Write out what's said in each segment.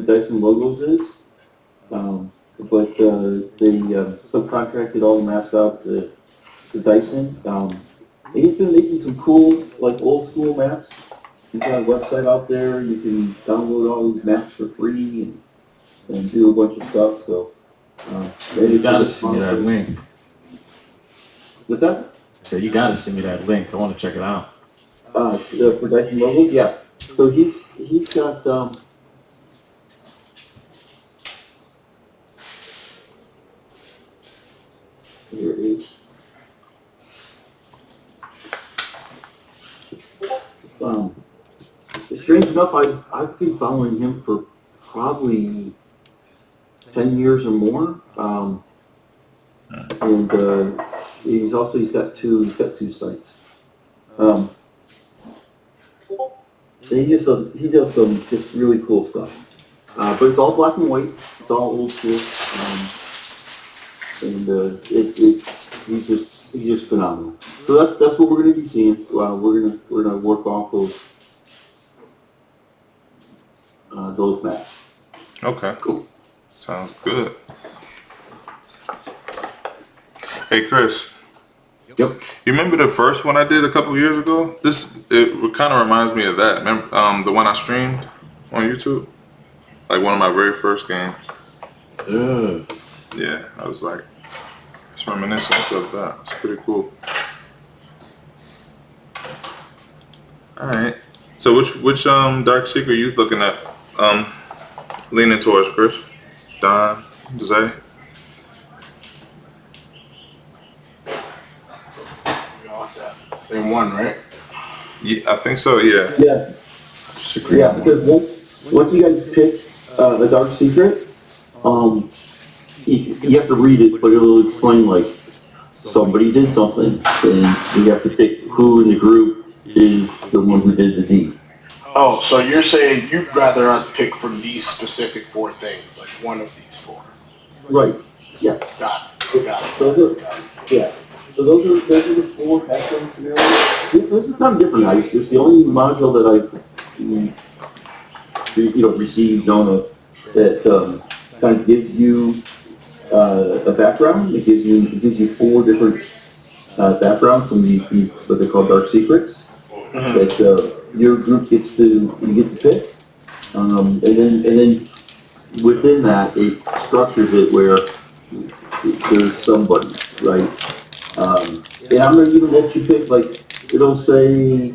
Dyson Logos is. But they subcontracted all the maps out to Dyson. And he's been making some cool, like old school maps. He's got a website out there. You can download all these maps for free and do a bunch of stuff. So you gotta send me that link. What's that? So you gotta send me that link. I want to check it out. For Dyson Logos, yeah. So he's got here it is. Strange enough, I've been following him for probably 10 years or more. And he's got two sites. And he does some just really cool stuff. But it's all black and white. It's all old school. He's just phenomenal. So that's what we're going to be seeing. We're gonna work off those maps. Okay. Cool. Sounds good. Hey, Kris. Yep. You remember the first one I did a couple years ago? It kind of reminds me of that. Remember the one I streamed on YouTube? Like one of my very first games. Yeah, I was like, it's reminiscent of that. It's pretty cool. Alright. So which dark secret are you looking at? Leaning towards, Kris? Don? Zay? Same one, right? Yeah, I think so, yeah. Yeah. Yeah, because once you guys pick a dark secret, you have to read it, but it'll explain like somebody did something, and you have to pick who in the group is the one who did the deed. Oh, so you're saying you'd rather us pick from these specific 4 things, like one of these 4. Right. Yeah. Got it. Yeah. So those are the 4 background scenarios. This is kind of different. It's the only module that I received on that kind of gives you a background. It gives you 4 different backgrounds from these what they call dark secrets that your group gets to pick, and then within that it structures it where there's somebody, right? And I'm gonna even let you pick, like it'll say,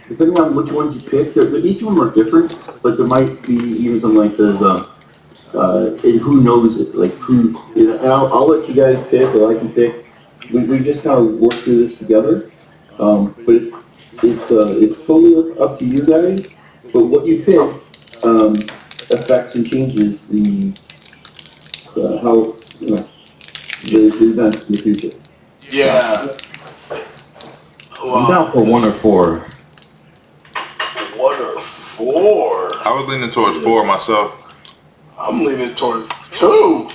depending on which ones you pick, each of them are different, but there might be even something like says, and who knows it, like who, and I'll let you guys pick, or I can pick. We just kind of work through this together, but it's totally up to you guys, but what you pick affects and changes the how, the events in the future. Yeah. I'm down for 1 or 4. 1 or 4? I was leaning towards 4 myself. I'm leaning towards 2.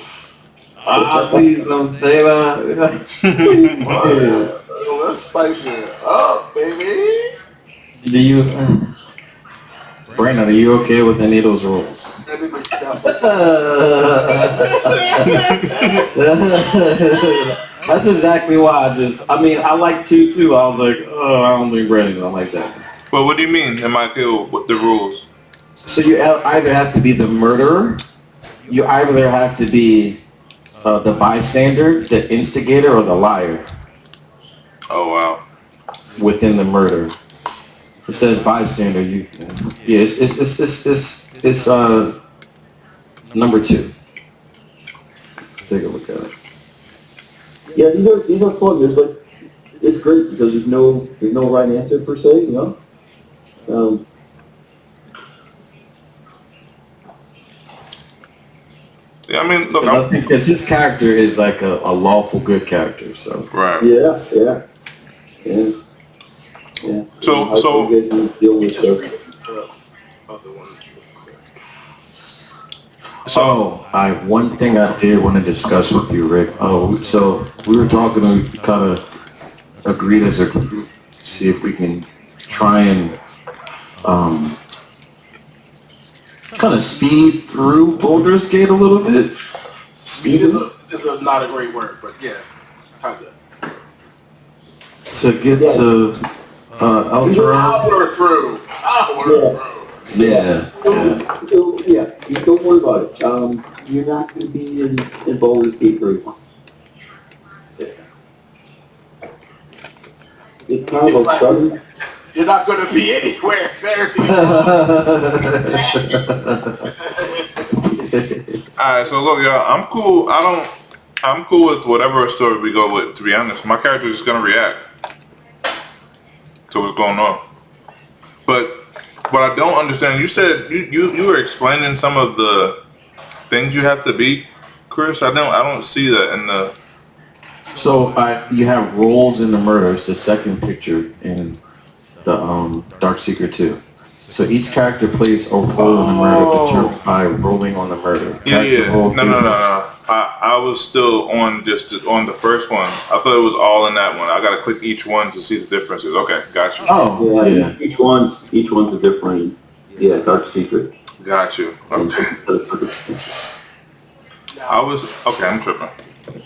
Please don't say that. Let's spice it up, baby. Do you, Brandon, are you okay with any of those rules? That's exactly why I like 2 too. I was like, oh, I don't think Brandon's not like that. Well, what do you mean? Am I okay with the rules? So you either have to be the murderer, you either have to be the bystander, the instigator, or the liar. Oh wow. Within the murder, it says bystander. It's number 2. Take a look at it. Yeah, these are fun. It's great because there's no right answer per se, you know. Yeah, I mean, look, I think because his character is like a lawful good character, so. Right. Yeah. So you guys deal with the other one. One thing I did want to discuss with you, Rick. So we were talking, we kind of agreed as a group to see if we can try and kind of speed through Baldur's Gate a little bit. Speed is a not a great word, but yeah, kinda. To get to Elturel. Power through. Yeah. So yeah, you don't worry about it. You're not going to be in Baldur's Gate very long. It's kind of a sudden. You're not going to be anywhere very Alright, so look, y'all, I'm cool. I'm cool with whatever story we go with, to be honest. My character's just gonna react to what's going on. But what I don't understand, you said you were explaining some of the things you have to beat, Kris. I don't see that in the. So you have roles in the murder. It's the second picture in the Darkseeker 2. So each character plays a role in the murder determined by rolling on the murder. Yeah. No. I was still on on the first one. I thought it was all in that one. I gotta click each one to see the differences. Okay, got you. Oh, yeah. Each one's a different, dark secret. Got you. Okay. I'm tripping.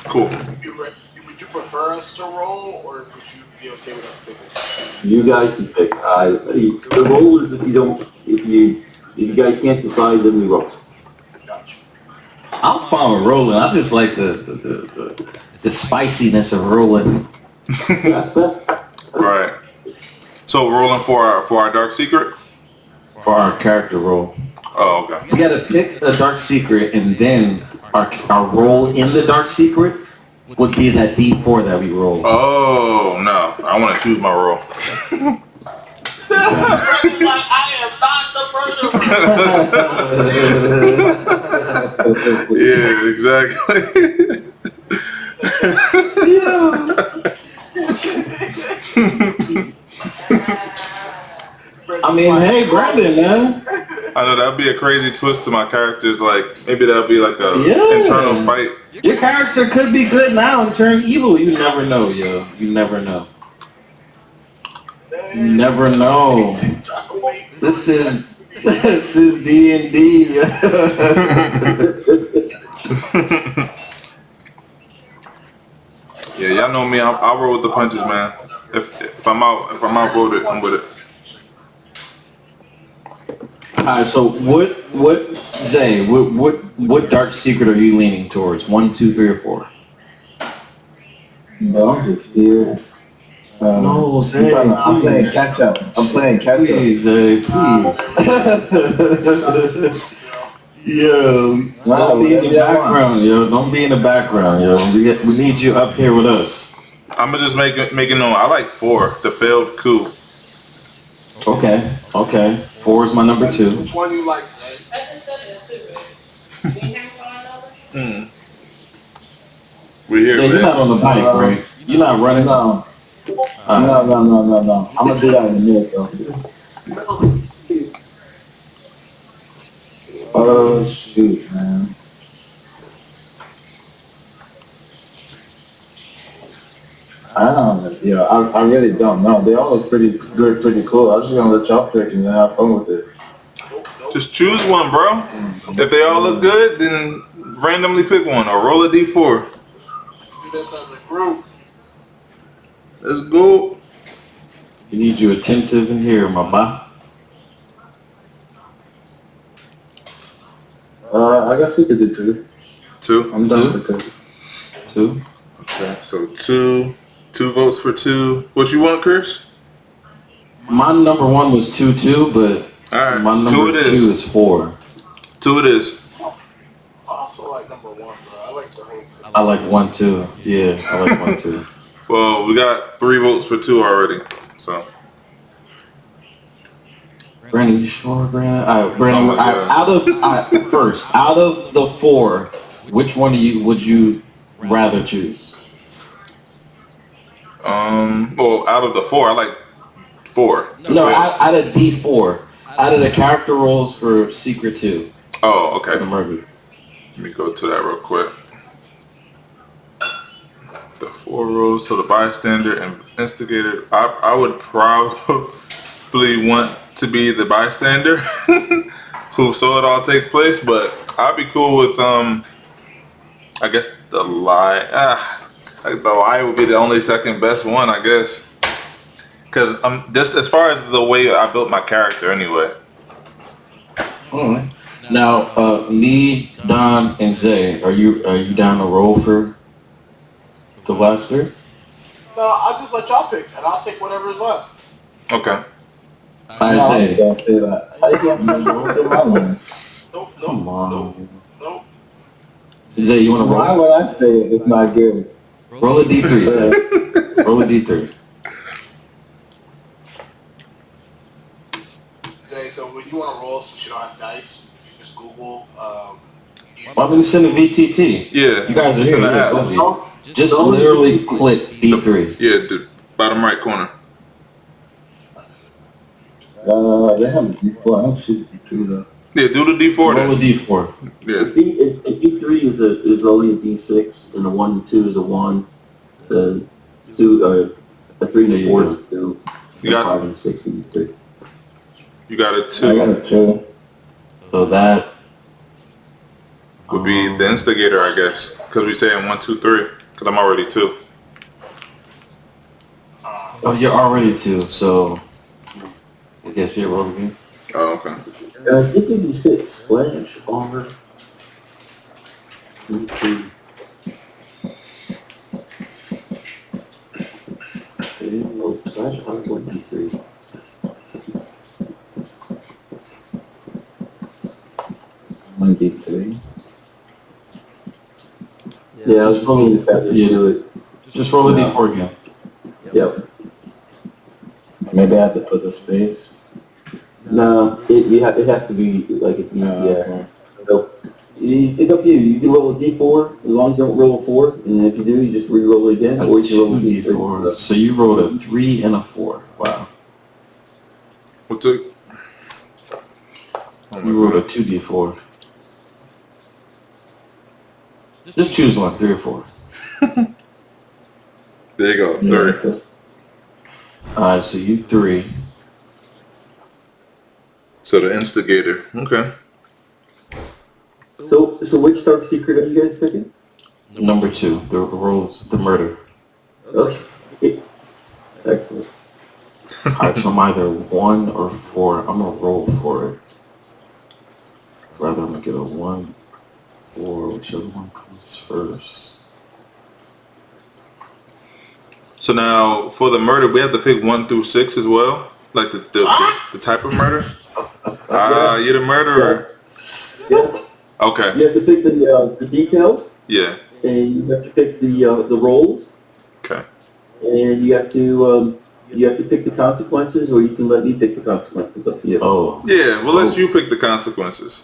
Cool. Would you prefer us to roll, or would you be okay with us picking? You guys can pick. The role is if you guys can't decide, then we roll. Gotcha. I'm fine with rolling. I just like the spiciness of rolling. Right. So rolling for our dark secret. For our character roll. Oh, okay. We gotta pick a dark secret, and then our role in the dark secret would be that D4 that we roll. Oh no, I want to choose my role. I am not the murderer. Yeah, exactly. I mean, hey, Brandon, man. I know that'd be a crazy twist to my characters. Like maybe that'd be like a internal fight. Your character could be good now and turn evil. You never know, yo. You never know. You never know. This is D&D. Yeah, y'all know me. I'll roll with the punches, man. If I'm outvoted, I'm with it. Alright, so what dark secret are you leaning towards? 1, 2, 3, or 4? No, I'm just here. No, Zay. I'm playing catch up. Please, Zay, please. Yo, don't be in the background, yo. Don't be in the background, yo. We need you up here with us. I'm gonna just make it known. I like 4, the failed coup. Okay. 4 is my number 2. Which one you like, Zay? I just said it too. Do you have one another? We here, Yeah, you're man. not on the bike, right? You're not running. No. No. I'm gonna do that in a minute though. Oh shoot, man. I really don't know. They all look pretty good, pretty cool. I was just gonna let y'all pick and have fun with it. Just choose one, bro. If they all look good, then randomly pick one or roll a D4. Do this as a group. Let's go. You need you attentive in here, my boy. I guess we could do 2. 2. I'm done for 2. 2. Okay, so 2 votes for 2. What you want, Kris? My number 1 was 2, but All right, my 2 number it 2 is. is 4. 2 it is. I also like number 1, bro. I like the whole. I like 1, 2. Yeah, I like 1, 2. Well, we got 3 votes for 2 already. So Brandon, you sure, Brandon? Alright, Brandon, Oh my God. out of the 4, which one would you rather choose? well, out of the 4, I like 4. No, out of D4. Out of the character roles for Secret 2. Oh, For the okay. murder. Let me go to that real quick. The 4 roles, so the bystander and instigator. I would probably want to be the bystander. who saw it all take place, but I'd be cool with I guess the lie. Like the lie would be the only second best one, I guess. Cause just as far as the way I built my character, anyway. Alright. Now, me, Don, and Zay, are you down to roll for the last three? No, I'll just let y'all pick, and I'll take whatever is left. Okay. No, I Zay. can't say that. I can't say my one. Nope, Come nope, on. nope. Zay, you want to Why roll? would I say it? It's not good. Roll a d3, Zay. Roll a d3. Jay, so when you want to roll, since you don't have dice, you just Google. Why don't we send a VTT? Yeah. You guys are just here. in the Yeah, app. Gogi. Just literally click D3. Yeah, the bottom right corner. They have a D4. I don't see the D3 though. Yeah, do the D4 Roll a then. d4. Yeah. A D3 is rolling a D6, and a 1 and 2 is a 1. The 2, a 3 and a 4 is a 2. You got 5 and 6 is a 3. you got a I 2. got a 2. So that Would be the instigator, I guess. Because we saying 1, 2, 3. Because I'm already 2. Oh, you're already 2, so I guess you roll again. Oh, okay. I think if you hit slash armor. Okay, oh, slash armor 1, 2, 3. One D3. Yeah, I was rolling the fact that you do it. Just roll a d4 again. Yep. Maybe I have to put the space. No, it has to be like if you, No, yeah. okay. So, it's up to you. You can roll a d4 as long as you don't roll a 4, and if you do, you just re-roll it again, or you can roll a 2 d3. d4. So you rolled a 3 and a 4. Wow. What took? You rolled a 2d4. Just choose one, 3 or 4. There you go. 3. Alright, so you 3. So the instigator. Okay. So which dark secret are you guys picking? Number 2, the rolls, the murder. Okay. Excellent. Alright, so I'm either 1 or 4. I'm gonna roll for it. Rather, I'm gonna get a 1 or whichever one comes first. So now for the murder, we have to pick 1 through 6 as well. Like the type of murder. You're the murderer. Yeah. Okay. You have to pick the details, Yeah. and you have to pick the roles, Okay. and you have to pick the consequences, or you can let me pick the consequences. It's up to you. Oh. Yeah. We'll let you pick the consequences.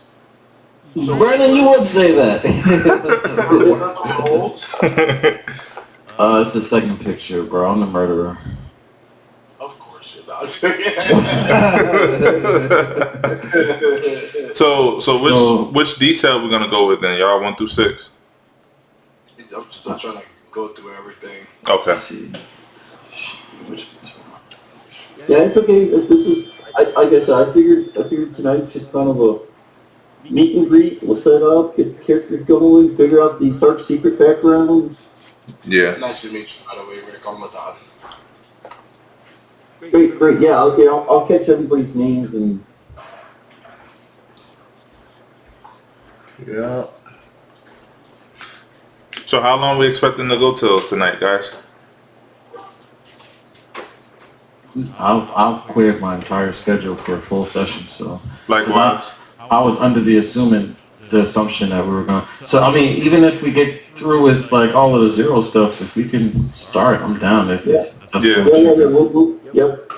Brandon, you would say that. What are the rolls? It's the second picture, bro. I'm the murderer. Of course you're not. So which detail we're gonna go with then? Y'all 1 through 6. I'm still trying to go through everything. Okay. Let's see. Which Yeah, it's okay. This is, like I said, I figured tonight's just kind of a meet and greet. We'll set up, get the characters going, figure out these dark secret backgrounds. Yeah. Nice to meet you, by the way, Rick. I'm Ladan. Great. Yeah, okay. I'll catch everybody's names and. Yeah. So how long we expecting to go till tonight, guys? I've cleared my entire schedule for a full session, so Likewise. I was under the assumption that we were going. So I mean, even if we get through with like all of the 0 stuff, if we can start, I'm down. If Yeah. that's Yeah. cool. Yeah. Yep.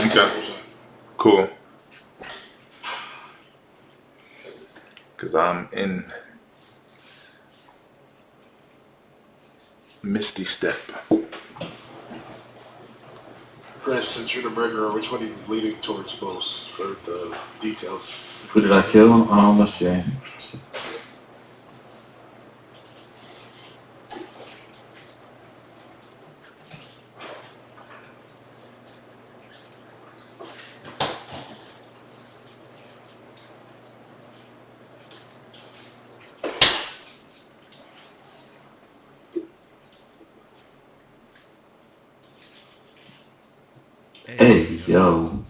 Okay. Cool. Cause I'm in Misty Step. Chris, since you're the murderer, which one are you leaning towards most for the details? Who did I kill? Let's see. Hey, yo.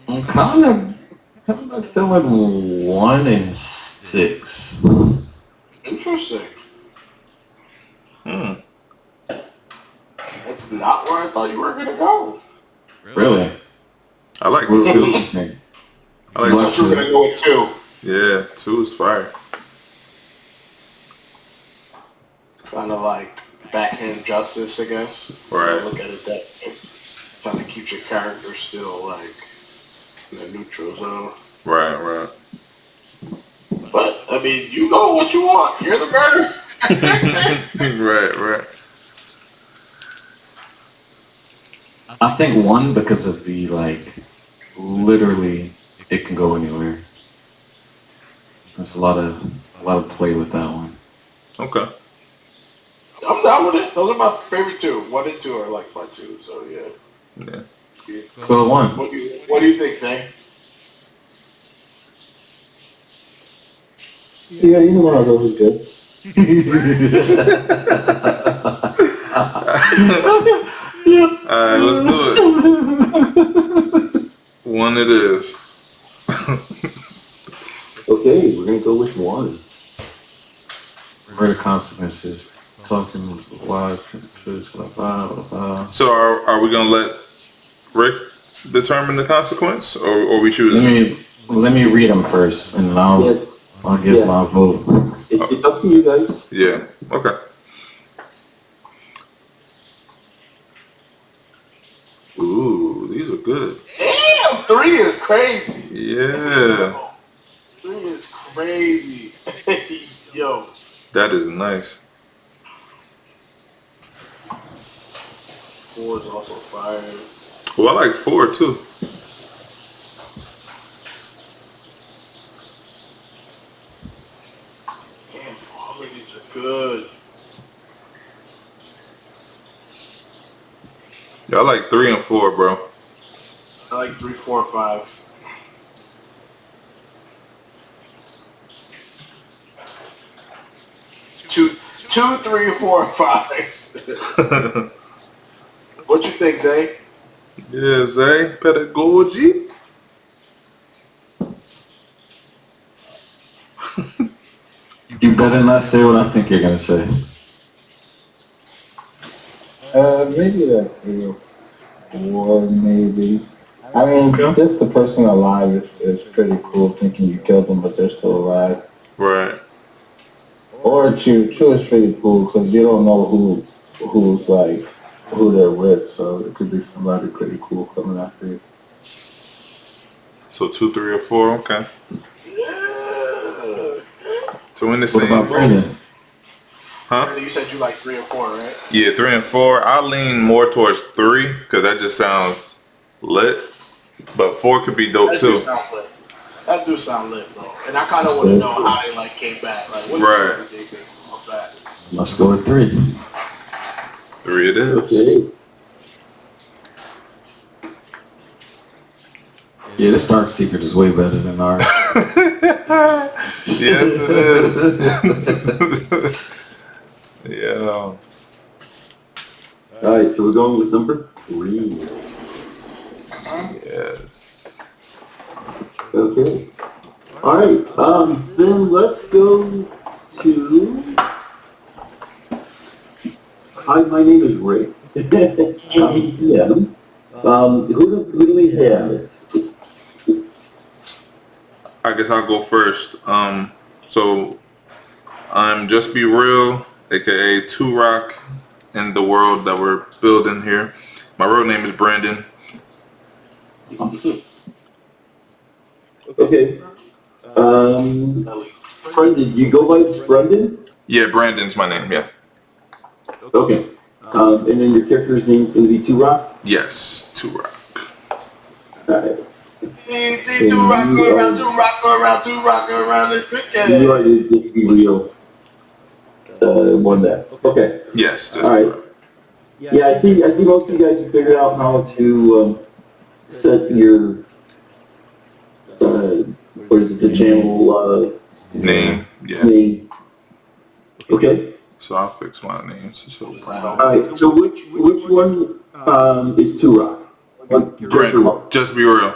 I'm kind of feeling 1 and 6. Interesting. Hmm. That's not where I thought you were gonna go. Really? I like What do two. you think? I like I thought you were gonna go with 2. Yeah, 2 is fire. Kind of like backhand justice, I guess. Right. Look at it that way. Trying to keep your character still like in the neutral zone. Right. But I mean, you go what you want. You're the murderer. right. I think 1 because of the, like, literally, it can go anywhere. There's a lot of play with that one. Okay. I'm down with it. Those are my favorite 2. 1 and 2 are like my 2. So yeah. Yeah. Go 1. What do you think, Zane? Yeah, either one of those is good. Alright, let's do it. 1 it is. Okay, we're gonna go with 1. Murder consequences. Talking wild, blah, blah, blah. So are we gonna let Rick determine the consequence, or we choose? Let me read them first, and then I'll give my vote. It's up to you guys. Yeah. Okay. Ooh, these are good. Damn, 3 is crazy. Yeah. 3 is crazy. Yo. That is nice. 4 is also fire. Well, I like 4 too. Damn, all of these are good. Yeah, I like 3 and 4, bro. I like 3, 4, 5. Two, 3, 4, 5. What you think, Zay? Yeah, Zay, pedagogy. You better not say what I think you're gonna say. Maybe like 3 or 4, maybe. I mean, just the person alive is pretty cool, thinking you killed them, but they're still alive. Right. Or 2 is pretty cool, because you don't know who they're with, so it could be somebody pretty cool coming after you. So 2, 3, or 4. Okay. Yeah. So in the What same about Brandon? Huh? You said you like 3 and 4, right? Yeah, 3 and 4. I lean more towards 3 because that just sounds lit. But 4 could be dope too. That do sound lit, bro. And I kind of want to know how they like came back. Like, what Right. did they think of that? Let's go with 3. 3 it is. Okay. Yeah, this Dark Secret is way better than ours. Yes, it is. Yeah. Alright, so we're going with number 3. Yes. Okay. Alright, then let's go to... Hi, my name is Rick. Yeah. Who do we have? I guess I'll go first. So I'm Just Be Real, aka 2 Rock, in the world that we're building here. My real name is Brandon. Okay. Brendan, you go by Brendan? Yeah, Brandon's my name, yeah. Okay. And then your character's name is going to be 2 Rock? Yes, 2 Rock. Alright. Two rock go around, two rock go around, two rock go around this cricket. You are the Be Real one that. Okay. Yes. Just All right. Yeah, I see most of you guys have figured out how to set your what is it, the channel Name. Yeah. name. Okay. So I'll fix my name. So All right. So which one is Two Rock? What character role? just be real.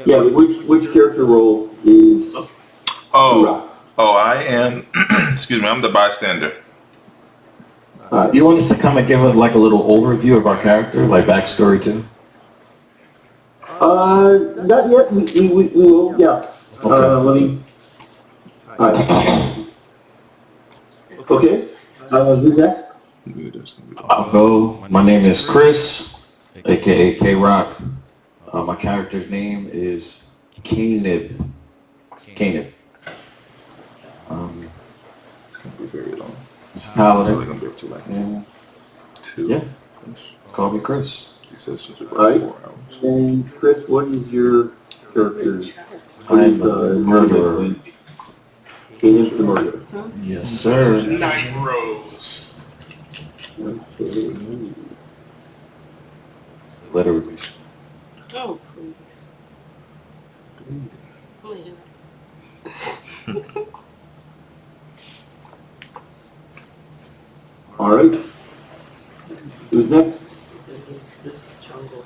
Yeah, but which character role is Two Rock? Oh, I am. Excuse me. I'm the bystander. You want us to come and give us like a little overview of our character, like backstory too? Not yet. We will. Yeah. Let me. All right. Okay. Who's next? I'll go. My name is Kris, aka K-Rock. My character's name is Kanib. Kanib. It's gonna be very long. It's Probably Paladin. gonna be up to like Yeah. 2. Yeah. Call me Kris. He says since it's Right. about 4 hours. And Kris, what is your character? I'm a murderer. Kanib's the murderer. Yes, sir. Night Rose. Okay. Literally. Oh, please. Oh, yeah. All right. Who's next? This jungle.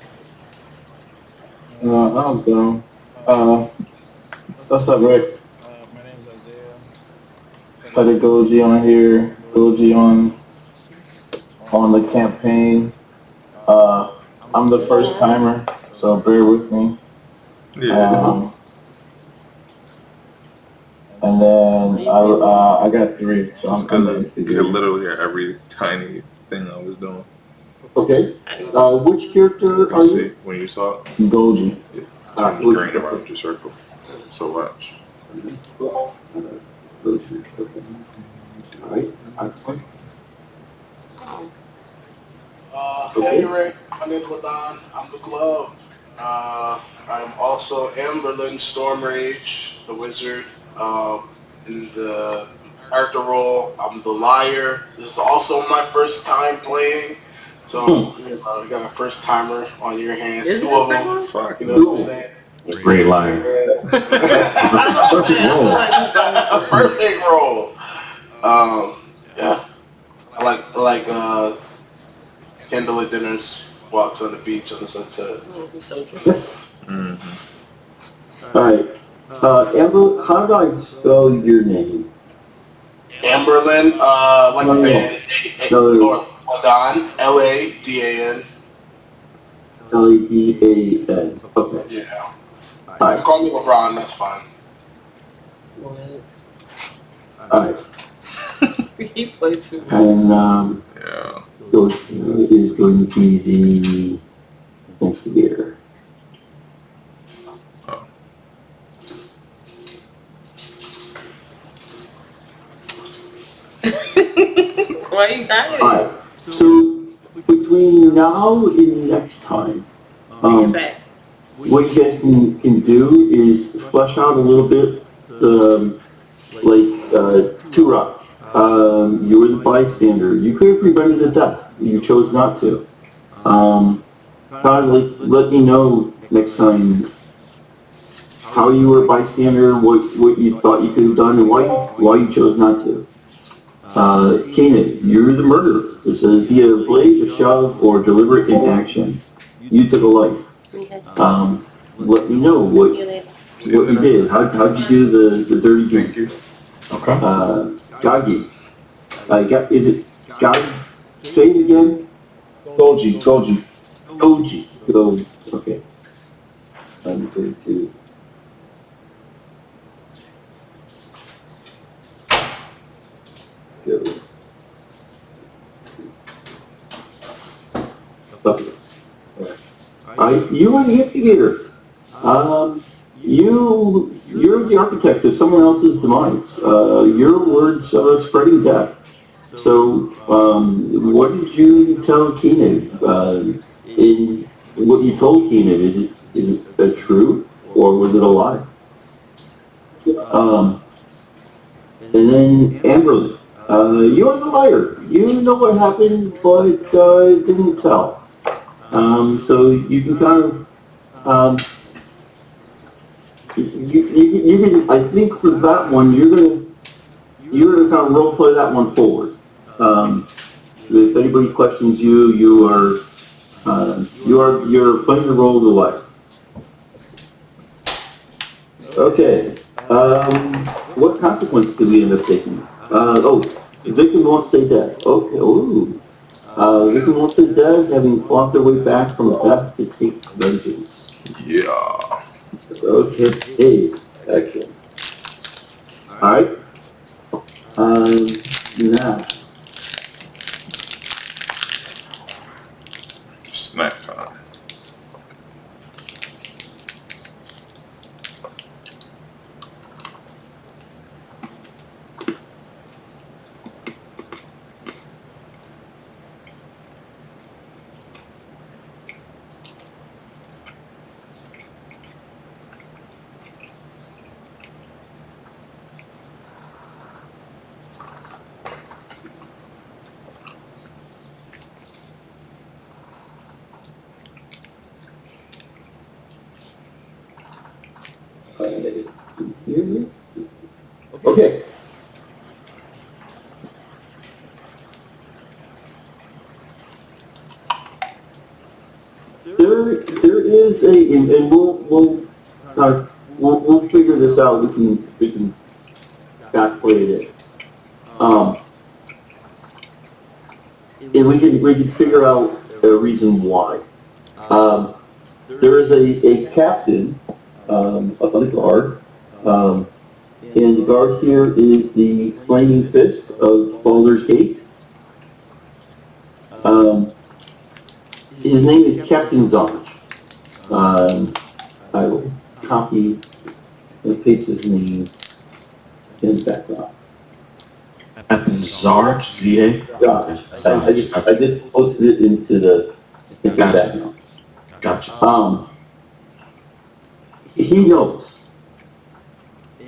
I'll go. What's up, Rick? My name's Isaiah. Got a Gogi on here. Gogi on the campaign. I'm the first timer, so bear with me. Yeah. And then I got 3, so Just I'm gonna gonna you instigate. can literally hear every tiny thing I was doing. Okay. Which character You are can you? see when you talk. Gogi. Turn the screen around your circle. So watch. All right. Excellent. Hey Rick, my name's Ladan. I'm the glove. I'm also Anberlin Storm Rage, the wizard. In the character role, I'm the liar. This is also my first time playing. So you got a first timer on your hands. Isn't 2 this of them. the Fuck. You know what I'm saying? Great liar. Perfect A perfect role. Yeah. I like candlelit dinners, walks on the beach on the sunset. So true. Mm-hmm. All right. Amber, how do I spell your name? Anberlin, like the band. Ladan, Ladan. Ledan. Okay. Yeah. All You right. can call me LeBron, that's fine. All right. He played too. And Yeah. Gogi is going to be the instigator. Why you dying? All right. So between now and next time, Bring it back. what you guys can do is flesh out a little bit, Two Rock. You were the bystander. You could have prevented a death. You chose not to. Kind of let me know next time how you were a bystander, what you thought you could have done, and why you chose not to. Kanib, you're the murderer. It says via blade, a shove, or deliberate inaction. You took a life. Okay. Let me know what See you later. you did. How'd you do the dirty Thank deed? you. Okay. Gogi. Is it Gogi? Say it again. Gogi. Gogi. Go. Okay. I'm going to. Go. You were the instigator. You're the architect of someone else's demise. Your words are spreading death. So, what did you tell Kanib? In what you told Kanib, Is it true or was it a lie? And then Anberlin, you're the liar. You know what happened, but didn't tell. So you can kind of, you can, I think for that one, you're gonna kind of role play that one forward. If anybody questions you, you're playing the role of the liar. Okay. What consequence do we end up taking? The victim won't stay dead. Okay. Ooh. Victim won't stay dead, having fought their way back from death to take vengeance. Yeah. Okay. Excellent. All right. Now. Snack time. Okay. There is and we'll figure this out. We can back play it in. And we can figure out a reason why. There is a captain up on the guard. And the guard here is the Flaming Fist of Baldur's Gate. His name is Captain Zarge. I will copy and paste his name in the background. Captain Zarge, Z-A? Yeah, I just posted it into the background. Gotcha. He knows.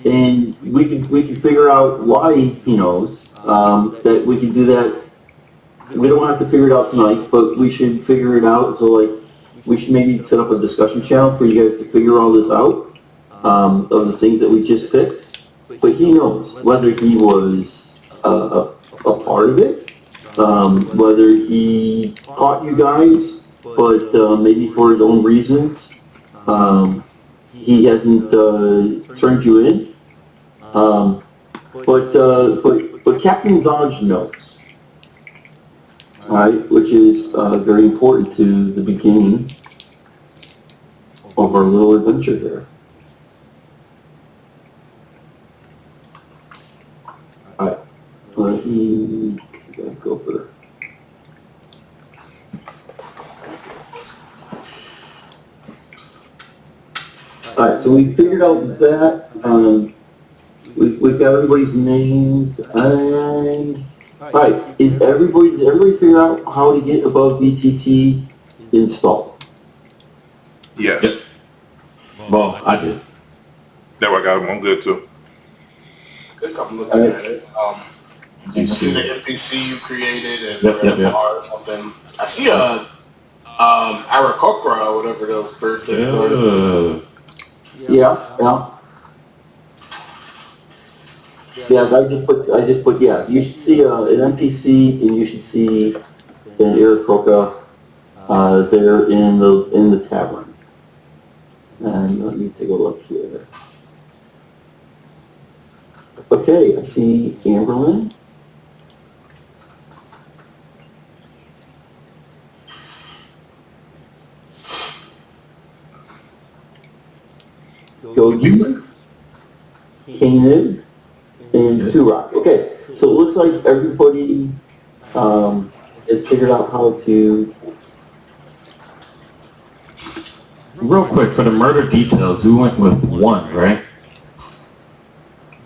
And we can figure out why he knows. That we can do that. We don't have to figure it out tonight, but we should figure it out. So like, we should maybe set up a discussion channel for you guys to figure all this out, of the things that we just picked. But he knows whether he was a part of it, whether he caught you guys, but maybe for his own reasons, he hasn't turned you in. But Captain Zarge knows. Alright, which is very important to the beginning of our little adventure here. Alright, let me go for Alright, so we figured out that we've got everybody's names and alright, did everybody figure out how to get above VTT installed? Yes. Yep. Well, I did. There, I got him. I'm good too. Good, I'm looking at it. I see the NPC you created and Yep. or something. I see a Arakokra or whatever those bird things are. Yeah. Yeah, I just put you should see an NPC and you should see an Arakokra there in the tavern. And let me take a look here. Okay, I see Anberlin. Gogi, Kanib, and Turok. Okay, so it looks like everybody has figured out how to. Real quick, for the murder details, we went with 1, right?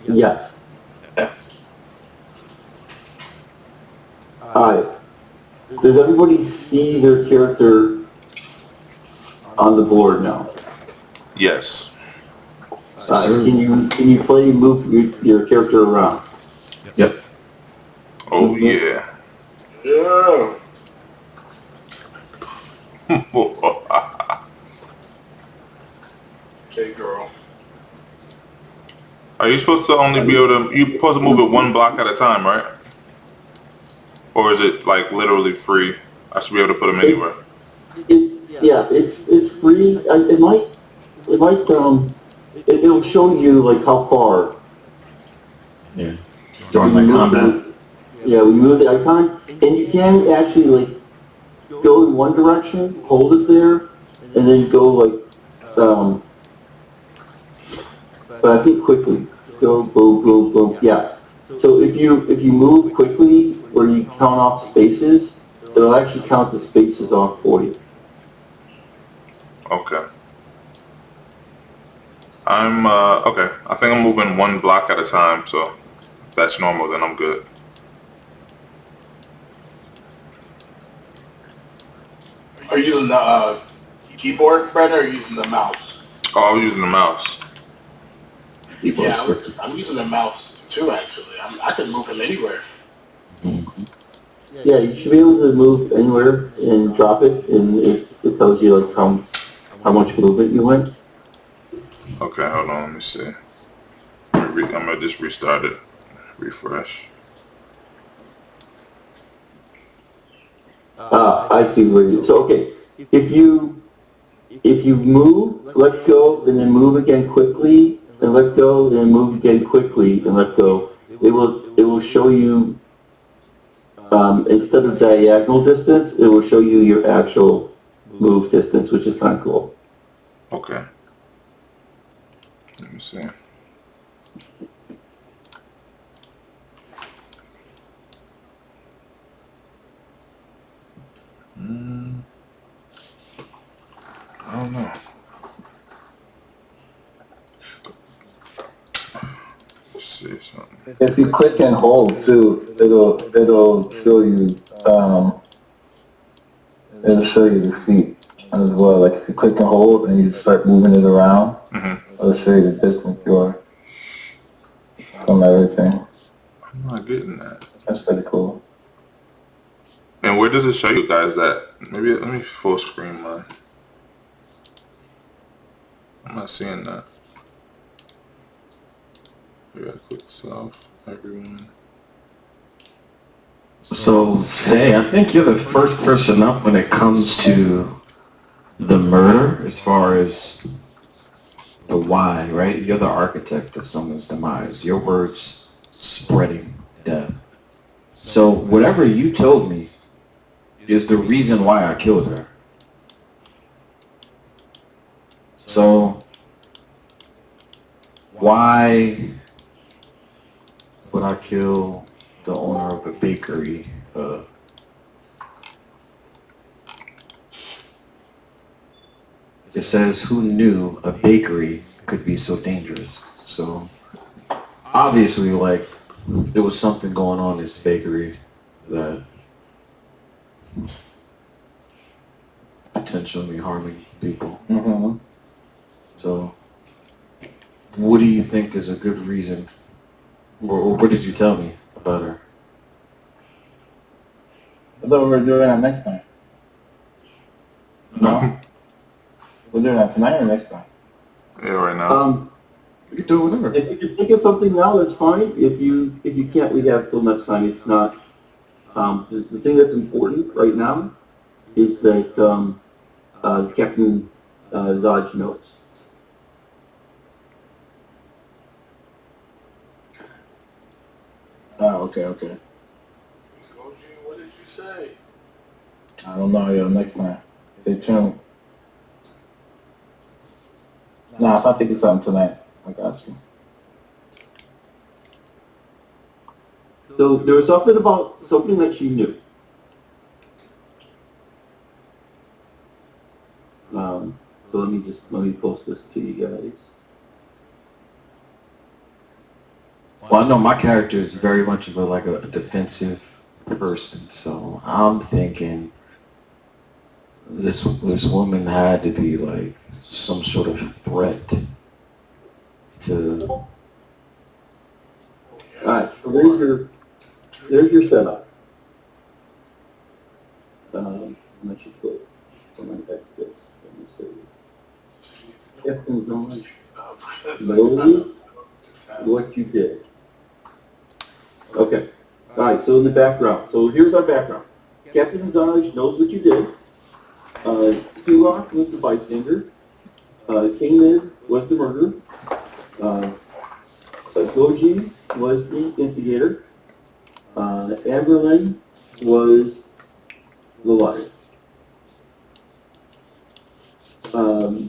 Yes. Alright. Does everybody see their character on the board now? Yes. Can you play move your character around? Yep. Oh yeah. Yeah. Okay, girl. Are you supposed to only be able to? You supposed to move it one block at a time, right? Or is it like literally free? I should be able to put them anywhere. It's free. It'll show you like how far. Yeah. During my combat. Yeah, we move the icon, and you can actually like go in one direction, hold it there, and then go like, but I think quickly. Go boom, boom, boom. Yeah. So if you move quickly, where you count off spaces, it'll actually count the spaces off for you. Okay. I'm okay. I think I'm moving one block at a time, so if that's normal, then I'm good. Are you using the keyboard, Brandon, or are you using the mouse? Oh, I was using the mouse. Yeah, I'm using the mouse too, actually. I can move him anywhere. Yeah, you should be able to move anywhere and drop it, and it tells you like how much movement you went. Okay, hold on. Let me see. I'm gonna just restart it. Refresh. I see where you. So okay, if you move, let go, and then move again quickly, and let go, and then move again quickly, and let go, it will show you instead of diagonal distance, it will show you your actual move distance, which is kind of cool. Okay. Let me see. I don't know. Let's see something. If you click and hold too, it'll show you the feet as well. Like if you click and hold and you start moving it around, it'll show you the distance you are from everything. I'm not getting that. That's pretty cool. And where does it show you guys that? Maybe let me full screen mine. I'm not seeing that. Maybe I click self, everyone. So, Say, I think you're the first person up when it comes to the murder, as far as the why, right? You're the architect of someone's demise. Your words spreading death. So, whatever you told me is the reason why I killed her. So, why would I kill the owner of a bakery? It says, who knew a bakery could be so dangerous? So, obviously, like, there was something going on in this bakery that potentially harming people. Mm-hmm. So, what do you think is a good reason, or what did you tell me about her? I thought we were doing that next time. No? We're doing that tonight or next time? Yeah, right now. We can do it whenever. If you can think of something now, that's fine. If you can't, we have till next time. It's not. The thing that's important right now is that Captain Zodge knows. Oh, okay. Gogi, what did you say? I don't know, yo, next time. Stay tuned. Nah, if I think of something tonight, I got you. So there was something about something that she knew. So let me post this to you guys. Well, I know my character is very much of a defensive person, so I'm thinking this woman had to be like some sort of threat to. Alright, so there's your setup. I should put something back to this. Let me see. Captain's knowledge knows what you did. Okay. Alright, so in the background. So here's our background. Captain Zonage knows what you did. Turok was the bystander. Kanib was the murderer. Gogi was the instigator. Anberlin was Goliath. So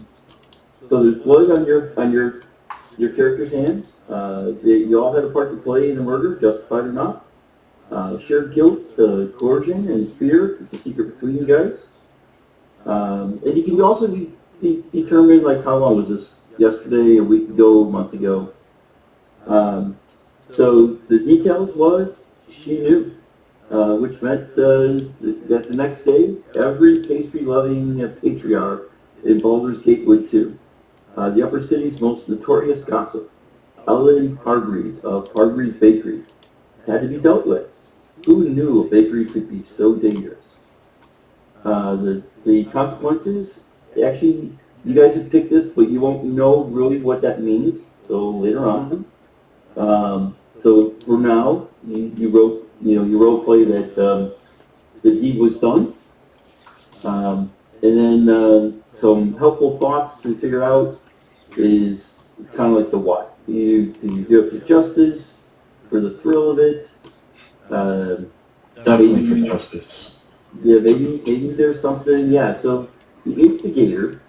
there's blood on your character's hands. You all had a part to play in the murder, justified or not. Shared guilt, coercion, and fear. It's a secret between you guys. And you can also determine, like, how long was this? Yesterday, a week ago, a month ago. So the details was she knew, which meant that the next day, every pastry-loving patriarch in Baldur's Gate would too. The Upper City's most notorious gossip, Ellen Hargreaves of Hargreaves Bakery, had to be dealt with. Who knew a bakery could be so dangerous? The consequences, actually, you guys have picked this, but you won't know really what that means until later on. So for now, you role play that the deed was done, and then some helpful thoughts to figure out is kind of like the what. Do you do it for justice, for the thrill of it? Definitely for justice. Yeah, maybe there's something. Yeah, so the instigator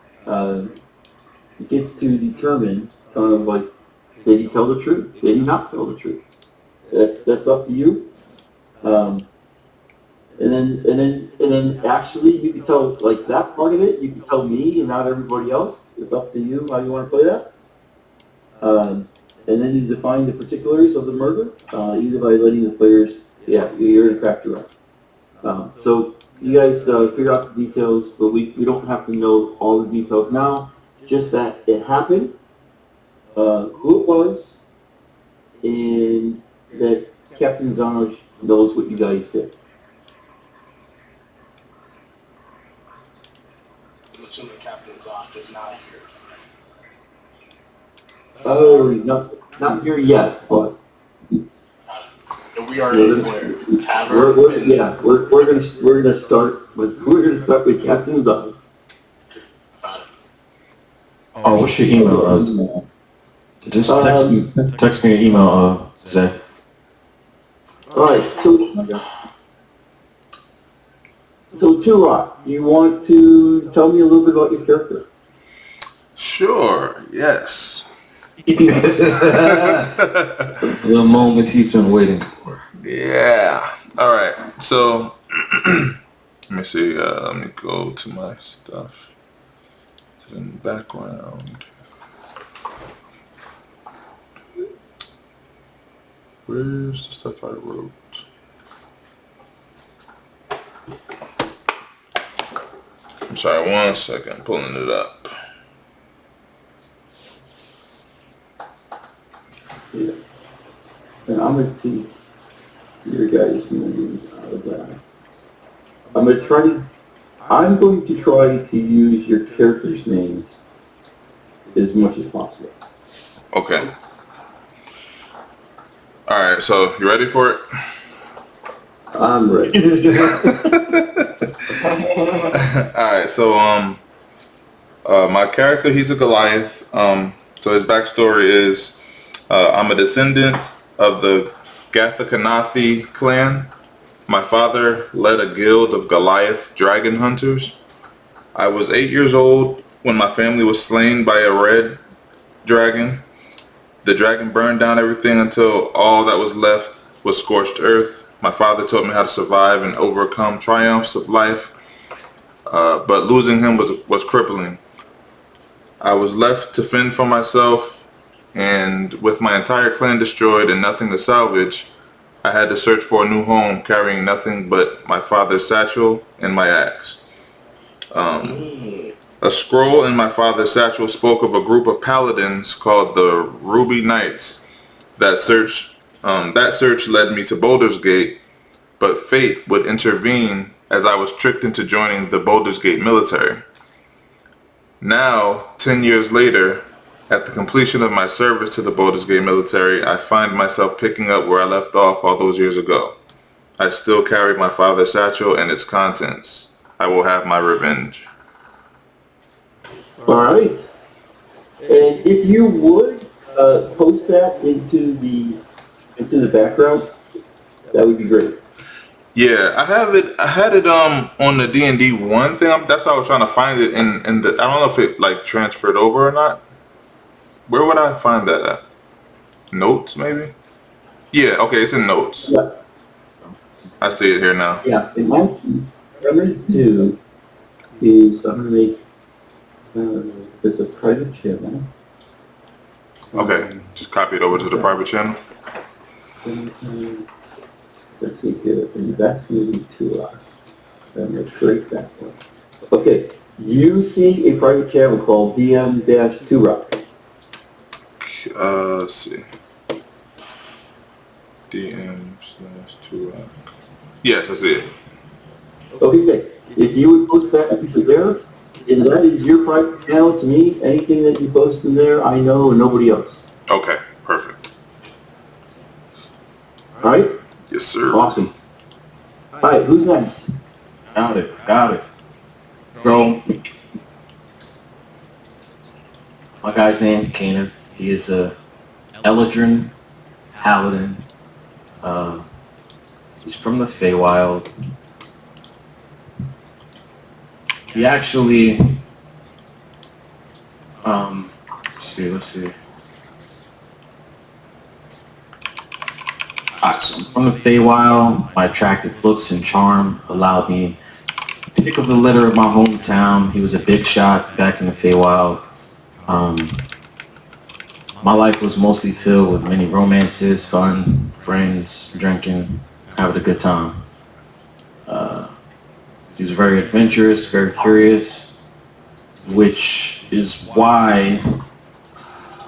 gets to determine kind of like, did he tell the truth? Did he not tell the truth? That's up to you. And then actually you can tell, like, that part of it, you can tell me and not everybody else. It's up to you how you want to play that. And then you define the particulars of the murder, either by letting the players, you're in a craft round. So you guys figure out the details, but we don't have to know all the details now, just that it happened, who it was, and that Captain Zonage knows what you guys did. I'm assuming Captain Zonage is not here. Oh, not here yet, but We are in where? Tavern? we're gonna start with Captain Zonage. Oh, what's your email? Just text me your email, Zach. Alright, so Turok, you want to tell me a little bit about your character? Sure, yes. The moment he's been waiting for. Yeah. All right. So, let me see. Let me go to my stuff. It's in the background. Where's the stuff I wrote? I'm sorry, 1 second. Pulling it up. Yeah. And I'm gonna take your guys' names out of that. I'm going to try to use your characters' names as much as possible. Okay. All right. So, you ready for it? I'm ready. Alright, so my character, he's a Goliath. So his backstory is I'm a descendant of the Gathakanathi clan. My father led a guild of Goliath dragon hunters. I was 8 years old when my family was slain by a red dragon. The dragon burned down everything until all that was left was scorched earth. My father taught me how to survive and overcome triumphs of life, but losing him was crippling. I was left to fend for myself, and with my entire clan destroyed and nothing to salvage, I had to search for a new home, carrying nothing but my father's satchel and my axe. A scroll in my father's satchel spoke of a group of paladins called the Ruby Knights. That search led me to Baldur's Gate, but fate would intervene as I was tricked into joining the Baldur's Gate military. Now, 10 years later, at the completion of my service to the Baldur's Gate military, I find myself picking up where I left off all those years ago. I still carry my father's satchel and its contents. I will have my revenge. All right. And if you would post that into the background, that would be great. Yeah, I had it on the D&D 1 thing. That's why I was trying to find it in the. I don't know if it like transferred over or not. Where would I find that at? Notes, maybe? Yeah, okay, it's in notes. Yeah. I see it here now. Yeah, it might be. What I'm going to do is I'm going to make, there's a private channel. Okay, just copy it over to the private channel. Let's see here, and that's moving to I'm going to create that one. Okay, you see a private channel called DM-2Rock. Let's see. DM/2. Yes, I see it. Okay, if you would post that into there, and that is your private channel to me, anything that you post in there, I know and nobody else. Okay, perfect. All right? Yes, sir. Awesome. All right, who's next? Got it. Bro, my guy's name, Kanib. He is a Eladrin Paladin. He's from the Feywild. He actually, let's see. Alright, so I'm from the Feywild. My attractive looks and charm allowed me to pick of the litter of my hometown. He was a big shot back in the Feywild. My life was mostly filled with many romances, fun, friends, drinking, having a good time. He was very adventurous, very curious, which is why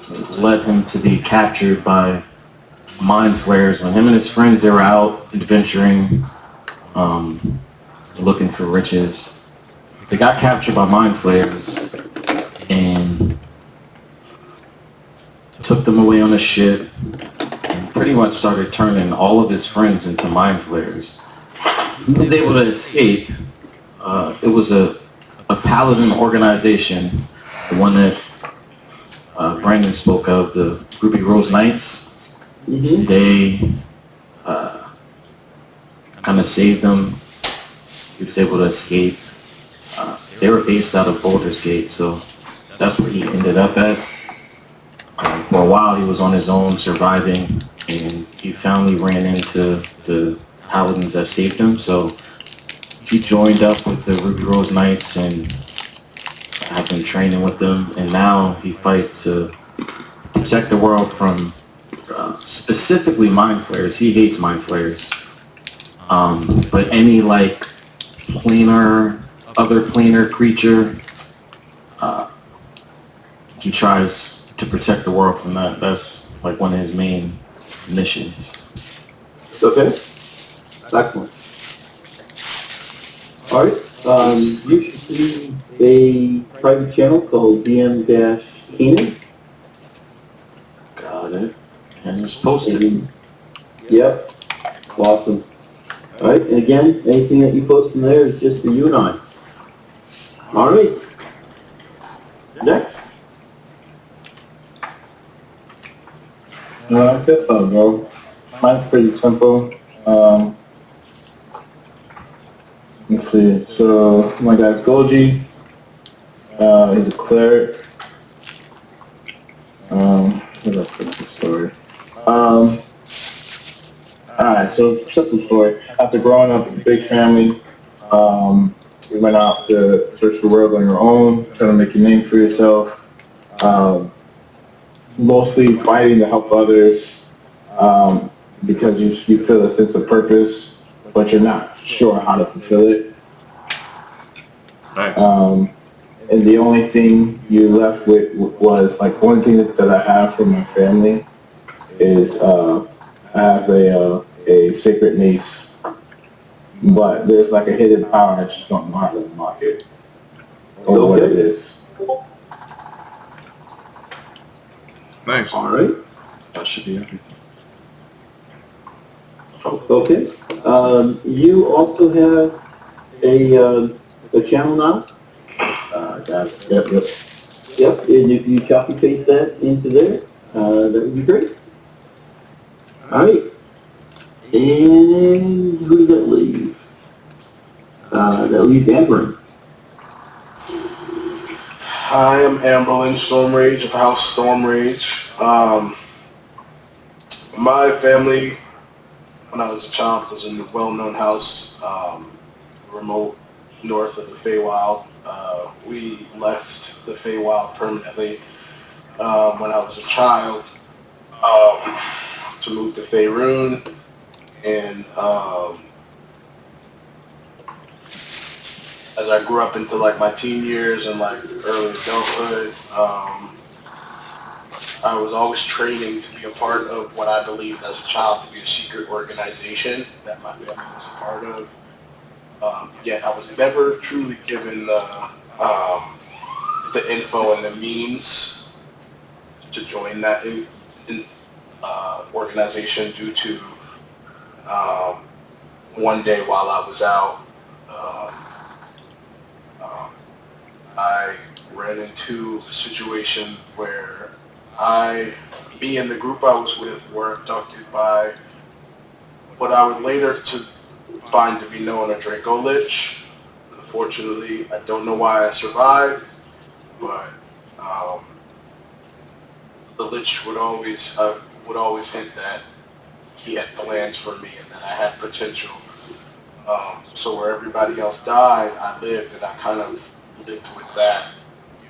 it led him to be captured by mind flayers. When him and his friends, they were out adventuring, looking for riches. They got captured by mind flayers and took them away on a ship and pretty much started turning all of his friends into mind flayers. He was able to escape. It was a Paladin organization, the one that Brandon spoke of, the Ruby Rose Knights. Mm-hmm. They kind of saved him. He was able to escape. They were based out of Baldur's Gate, so that's where he ended up at. For a while, he was on his own, surviving, and he finally ran into the Paladins that saved him, so he joined up with the Ruby Rose Knights and have been training with them, and now he fights to protect the world from specifically mind flayers. He hates mind flayers. But any like other planar creature, he tries to protect the world from that. That's like one of his main missions. Okay. Excellent. All right. You should see a private channel called DM-Canaan. Got it. And just posted. Yep. Awesome. All right. And again, anything that you post in there is just for you and I. All right. Next. I guess I'll go. Mine's pretty simple. Let's see. So my guy's Gogi. He's a cleric. Where did I put the story? Alright, so simple story. After growing up with a big family, we went out to search the world on your own, trying to make a name for yourself. Mostly fighting to help others, because you feel a sense of purpose, but you're not sure how to fulfill it. Nice. and the only thing you left with was like one thing that I have from my family is I have a sacred mace, but there's like a hidden power. I just don't know how to unlock it or what it is. Nice. All right. That should be everything. Okay. You also have a channel now. Got it. Yep. Yep. And if you copy paste that into there, that would be great. All right. And who does that leave? That leaves Anberlin. I am Anberlin Stormrage of House Stormrage. My family, when I was a child, was in a well-known house, remote north of the Feywild. We left the Feywild permanently when I was a child to move to Faerun, and as I grew up into like my teen years and like early adulthood, I was always training to be a part of what I believed as a child to be a secret organization that my family was a part of. Yet I was never truly given the info and the means to join that organization due to one day while I was out, I ran into a situation where me and the group I was with were abducted by what I would later to find to be known as Draco Lich. Unfortunately, I don't know why I survived, but the Lich would always hint that he had plans for me and that I had potential. So where everybody else died, I lived, and I kind of lived with that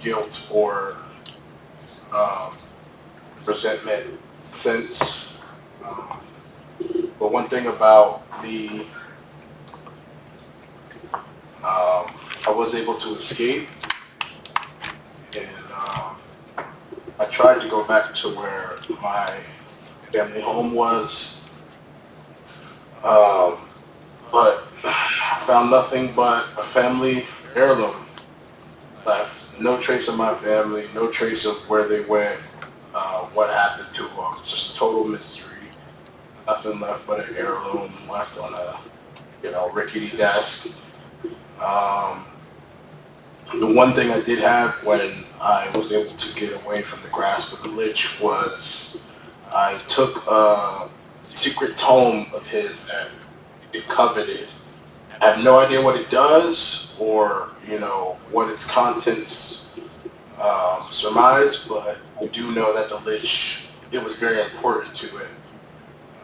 guilt or resentment since. But one thing about I was able to escape, and I tried to go back to where my family home was, but I found nothing but a family heirloom left. No trace of my family, no trace of where they went, what happened to them. Just a total mystery. Nothing left but an heirloom left on a rickety desk. The one thing I did have when I was able to get away from the grasp of the Lich was I took a secret tome of his that it coveted. I have no idea what it does or, what its contents surmise, but I do know that the Lich, it was very important to it.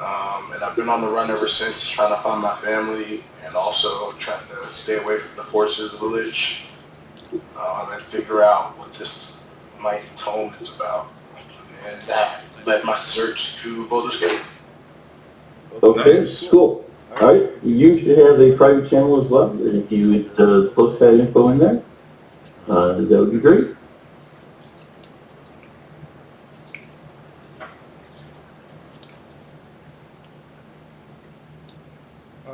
And I've been on the run ever since, trying to find my family and also trying to stay away from the forces of the Lich and figure out what this mighty tome is about. And that led my search to Baldur's Gate. Okay, Nice. cool. All right, you should have a private channel as well, and if you would post that info in there, that would be great.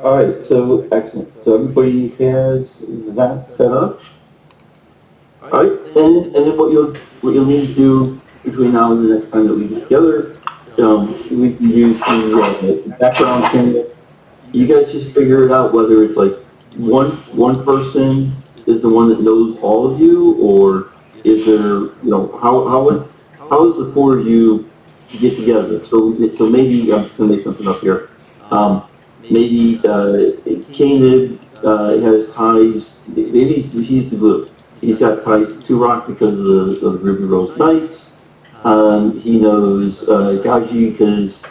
All right, so excellent. So everybody has that set up. All right, and then what you'll need to do between now and the next time that we get together, we can use the background channel. You guys just figure it out whether it's like one person is the one that knows all of you, or is there how is the four of you get together? So maybe I'm just gonna make something up here. Maybe Kanib has ties. Maybe he's the glue. He's got ties to Two Rock because of the Ruby Rose Knights. He knows Gogi because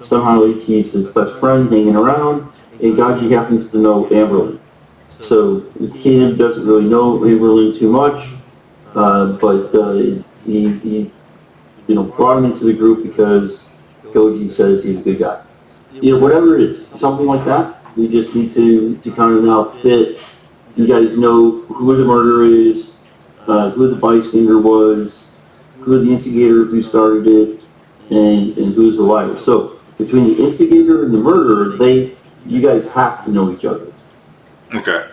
somehow he's his best friend hanging around, and Gogi happens to know Anberlin. So Kanib doesn't really know Anberlin too much, but he brought him into the group because Gogi says he's a good guy. Whatever it is, something like that. We just need to kind of now fit. You guys know who the murderer is. who the bystander was, who the instigator, who started it, and who's the liar. So between the instigator and the murderer, you guys have to know each other. Okay.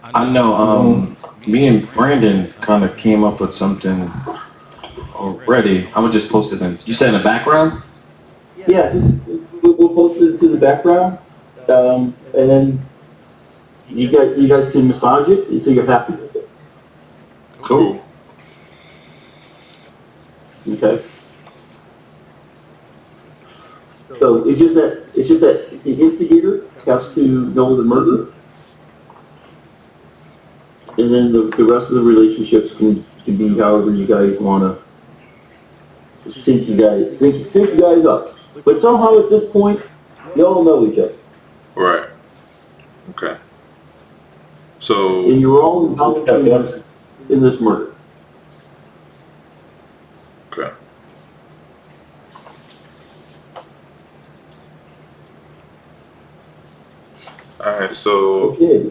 I know. Me and Brandon kind of came up with something already. I'm gonna just post it in. You said in the background? Yeah, we'll post it to the background, and then you guys can massage it until you're happy with it. Cool. Okay. So it's just that the instigator has to know the murderer, and then the rest of the relationships can be however you guys want to sync you guys up. But somehow at this point, you all know each other, Right. Okay. So, and you're all involved in this murder. okay. All right. So, Okay.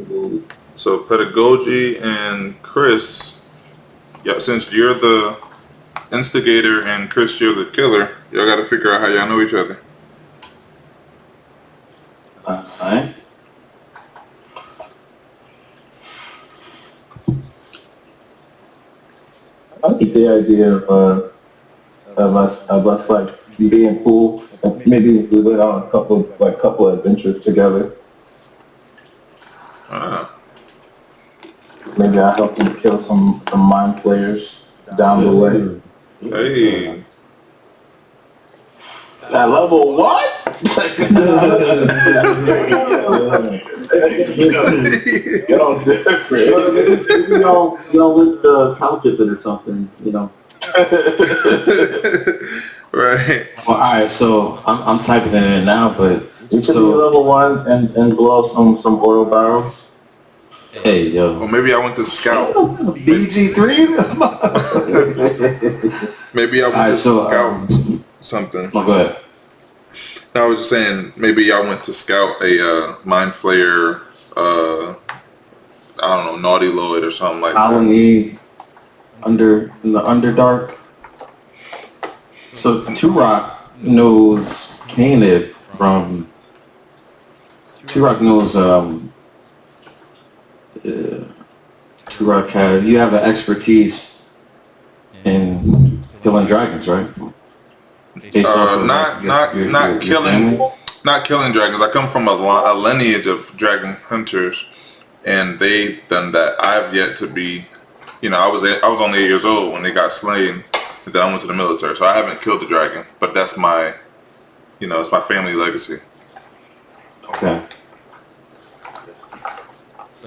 so Pedagogy and Kris. Yeah. Since you're the instigator and Kris, you're the killer. Y'all got to figure out how y'all know each other. Alright. I like the idea of us like being cool. And maybe we went on a couple adventures together. Ah. Maybe I help him kill some mind flayers down the way. Hey. At level what? Get on different. Y'all went cow tipping or something, you know. Right. Well, alright, so I'm typing it in now, but You should be level 1 and blow some oil barrels. hey, yo. Or maybe I went to scout. BG3? Maybe I went Alright, to so, scout something. Oh, go ahead. I was just saying, maybe y'all went to scout a mind flayer, I don't know, naughty Lloyd or something like that. Colony in the Underdark. So Turok knows Kanib from Turok knows Turok you have an expertise in killing dragons, right? Based off of, Not your killing, family? not killing dragons. I come from a lineage of dragon hunters, and they've done that. I've yet to be, I was only 8 years old when they got slain, and then I went to the military, so I haven't killed a dragon. But that's my, it's my family legacy. Okay.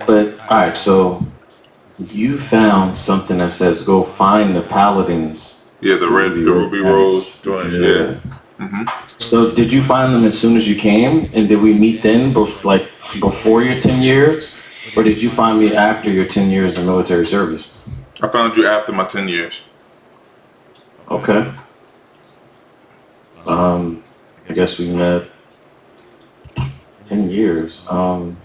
But alright, so you found something that says go find the paladins. Yeah, the ruby rose joints. Yeah. So did you find them as soon as you came, and did we meet then, before your 10 years, or did you find me after your 10 years of military service? I found you after my 10 years. Okay. I guess we met 10 years. Okay.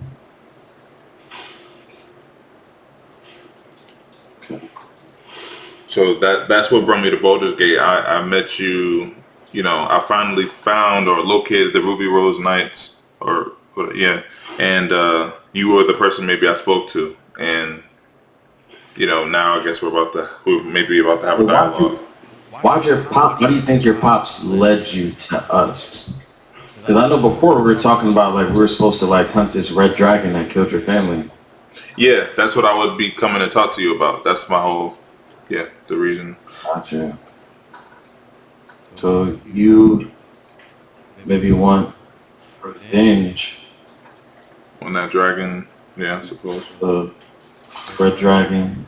So that's what brought me to Baldur's Gate. I met you, I finally found or located the Ruby Rose Knights, and you were the person maybe I spoke to, and now I guess we're maybe about to have a dialogue. Why do you think your pops led you to us? Because I know before we were talking about we were supposed to hunt this red dragon that killed your family. Yeah, that's what I would be coming to talk to you about. That's my whole, the reason. Gotcha. So you maybe want revenge. On that dragon, yeah, I suppose. The red dragon.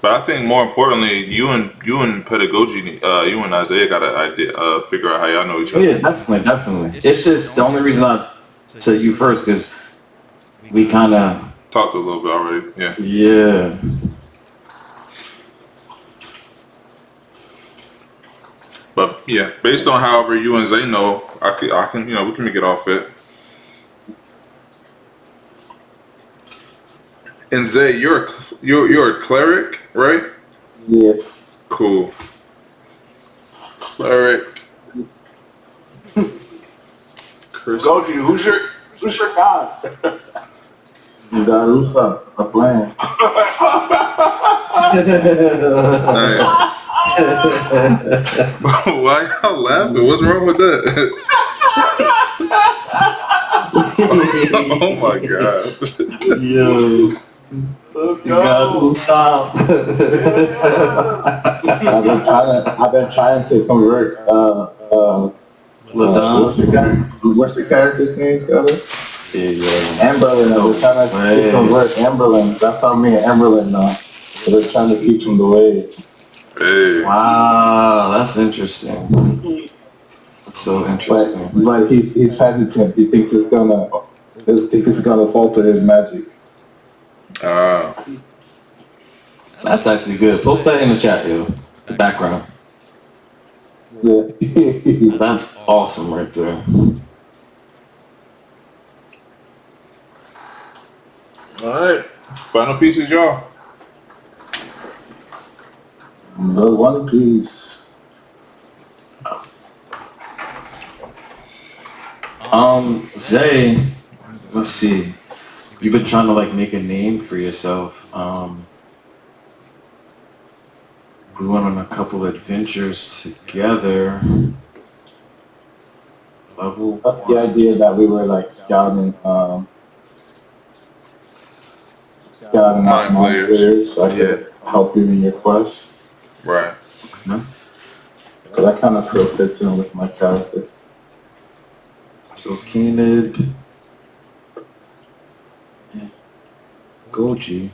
But I think more importantly, you and Pedagogy, you and Isaiah got to figure out how y'all know each Oh other. yeah, definitely. It's just the only reason I said you first because we kind of Talked a little bit already, yeah. Yeah. But yeah, based on however you and Zay know, I can, we can make it all fit. And Zay, you're a cleric, right? Yeah. Cool. Cleric. Kris. Gogi, who's your god? Darusa, a plan. Nice. Why y'all laughing? What's wrong with that? Oh my god. Yo, Let's you got go. to stop. I've been trying to convert Ladan. what's the character's name, Scotty? Yeah. Anberlin. I've been trying to convert Anberlin. That's how me and Anberlin know. So they're trying to teach him the ways. Hey. Wow, that's interesting. That's so interesting. But he's hesitant. He thinks it's gonna falter his magic. That's actually good. Post that in the chat, yo. The background. Yeah. That's awesome right there. Alright. Final pieces, y'all. The One Piece. Zay, let's see. You've been trying to like make a name for yourself. We went on a couple adventures together. Level The idea that we were like scouting out Mind players so I could help you in your quest. Right. one. But that kind of still fits in with my character. So Kanib, Gogi.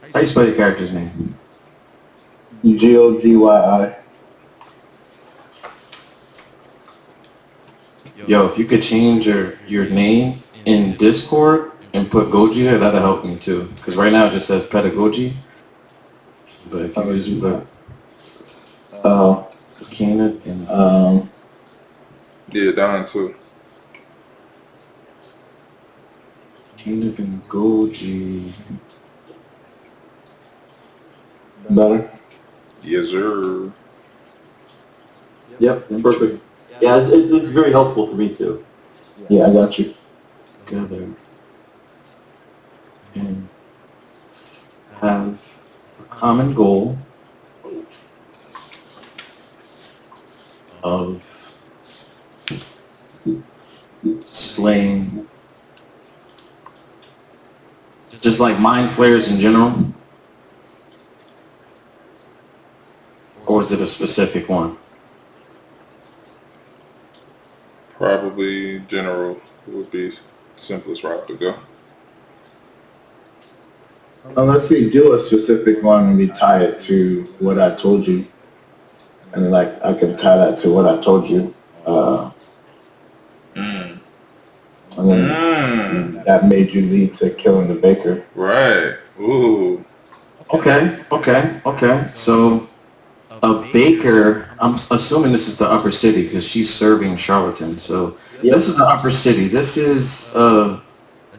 How do you spell your character's name? Gogyi. Yo, if you could change your name in Discord and put Gogi there, that'll help me too. Because right now it just says Pedagogy. But if you could just put Kanib and Yeah, Don too. Kanib and Gogi. Better. Yes, sir. Yep, perfect. Yeah, it's very helpful for me too. Yeah, I got you. Together and have a common goal of slaying just like mind flayers in general, or is it a specific one? Probably general would be simplest route to go. Unless we do a specific one and we tie it to what I told you. And like I can tie that to what I told you. And then that made you lead to killing the baker. Right. Ooh. Okay. So a baker, I'm assuming this is the upper city because she's serving charlatan. So this is the upper city. This is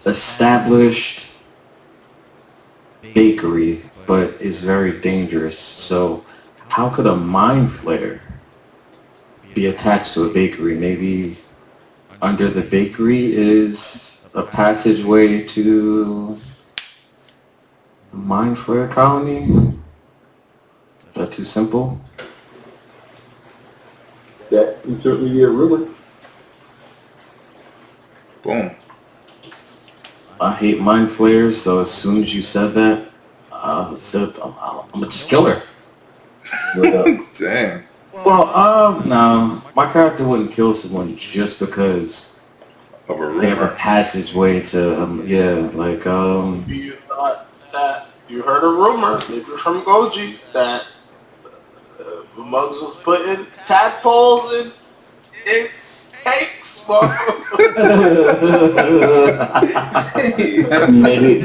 established bakery, but is very dangerous. So how could a mind flayer be attached to a bakery? Maybe under the bakery is a passageway to the mind flayer colony? Is that too simple? That can certainly be a rumor. Boom. I hate mind flayers, so as soon as you said that, I said I'm gonna just kill her. Damn. Well, no, my character wouldn't kill someone just because Of a they have a rumor. passageway to, You thought that you heard a rumor, maybe from Gogi, that the mugs was putting tadpoles in cakes. maybe.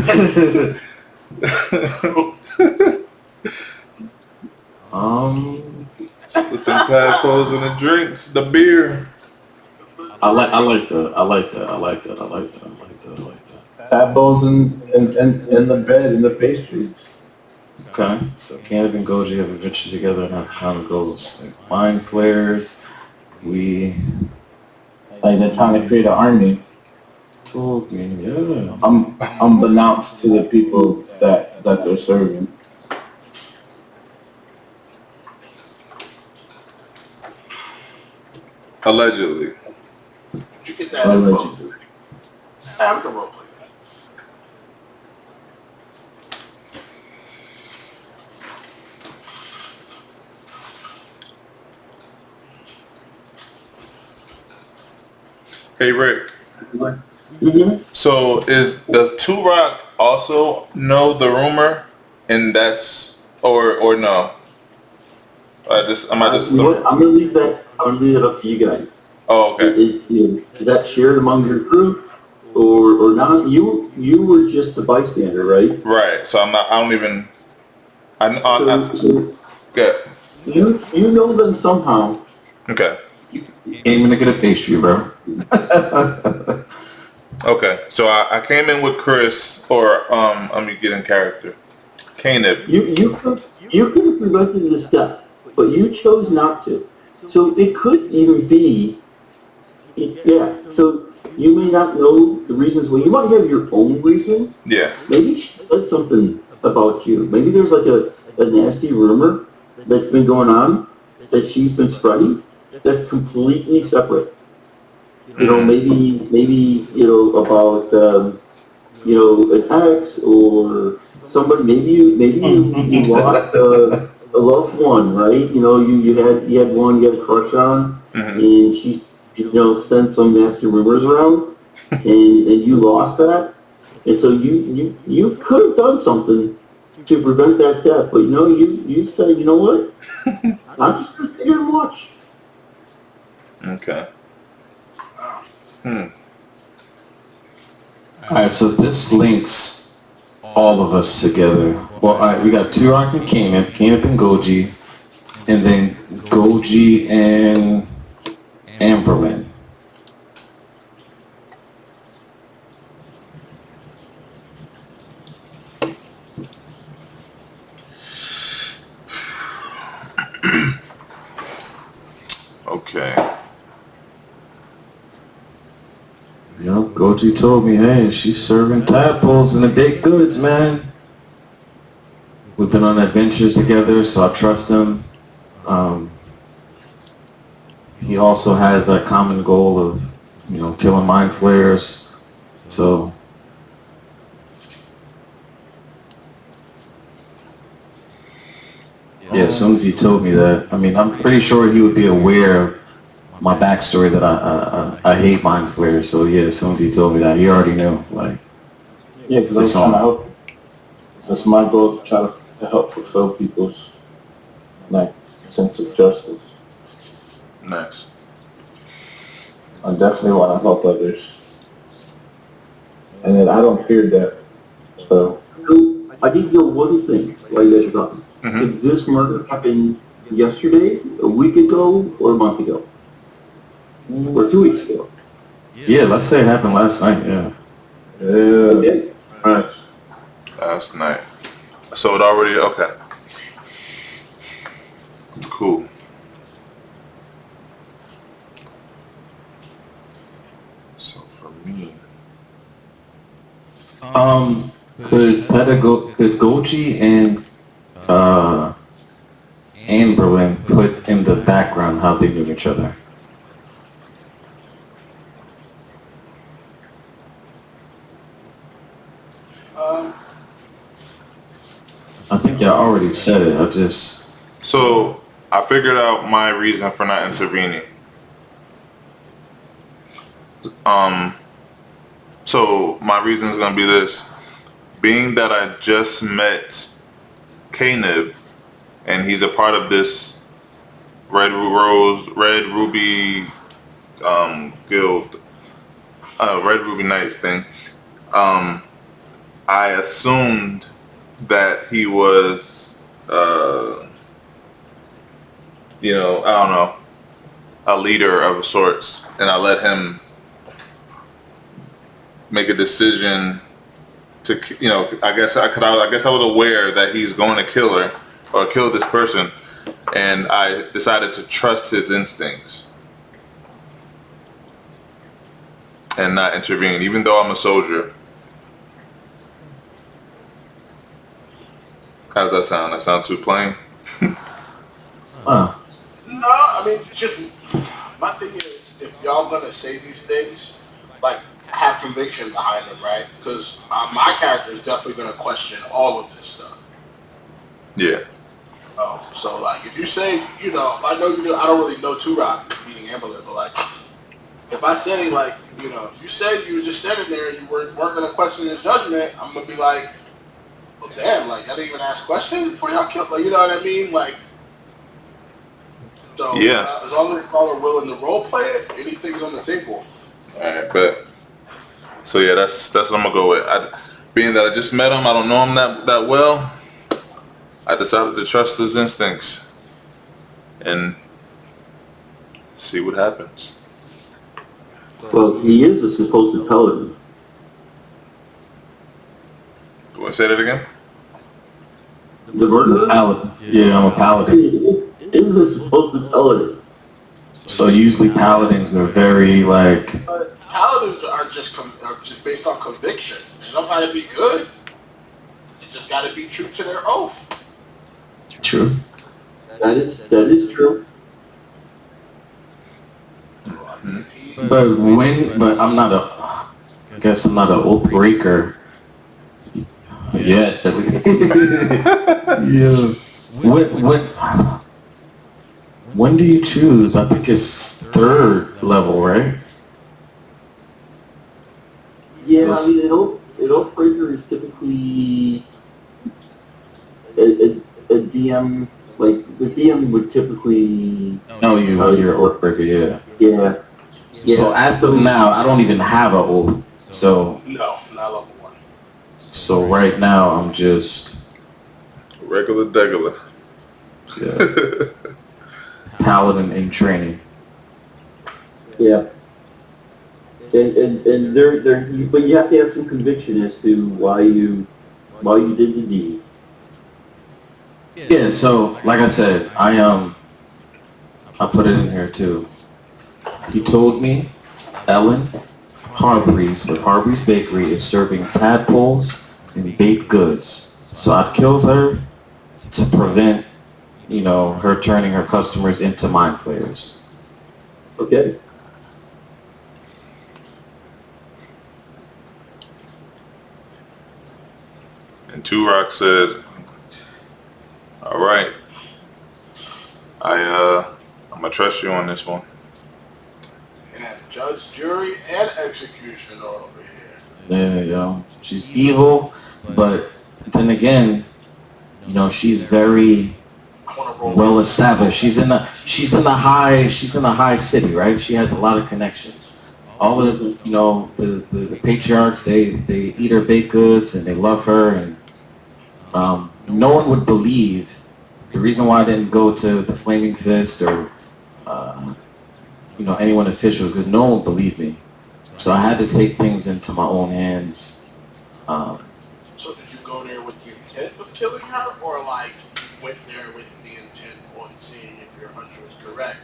Slipping tadpoles in the drinks, the beer. I like that. Apples in the bread and the pastries. Okay. So Kanib and Gogi have adventured together and have common goals like mind flares. We Like they're trying to create an army, told me, yeah. unbeknownst to the people that they're serving. Allegedly. Did you get that info? Allegedly. I'm gonna roleplay that. Hey Rick. Mhm. So does Two Rock also know the rumor, and that's or no? I might just You know what? assume. I'm gonna leave that. I'm gonna leave it up to you guys. Oh, okay. Is that shared among your group or not? You were just a bystander, right? Right. So I'm not. I don't even. So Good. you know them somehow. Okay. Aiming to get a pastry, bro. Okay. So I came in with Kris, or let me get in character. Kanib. You could have prevented this death, but you chose not to. So it could even be, yeah. So you may not know the reasons. Well, you might have your own reason. Yeah. Maybe she said something about you. Maybe there's like a nasty rumor that's been going on that she's been spreading that's completely separate. You know, Mm. maybe about an ex or somebody. Maybe you lost a loved one, right? You had one you had a crush on, Hmm. and she's sent some nasty rumors around, and you lost that, and so you could have done something to prevent that death, but you said, you know what? I'm just gonna sit here and watch. Okay. Wow. Hmm. Alright, so this links all of us together. Well, alright, we got Two Rock and Kanib and Gogi, and then Gogi and Anberlin. Okay. You know, Gogi told me, hey, she's serving tadpoles and the baked goods, man. We've been on adventures together, so I trust him. Um, he also has that common goal of, killing mind flares. So, yeah, as soon as he told me that, I mean, I'm pretty sure he would be aware of my backstory that I hate mind flares. So, yeah, as soon as he told me that, he already knew. Like, Yeah, because I was trying to help you. That's my goal, to try to help fulfill people's like sense of justice. Nice. I definitely want to help others, and then I don't fear death. So So I need to know one thing while you guys are talking. Hmm. Did this murder happen yesterday, a week ago, or a month ago, or 2 weeks ago? yeah, let's say it happened last night, yeah. yeah, Okay. right. Last night. So it already okay. Cool. So for me, Could Goji and Anberlin put in the background how they knew each other? Um, I think y'all already said it. so I figured out my reason for not intervening. So my reason is gonna be this: being that I just met Kanib, and he's a part of this Red Ruby guild, Red Ruby Knights thing. I assumed that he was, I don't know, a leader of sorts, and I let him make a decision I guess I was aware that he's going to kill her or kill this person, and I decided to trust his instincts and not intervene, even though I'm a soldier. How does that sound? That sound too plain? Huh. No, I mean, just my thing is, if y'all gonna say these things, like have conviction behind them, right? Because my character is definitely gonna question all of this stuff. Yeah. So like, if you say, I know I don't really know Turok meaning Anberlin, but like, if I say like, if you said you were just standing there and you weren't gonna question his judgment, I'm gonna be like, well, damn, like I didn't even ask questions before y'all killed, like, you know what I mean, like. So Yeah. As long as y'all are willing to role play it, anything's on the table. All right, but so yeah, that's what I'm gonna go with. Being that I just met him, I don't know him that well. I decided to trust his instincts and see what happens. Well, he is a supposed paladin. Do you want to say that again? The murderer? Paladin. Yeah, I'm a paladin. He is a supposed paladin. So usually paladins are very like. Paladins are just based on conviction. They don't gotta be good. They just gotta be true to their oath. True. That is true. But I'm not I guess I'm not an oath breaker yet. Yeah. When do you choose? I think it's 3rd level, right? Yeah, I mean, an oath breaker is typically a DM. Like the DM would typically. No, you're an oath breaker. Yeah. Yeah. So as of now, I don't even have an oath. So. No, not level 1. So right now I'm just. Regular degular. Yeah. Paladin in training. Yeah. And but you have to have some conviction as to why you did the deed. Yeah, so like I said, I put it in here too. He told me Ellen Harbury's Bakery is serving tadpoles and baked goods. So I killed her to prevent, her turning her customers into mind flayers. Okay. And Turok said, "All right, I'm gonna trust you on this one." And judge, jury, and executioner over here. Yeah, she's evil, but then again, she's very well established. She's in the high city, right? She has a lot of connections. All of the patriarchs, they eat her baked goods and they love her, and no one would believe. The reason why I didn't go to the Flaming Fist or anyone official, because no one believed me. So I had to take things into my own hands. So did you go there with the intent of killing her, or like you went there with the intent on seeing if your hunch was correct?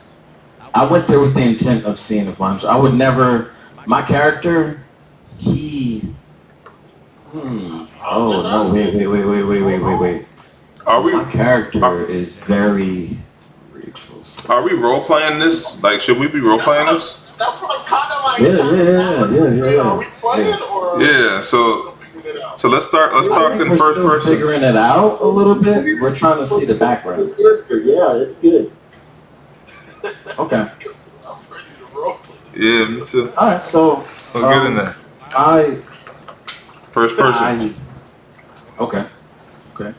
I went there with the intent of seeing if I would never. My character, he. Oh no! Wait. My character is very. Are we role playing this? Like, should we be role playing this? That's kind of like. Yeah. Are we playing or? Yeah. So let's talk in first person. Figuring it out a little bit. We're trying to see the background. Yeah, that's good. Okay. I'm ready to roll play. Yeah, me too. All right. So. Let's get in there. First person. Okay. Okay.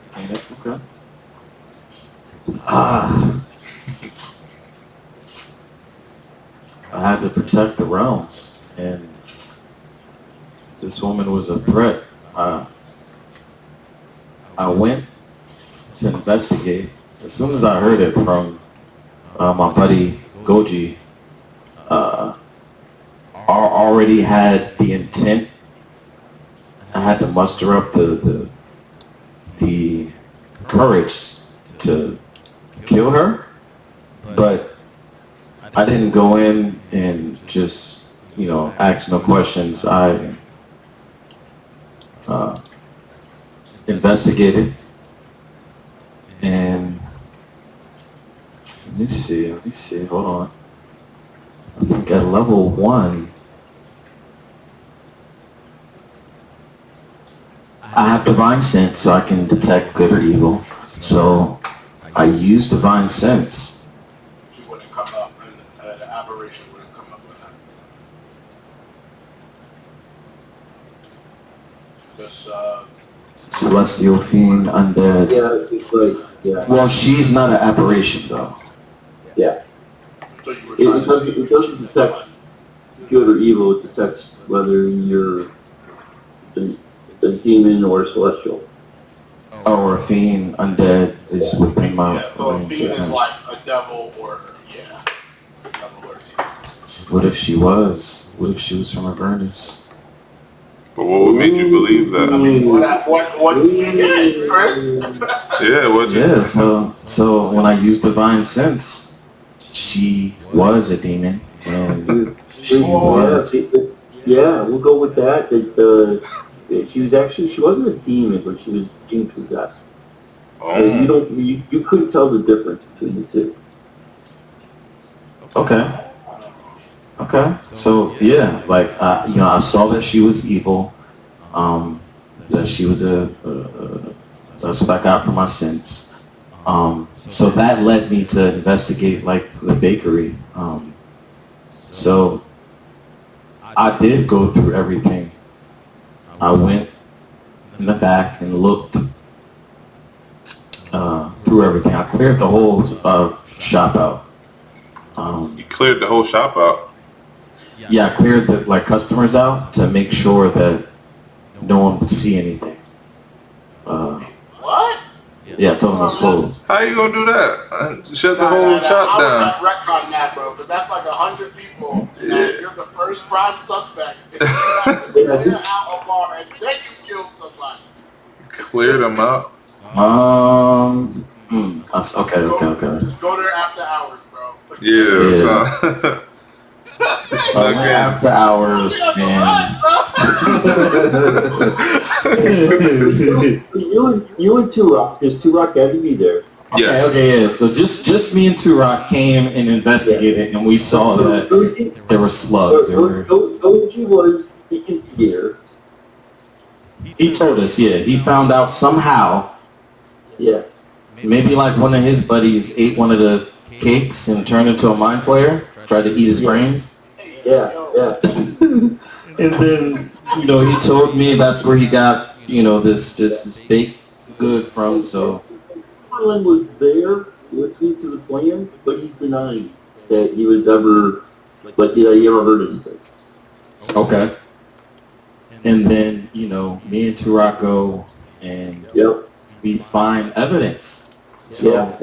I had to protect the realms, and this woman was a threat. I went to investigate. As soon as I heard it from my buddy Gogi, I already had the intent. I had to muster up the courage to kill her, but I didn't go in and just, ask no questions. I investigated, and let me see, hold on. I think at level 1, I have divine sense, so I can detect good or evil. So I use divine sense. She wouldn't come up, and the aberration wouldn't come up with that. Because, Celestial fiend, undead. Yeah, it's like, yeah. Well, she's not an aberration though. Yeah. so you were trying to see. It doesn't detect good or evil. It detects whether you're a demon or a celestial. Or a fiend, undead is within my Yeah, so a range. fiend is like a devil or, yeah, devil or demon. What if she was? What if she was from Avernus? But what would make you believe I that? mean, what did you get, Chris? Yeah, what'd you? Yeah, so when I used divine sense, she was a demon, and she was. Yeah, we'll go with that. She wasn't a demon, but she was demon possessed. Oh, You couldn't tell the difference between the two. Okay. So yeah, like I saw that she was evil, that she was that's what I got from my sense. So that led me to investigate like the bakery. So I did go through everything. I went in the back and looked through everything. I cleared the whole shop out. you cleared the whole shop out. Yeah, I cleared the customers out to make sure that no one would see anything. What? Yeah, I told them it was closed. How you gonna do that? Shut the Nah, whole nah, shop I down. would retcon that, bro, because that's like 100 people. And you're the first prime suspect. If you have to clear out a bar and then you kill somebody. Clear them out. Okay. Just go there after hours, bro. Yeah. Yeah. So snuck in. After hours, and You and Two Rock, because Two Rock had to be there. Yes. okay, yeah. So just me and Turok came and investigated, and we saw that there were slugs. Gogi was the instigator. He told us, yeah, he found out somehow. Yeah. Maybe like one of his buddies ate one of the cakes and turned into a mind flayer, tried to eat his brains. Yeah. And then, he told me that's where he got, this baked good from, so. Anberlin was there listening to the plans, but he's denying that he was ever, that he ever heard anything. Okay. And then, me and Turok go and Yep. we find evidence. So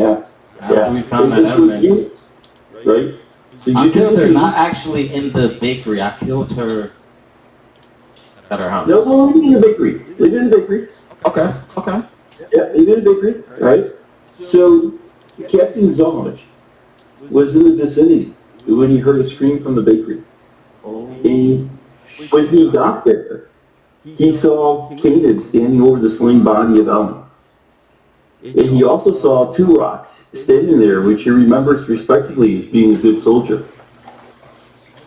after we found that It was evidence, you, right? So I you killed her not actually in the bakery. I killed her at her house. No, well, leave it in the bakery. Leave it in the bakery. Okay. Yeah, leave it in the bakery, right? So Captain Zaj was in the vicinity when he heard a scream from the bakery. And when he got there, he saw Kanib standing over the slain body of Elma. And he also saw Turok standing there, which he remembers respectively as being a good soldier.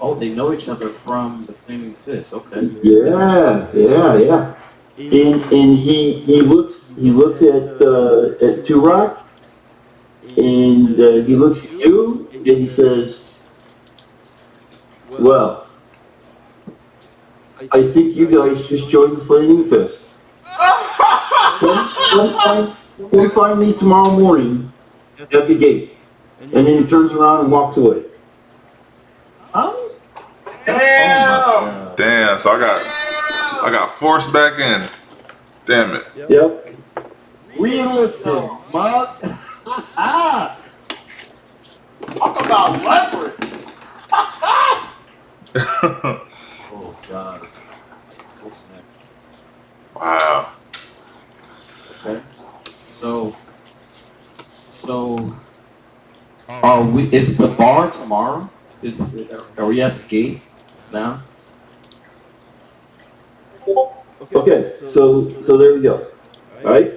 Oh, they know each other from the Flaming Fist. Okay. Yeah. And he looks at Turok, and he looks at you, and he says, "Well, I think you guys just joined the Flaming Fist. Come find me tomorrow morning at the gate." And then he turns around and walks away. Damn! Damn. So I got forced back in. Damn it. Yep. Realistic, mug. Talk about leverage! Oh God. What's next? Wow. Okay. So are we? Is the bar tomorrow? Are we at the gate now? Okay, so there we go. All right.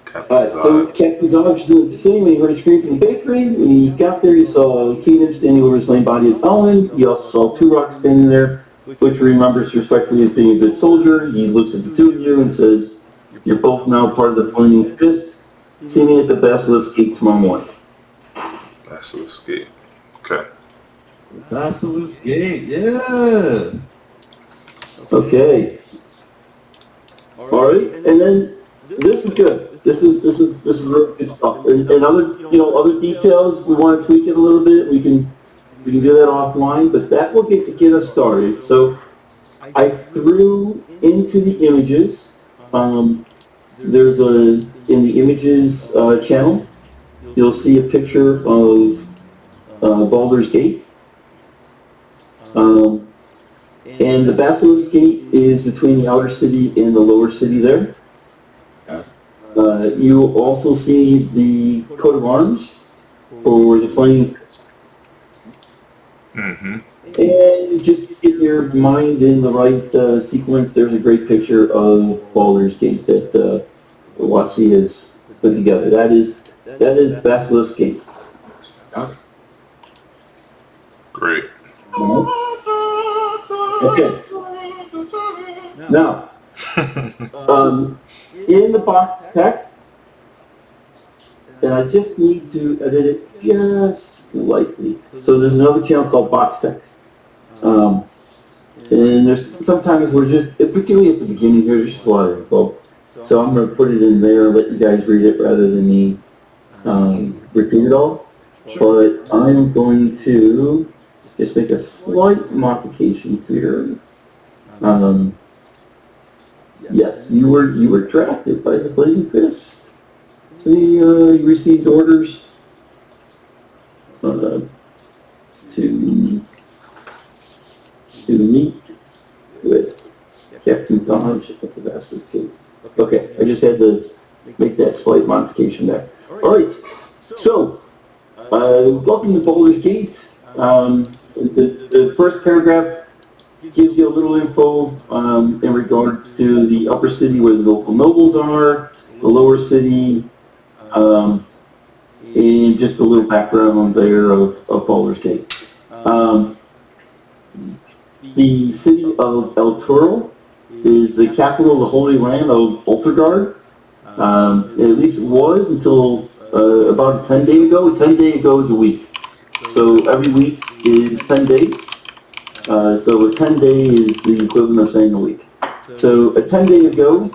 Captain So Zod. Captain Zodge was in the vicinity when he heard a scream from the bakery. When he got there, he saw Kanib standing over his slain body of Paladin. He also saw two rocks standing there, which remembers respectfully as being a good soldier. He looks at the two of you and says, "You're both now part of the Flaming Fist. See me at the Basilisk Gate tomorrow morning." Basilisk Gate. Okay. Basilisk Gate, yeah. Okay. All right, and then this is good. This is really good stuff. And other other details we want to tweak it a little bit. We can do that offline, but that will get us started. So I threw into the images. There's in the images channel. You'll see a picture of Baldur's Gate. And the Basilisk Gate is between the outer city and the lower city there. You will also see the coat of arms for the Flaming Fist. Mm-hmm. And just to get your mind in the right sequence, there's a great picture of Baldur's Gate that Watsi has put together. That is Basilisk Gate. Great. Okay. Now, in the box tech, and I just need to edit it just slightly. So there's another channel called Box Text. And there's sometimes we're just, particularly at the beginning here, there's just a lot of info. So I'm going to put it in there, let you guys read it rather than me repeat it all. But I'm going to just make a slight modification here. Yes, you were drafted by the Flaming Fist. So you received orders to meet with Captain Zodge at the Basilisk Gate. Okay, I just had to make that slight modification there. All right, so welcome to Baldur's Gate. The first paragraph gives you a little info in regards to the upper city where the local nobles are, the lower city, and just a little background there of Baldur's Gate. The city of El Toro is the capital of the Holy Land of Ultergard. At least it was until about 10 days ago. 10 days ago is a week. So every week is 10 days. So a 10 day is the equivalent of saying a week. So a 10 day ago,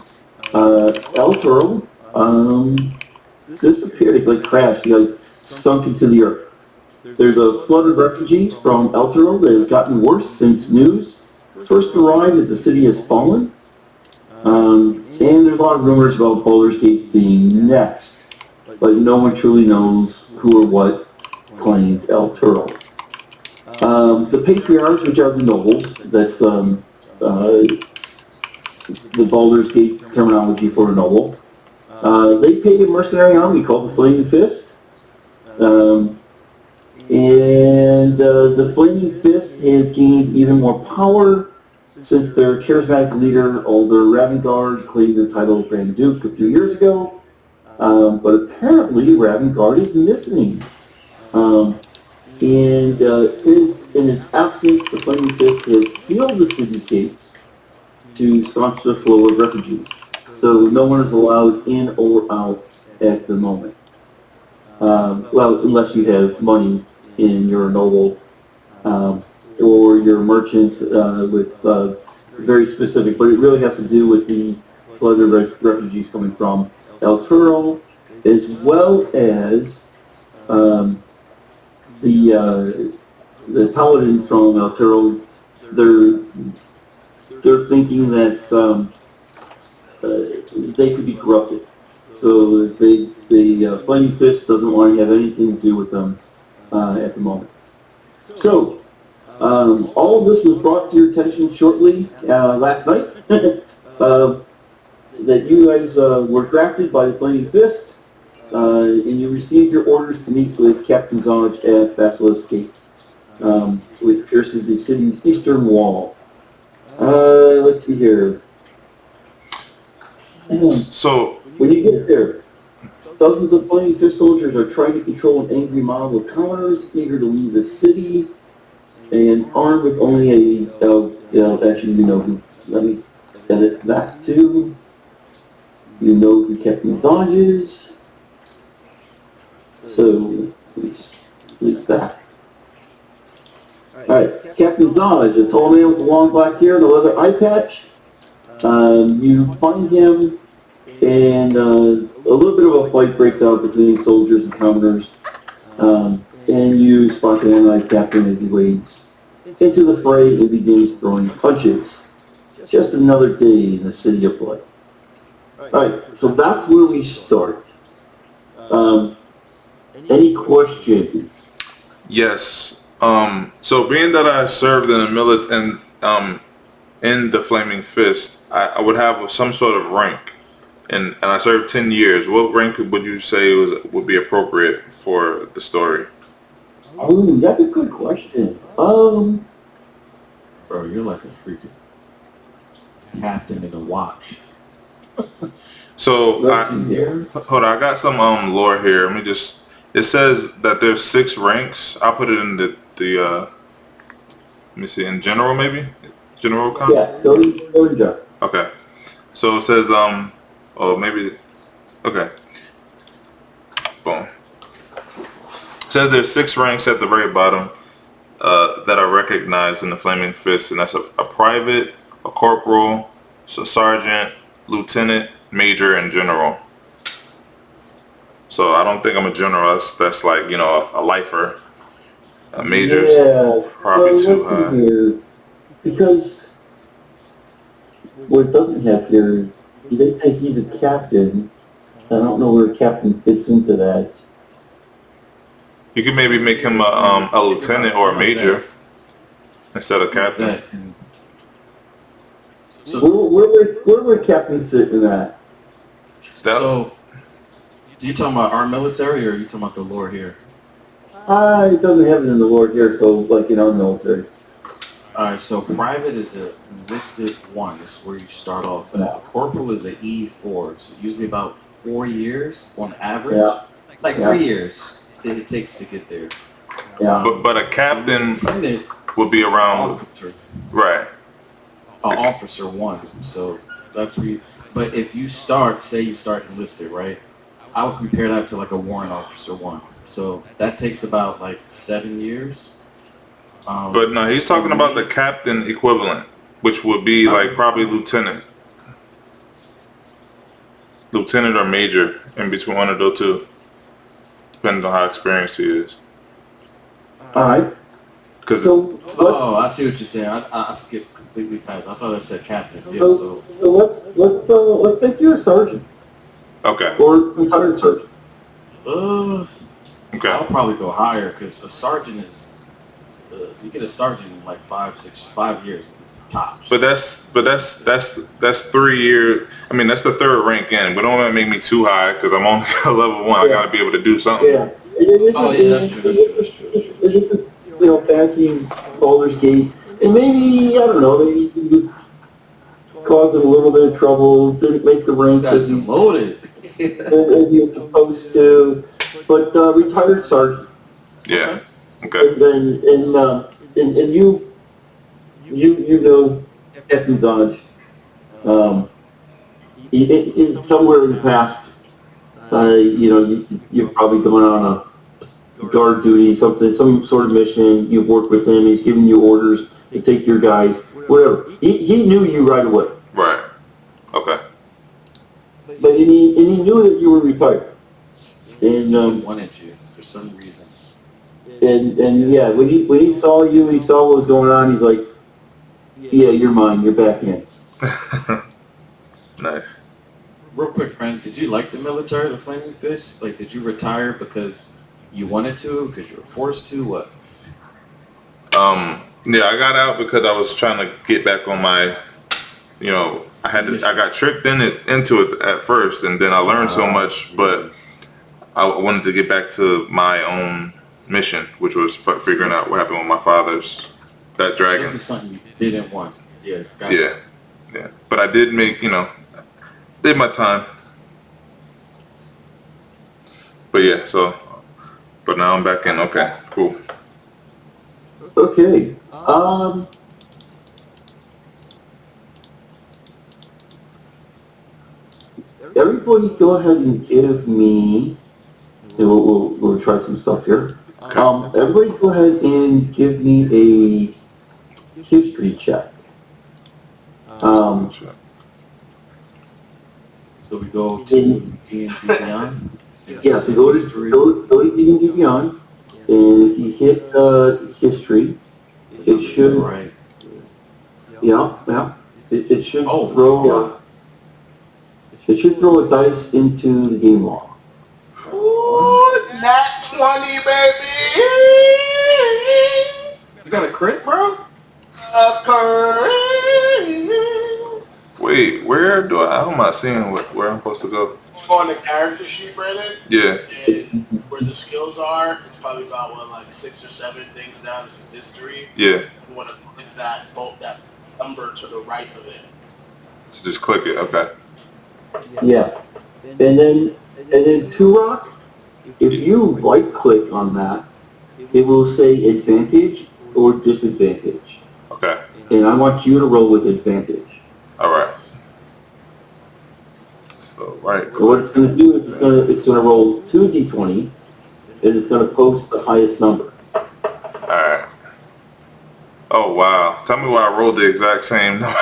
El Toro disappeared, like crashed, like sunk into the earth. There's a flood of refugees from El Toro that has gotten worse since news first arrived that the city has fallen. And there's a lot of rumors about Baldur's Gate being next, but no one truly knows who or what claimed El Toro. The patriarchs, which are the nobles, that's the Baldur's Gate terminology for a noble, they paid a mercenary army called the Flaming Fist. And the Flaming Fist has gained even more power since their charismatic leader, Older Ravengard, claimed the title of Grand Duke a few years ago. But apparently Ravengard is missing. In his absence, the Flaming Fist has sealed the city's gates to staunch the flow of refugees. So no one is allowed in or out at the moment. Well, unless you have money in your noble or your merchant with very specific, but it really has to do with the flood of refugees coming from El Toro, as well as the Paladins from El Toro. They're thinking that they could be corrupted. So the Flaming Fist doesn't want to have anything to do with them at the moment. So, All of this was brought to your attention shortly last night. That you guys were drafted by the Flaming Fist, and you received your orders to meet with Captain Zonage at Basilisk Gate, which pierces the city's eastern wall. Let's see here. So, When you get there, dozens of Flaming Fist soldiers are trying to control an angry mob of commoners eager to leave the city, and armed with only actually, you know who. Let me edit that too. You know who Captain Zonage is. So, let me just delete that. Alright, Captain Zonage, a tall man with a long black hair and a leather eye patch. You find him, and a little bit of a fight breaks out between soldiers and commoners. And you spot the one-eyed captain as he wades into the fray and begins throwing punches. Just another day in the city of blood. Alright, so that's where we start. Any questions? yes. So being that I served in the military, in the Flaming Fist, I would have some sort of rank. And I served 10 years. What rank would you say would be appropriate for the story? Oh, that's a good question. Bro, you're like a freaking captain in a watch. So, Let's see here. hold on, I got some lore here. Let me just, it says that there's 6 ranks. I'll put it in the let me see, in general maybe? General count? Yeah, go to Jeff. Okay. So it says, oh, maybe, okay. Boom. It says there's 6 ranks at the very bottom that are recognized in the Flaming Fist, and that's a private, a corporal, a sergeant, lieutenant, major, and general. So I don't think I'm a general. That's like, you know, a lifer. A major's probably so too let's see high. here. Because what it doesn't have here, they think he's a captain. I don't know where a captain fits into that. You could maybe make him a lieutenant or a major instead of captain. That and- So, Where would captain sit in that? That, you talking about our military, or are you talking about the lore here? It doesn't have it in the Lord here, so like in our military. Alright, so private is a enlisted 1. This is where you start off at. Corporal is an E4. It's usually about 4 years on average. Yeah. Like Yeah. 3 years it takes to get there. Yeah. but a captain Lieutenant would be around, officer, right? officer 1. So that's where you, but if you start, say you start enlisted, right? I would compare that to like a warrant officer 1. So that takes about like 7 years. But no, he's talking about the captain equivalent, which would be like probably lieutenant or major, in between one of those two, depending on how experienced he is. Alright. Because So what Oh, I see what you're saying. I skipped completely past. I thought I said captain. Yeah, so so let's think you're a sergeant okay, or retired sergeant. I'll okay. probably go higher because a sergeant is you get a sergeant in like 5 years tops. But that's 3 years. I mean, that's the 3rd rank in. But don't want to make me too high because I'm only a level 1. I gotta be able to do something. Yeah. Oh yeah, that's true. It's just a, you know, fancy Baldur's Gate, and maybe I don't know, maybe you just caused him a little bit of trouble, didn't make the ranks That's as you loaded. were supposed to, but retired sergeant. Yeah. Okay. And you know Captain Zonage. Somewhere in the past, you know, you've probably gone on a guard duty, something, some sort of mission. You've worked with him. He's given you orders to take your guys, whatever. He knew you right away. Right. Okay. But he knew that you were retired. And He wanted you for some reason. and yeah, when he saw you, he saw what was going on. He's like, yeah, you're mine. You're back in. Nice. Real quick, friend, did you like the military, the Flaming Fist? Like, did you retire because you wanted to, because you were forced to? What? Yeah, I got out because I was trying to get back on my, I got tricked into it at first, and then I learned so much, but I wanted to get back to my own mission, which was figuring out what happened with my father's, that dragon. This is something you didn't want. Yeah. Yeah. But I did did my time. But yeah, but now I'm back in. Okay, cool. Okay. Everybody go ahead and give me, and we'll try some stuff here. Everybody go ahead and give me a history check. So we go to D&D Beyond? Yeah, so go to D&D Beyond, and if you hit history, it should, Right. yeah, it should Oh, throw, it should throw a dice into the game log. Ooh, nat 20, baby! You got a crit, bro? Wait, how am I seeing where I'm supposed to go? On the character sheet, Brandon. Yeah. And where the skills are, it's probably about like 6 or 7 things down. This is history. Yeah. You want to click that number to the right of it. So just click it. Okay. Yeah, and then Turok, if you right click on that, it will say advantage or disadvantage. Okay. And I want you to roll with advantage. All right. So right. So what it's going to do is it's going to roll 2d20, and it's going to post the highest number. All right. Oh wow! Tell me why I rolled the exact same number.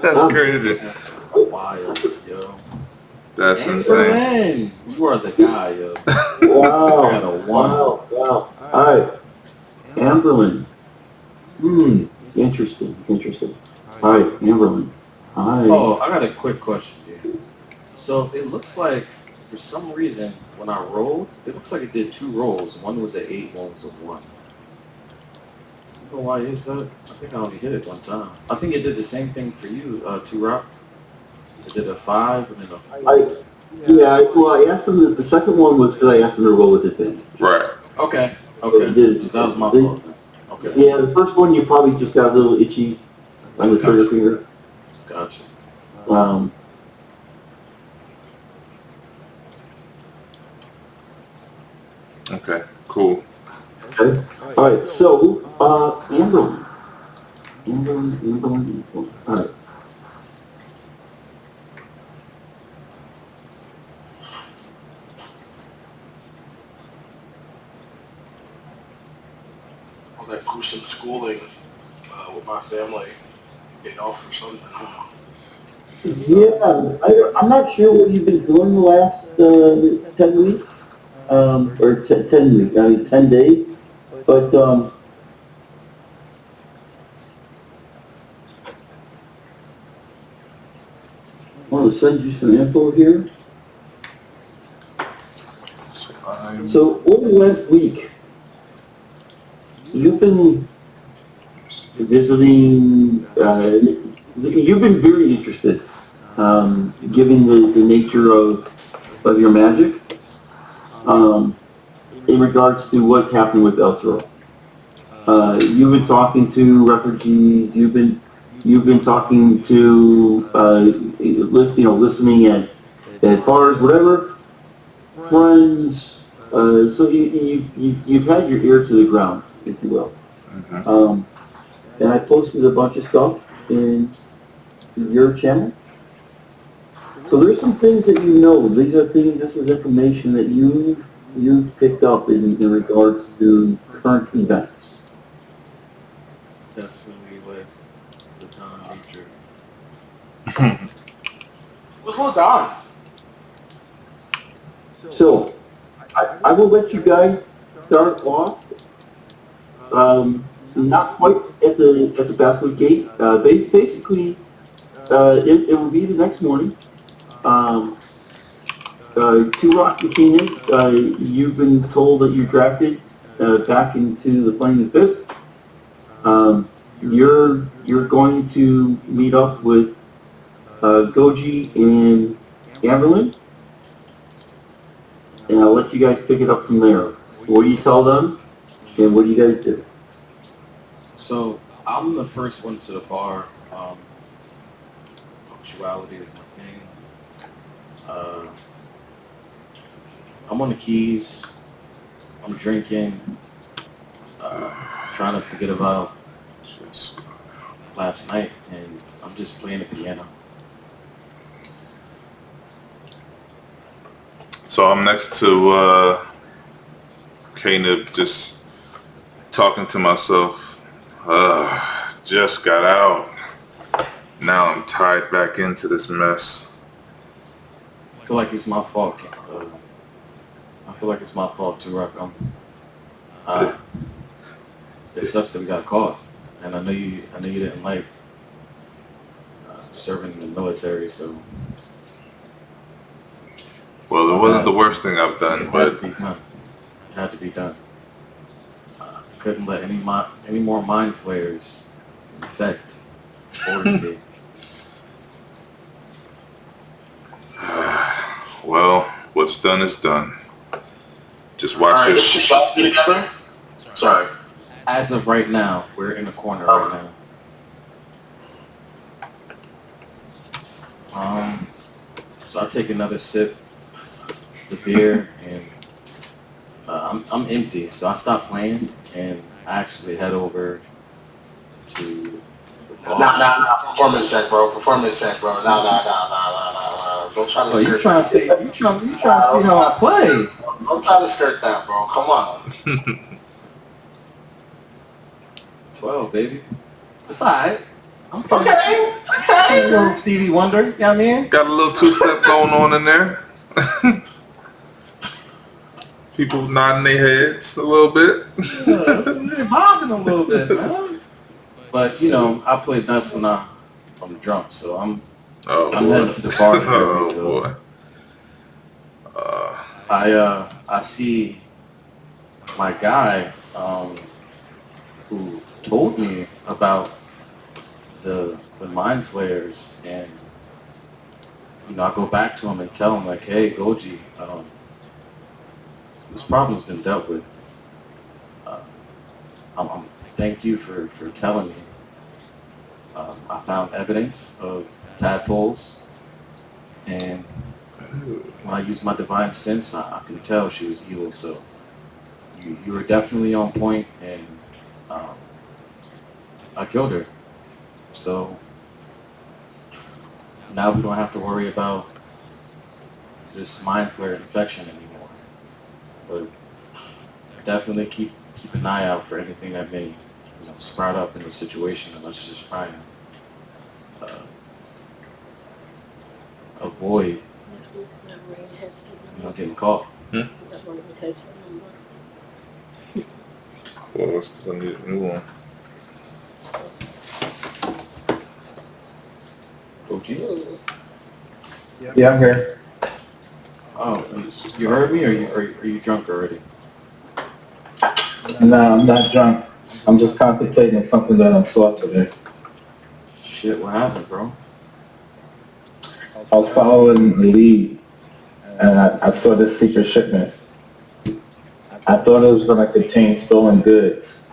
That's crazy. That's wild, yo. That's insane. Man, you are the guy, yo. Wow. Got a one. Wow. All right. Anberlin. Interesting. All right, Anberlin. Oh, I got a quick question, dude. So it looks like, for some reason, when I rolled, it looks like it did 2 rolls. One was an 8, one was a 1. I don't know why is that. I think I only did it one time. I think it did the same thing for you, Turok. It did a 5 and then a 4. I asked them this. The second one was because I asked them to roll with advantage. Right. Okay. So it did. So that was my fault then. Okay. Yeah, the first one you probably just got a little itchy on the trigger finger. Gotcha. Okay. Cool. Okay. All right. So, Anberlin. All right. All that gruesome schooling with my family paid off for something. Yeah, I'm not sure what you've been doing the last 10 weeks, or 10 weeks, 10 days, but I want to send you some info here. So over the last week, you've been visiting, you've been very interested, given the nature of your magic, in regards to what's happening with El Toro. You've been talking to refugees, you've been talking to, listening at bars, whatever, friends, so you've had your ear to the ground, if you will. And I posted a bunch of stuff in your channel. So there's some things that you know. This is information that you've picked up in regards to current events. Definitely with the time nature. What's Ladan? So I will let you guys start off. Not quite at the Basilisk Gate. Basically, it will be the next morning. Turok and Kanib, you've been told that you're drafted back into the Flaming Fist. You're going to meet up with Gogi and Anberlin, and I'll let you guys pick it up from there. What do you tell them, and what do you guys do? So I'm the first one to the bar. Punctuality is my thing. I'm on the keys. I'm drinking. Trying to forget about last night, and I'm just playing the piano. So I'm next to Kanib, just talking to myself. Just got out. Now I'm tied back into this mess. I feel like it's my fault. I feel like it's my fault too, Rock. It sucks that we got caught, and I know you didn't like serving in the military, so. Well, it wasn't the worst thing I've done, but It had to be done. Couldn't let any more mind flayers infect Baldur's Gate. well, what's done is done. Just All watch right, it. let's just all be together. Sorry. As of right now, we're in the corner right now. So I take another sip of the beer, and I'm empty, so I stop playing and I actually head over to the bar. Nah. Performance check, bro. Nah. Don't try to Oh, you skirt trying to see? You trying to see how I play? Don't try to skirt that, bro. Come on. 12, baby. It's alright. I'm okay. Little Stevie Wonder, you know what I mean? Got a little two-step going on in there. People nodding their heads a little bit. Yeah, vibing a little bit, man. But you know, I play best when I'm drunk, so I'm heading to the bar. Oh boy. I see my guy who told me about the mind flayers, and you know, I go back to him and tell him like, hey, Gogi, this problem's been dealt with. Thank you for telling me. I found evidence of tadpoles, and when I used my divine sense, I could tell she was evil. So you were definitely on point, and I killed her. So now we don't have to worry about this mind flare infection anymore. But definitely keep an eye out for anything that may sprout up in the situation, and let's just try and avoid getting caught. Well, that's because I need a new one. Gogi? Yeah, I'm here. Oh, you heard me, or are you drunk already? No, I'm not drunk. I'm just contemplating something that I saw today. Shit, what happened, bro? I was following the lead, and I saw this secret shipment. I thought it was going to contain stolen goods,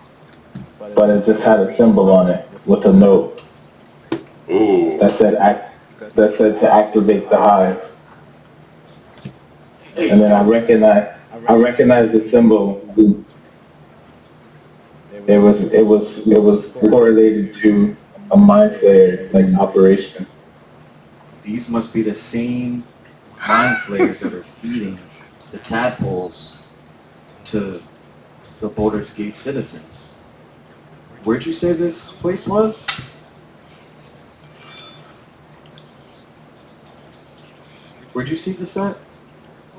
but it just had a symbol on it with a note Ooh. that said to activate the hive. And then I recognized the symbol. It was correlated to a mind flayer like operation. These must be the same mind flayers that are feeding the tadpoles to the Baldur's Gate citizens. Where'd you say this place was? Where'd you see this at,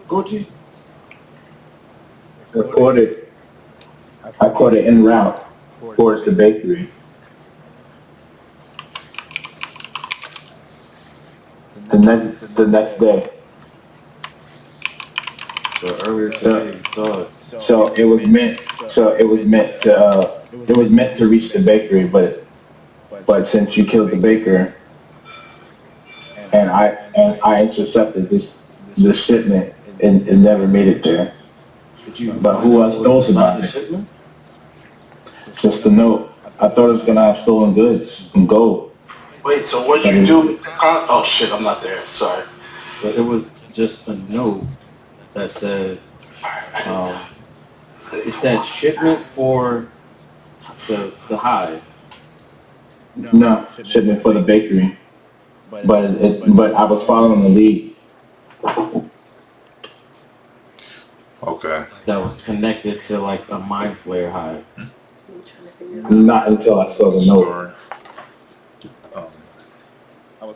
Gogi? I caught it en route towards the bakery. The next day. So earlier today you saw it. So it was meant It was meant to reach the bakery, but since you killed the baker, and I intercepted this shipment, and it never made it there. But who else knows about it? Just a note. I thought it was gonna have stolen goods and gold. Wait, so what'd you do with the oh shit, I'm not there. Sorry. But it was just a note that said, it said shipment for the hive. No, shipment for the bakery. But I was following the lead. Okay. That was connected to like a mind flare hive. Not until I saw the note. Story.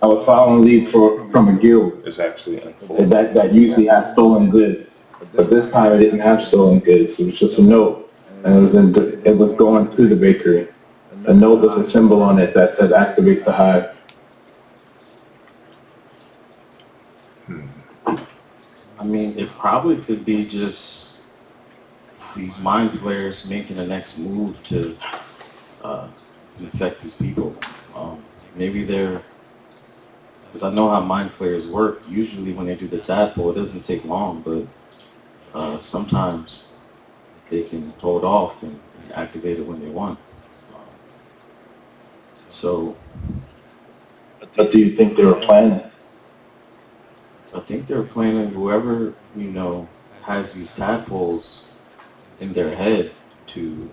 I was following the lead from a guild It's actually unfolding. that usually has stolen goods. But this time it didn't have stolen goods. It was just a note. And it was going to the bakery. The note was a symbol on it that said activate the hive. I mean, it probably could be just these mind flares making the next move to infect these people. Maybe they're, because I know how mind flares work. Usually when they do the tadpole, it doesn't take long, but sometimes they can hold off and activate it when they want. So, What do you think they were planning? I think they're planning whoever, has these tadpoles in their head to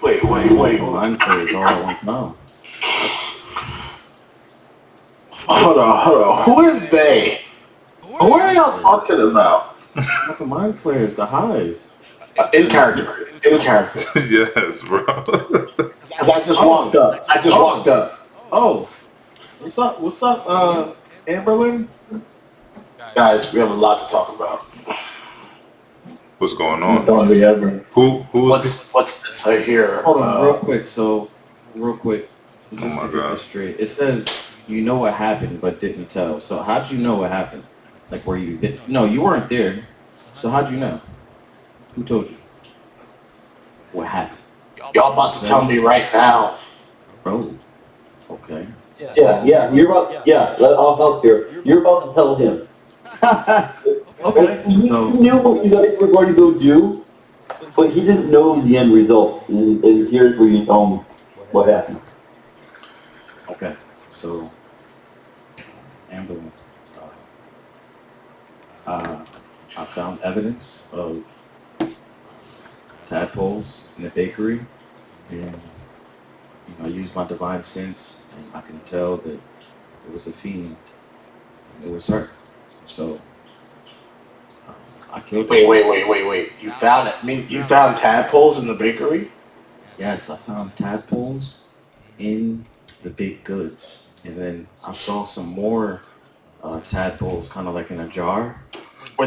Wait. mind flares all at one time. Hold on. Who is they? What are y'all talking about? Not the mind flares, the hive. In character. Yes, bro. I just walked up. Oh, what's up, Anberlin? Guys, we have a lot to talk about. What's going on? Don't we ever? Who's this? What's this right here? Hold on, real quick, just Oh to my get God. this straight. It says you know what happened but didn't tell. So how'd you know what happened? Like were you there? No, you weren't there. So how'd you know? Who told you? What happened? Y'all about to tell me right now. Bro. Okay. I'll help here. You're about to tell him. Okay. He So knew what you guys were going to go do, but he didn't know the end result. And here's where you tell him what happened. okay. So Anberlin. I found evidence of tadpoles in the bakery, and I used my divine sense, and I can tell that it was a fiend. And it was her. So I killed her. Wait. You found tadpoles in the bakery? Yes, I found tadpoles in the baked goods, and then I saw some more tadpoles, kind of like in a jar. Do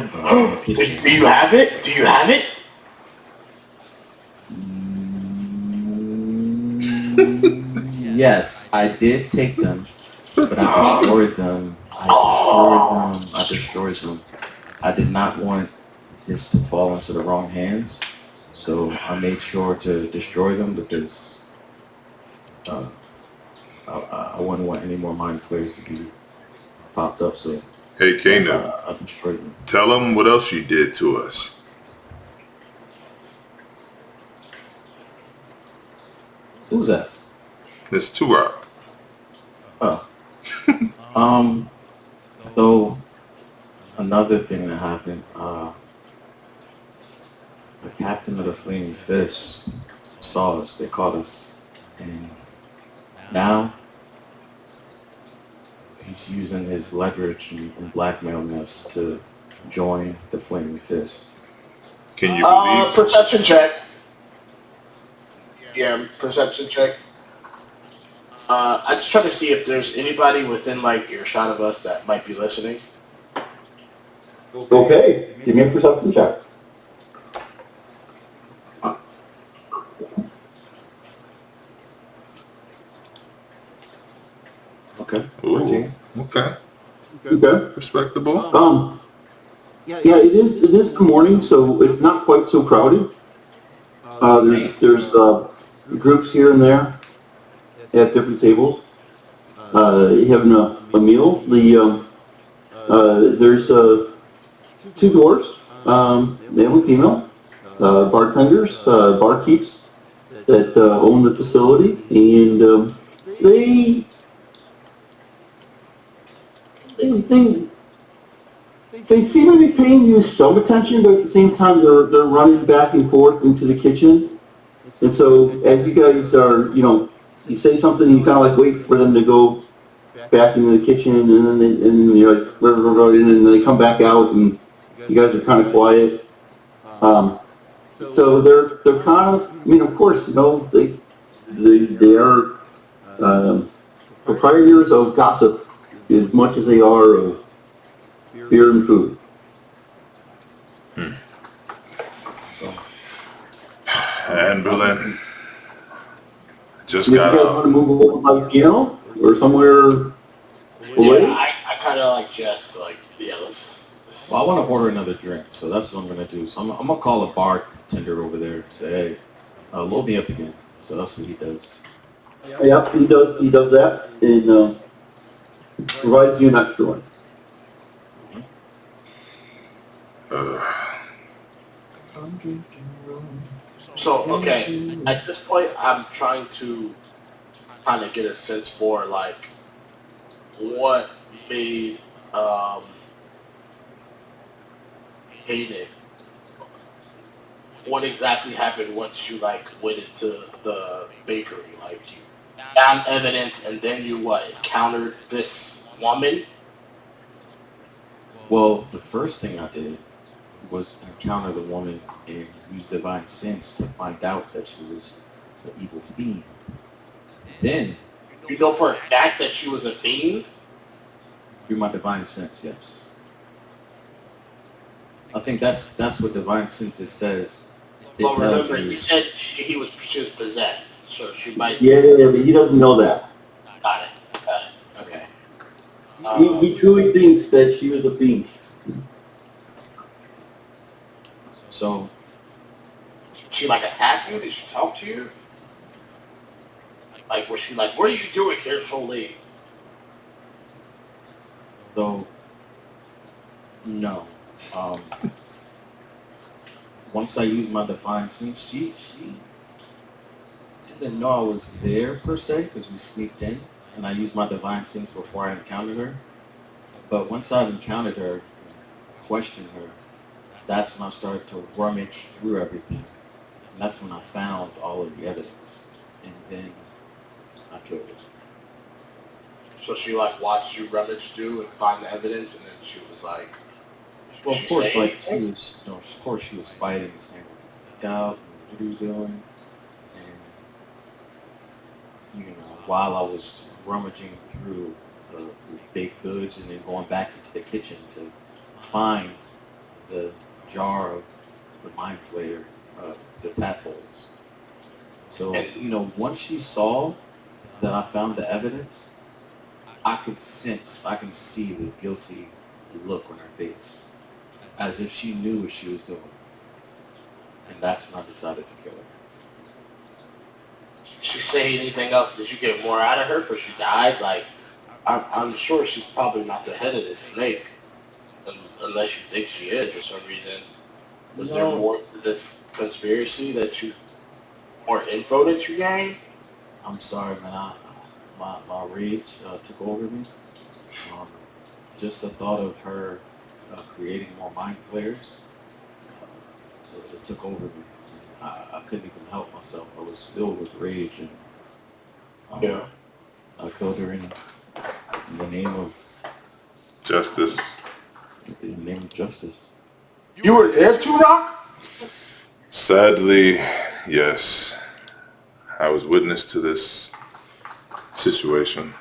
you have it? Yes, I did take them, but I destroyed them. I did not want this to fall into the wrong hands, so I made sure to destroy them because I wouldn't want any more mind flares to be popped up. So Hey, Kanib, I destroyed them. tell them what else you did to us. Who's that? It's Turok. Oh. So another thing that happened, the captain of the Flaming Fist saw us, they caught us, and now he's using his leverage and blackmailing us to join the Flaming Fist. Can you believe? Perception check. Yeah, perception check. I just try to see if there's anybody within like earshot of us that might be listening. Okay, give me a perception check. Okay. Ooh, 14. okay. Okay. Respectable. Yeah, it is good morning, so it's not quite so crowded. There's groups here and there at different tables having a meal. There's two dwarves, male and female, bartenders, barkeeps that own the facility, and they they they seem to be paying you some attention, but at the same time they're running back and forth into the kitchen. And so as you guys are, you say something, you kind of like wait for them to go back into the kitchen, and then you're like, and then they come back out, and you guys are kind of quiet. So they're kind of, of course, they are proprietors of gossip as much as they are of beer and food. Anberlin just If you got guys want to out. move over by piano or somewhere away, Yeah, I kind of like just let's. Well, I want to order another drink, so that's what I'm going to do. So I'm going to call a bartender over there and say, hey, load me up again. So that's what he does. yeah, he does that, and provides you an extra one. So, okay, at this point, I'm trying to kind of get a sense for, what made Hayden, what exactly happened once you, went into the bakery? You found evidence, and then you, encountered this woman? Well, the first thing I did was encounter the woman and use divine sense to find out that she was the evil fiend. Then, You know for a fact that she was a fiend? through my divine sense, yes. I think that's what divine sense it says. It But tells remember, you. he said she was possessed, so she might... Yeah, but he doesn't know that. Got it. Okay. He truly thinks that she was a fiend. So, She attack you? Did she talk to you? Was she what are you doing here so late? so no. Once I used my divine sense, she didn't know I was there per se because we sneaked in, and I used my divine sense before I encountered her. But once I encountered her, questioned her, that's when I started to rummage through everything, and that's when I found all of the evidence, and then I killed her. So she watched you rummage through and find the evidence, and then she was like, Well, of she course, say she anything? was, of course, she was fighting, saying, "Get out! What are you doing?" And while I was rummaging through the baked goods and then going back into the kitchen to find the jar of the mind flayer, the tadpoles. So once she saw that I found the evidence, I could see the guilty look on her face, as if she knew what she was doing. And that's when I decided to kill her. Did she say anything else? Did you get more out of her before she died? I'm sure she's probably not the head of this snake, unless you think she is for some reason. Was there more to this conspiracy more info that you gained? I'm sorry, man. My rage took over me. Just the thought of her creating more mind flayers, it took over me. I couldn't even help myself. I was filled with rage, and Yeah. I killed her in the name of Justice. justice. You were there too, Rock? Sadly, yes. I was witness to this situation.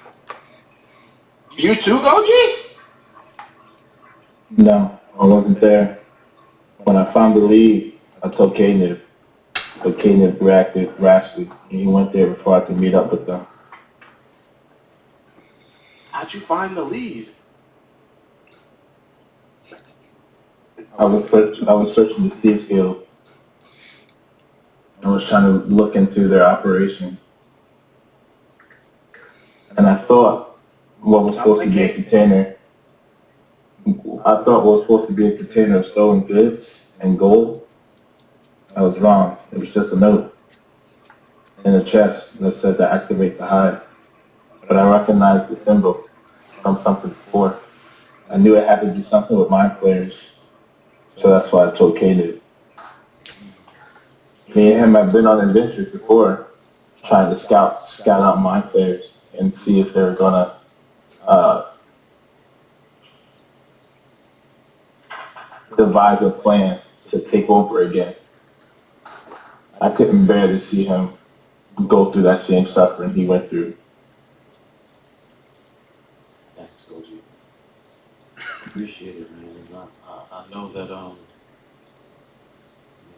You too, Gogi? No, I wasn't there. When I found the lead, I told Kanib, but Kanib reacted rashly, and he went there before I could meet up with them. How'd you find the lead? I was searching the Steve Field. I was trying to look into their operation. And I thought what was supposed to be a container, I thought what was supposed to be a container of stolen goods and gold. I was wrong. It was just a note in a chest that said to activate the hive. But I recognized the symbol from something before. I knew it had to do something with my players. So that's why I told Kanib. Me and him have been on adventures before, trying to scout out my players and see if they're gonna devise a plan to take over again. I couldn't bear to see him go through that same suffering he went through. Thanks, Gogi. Appreciate it, man. And I know that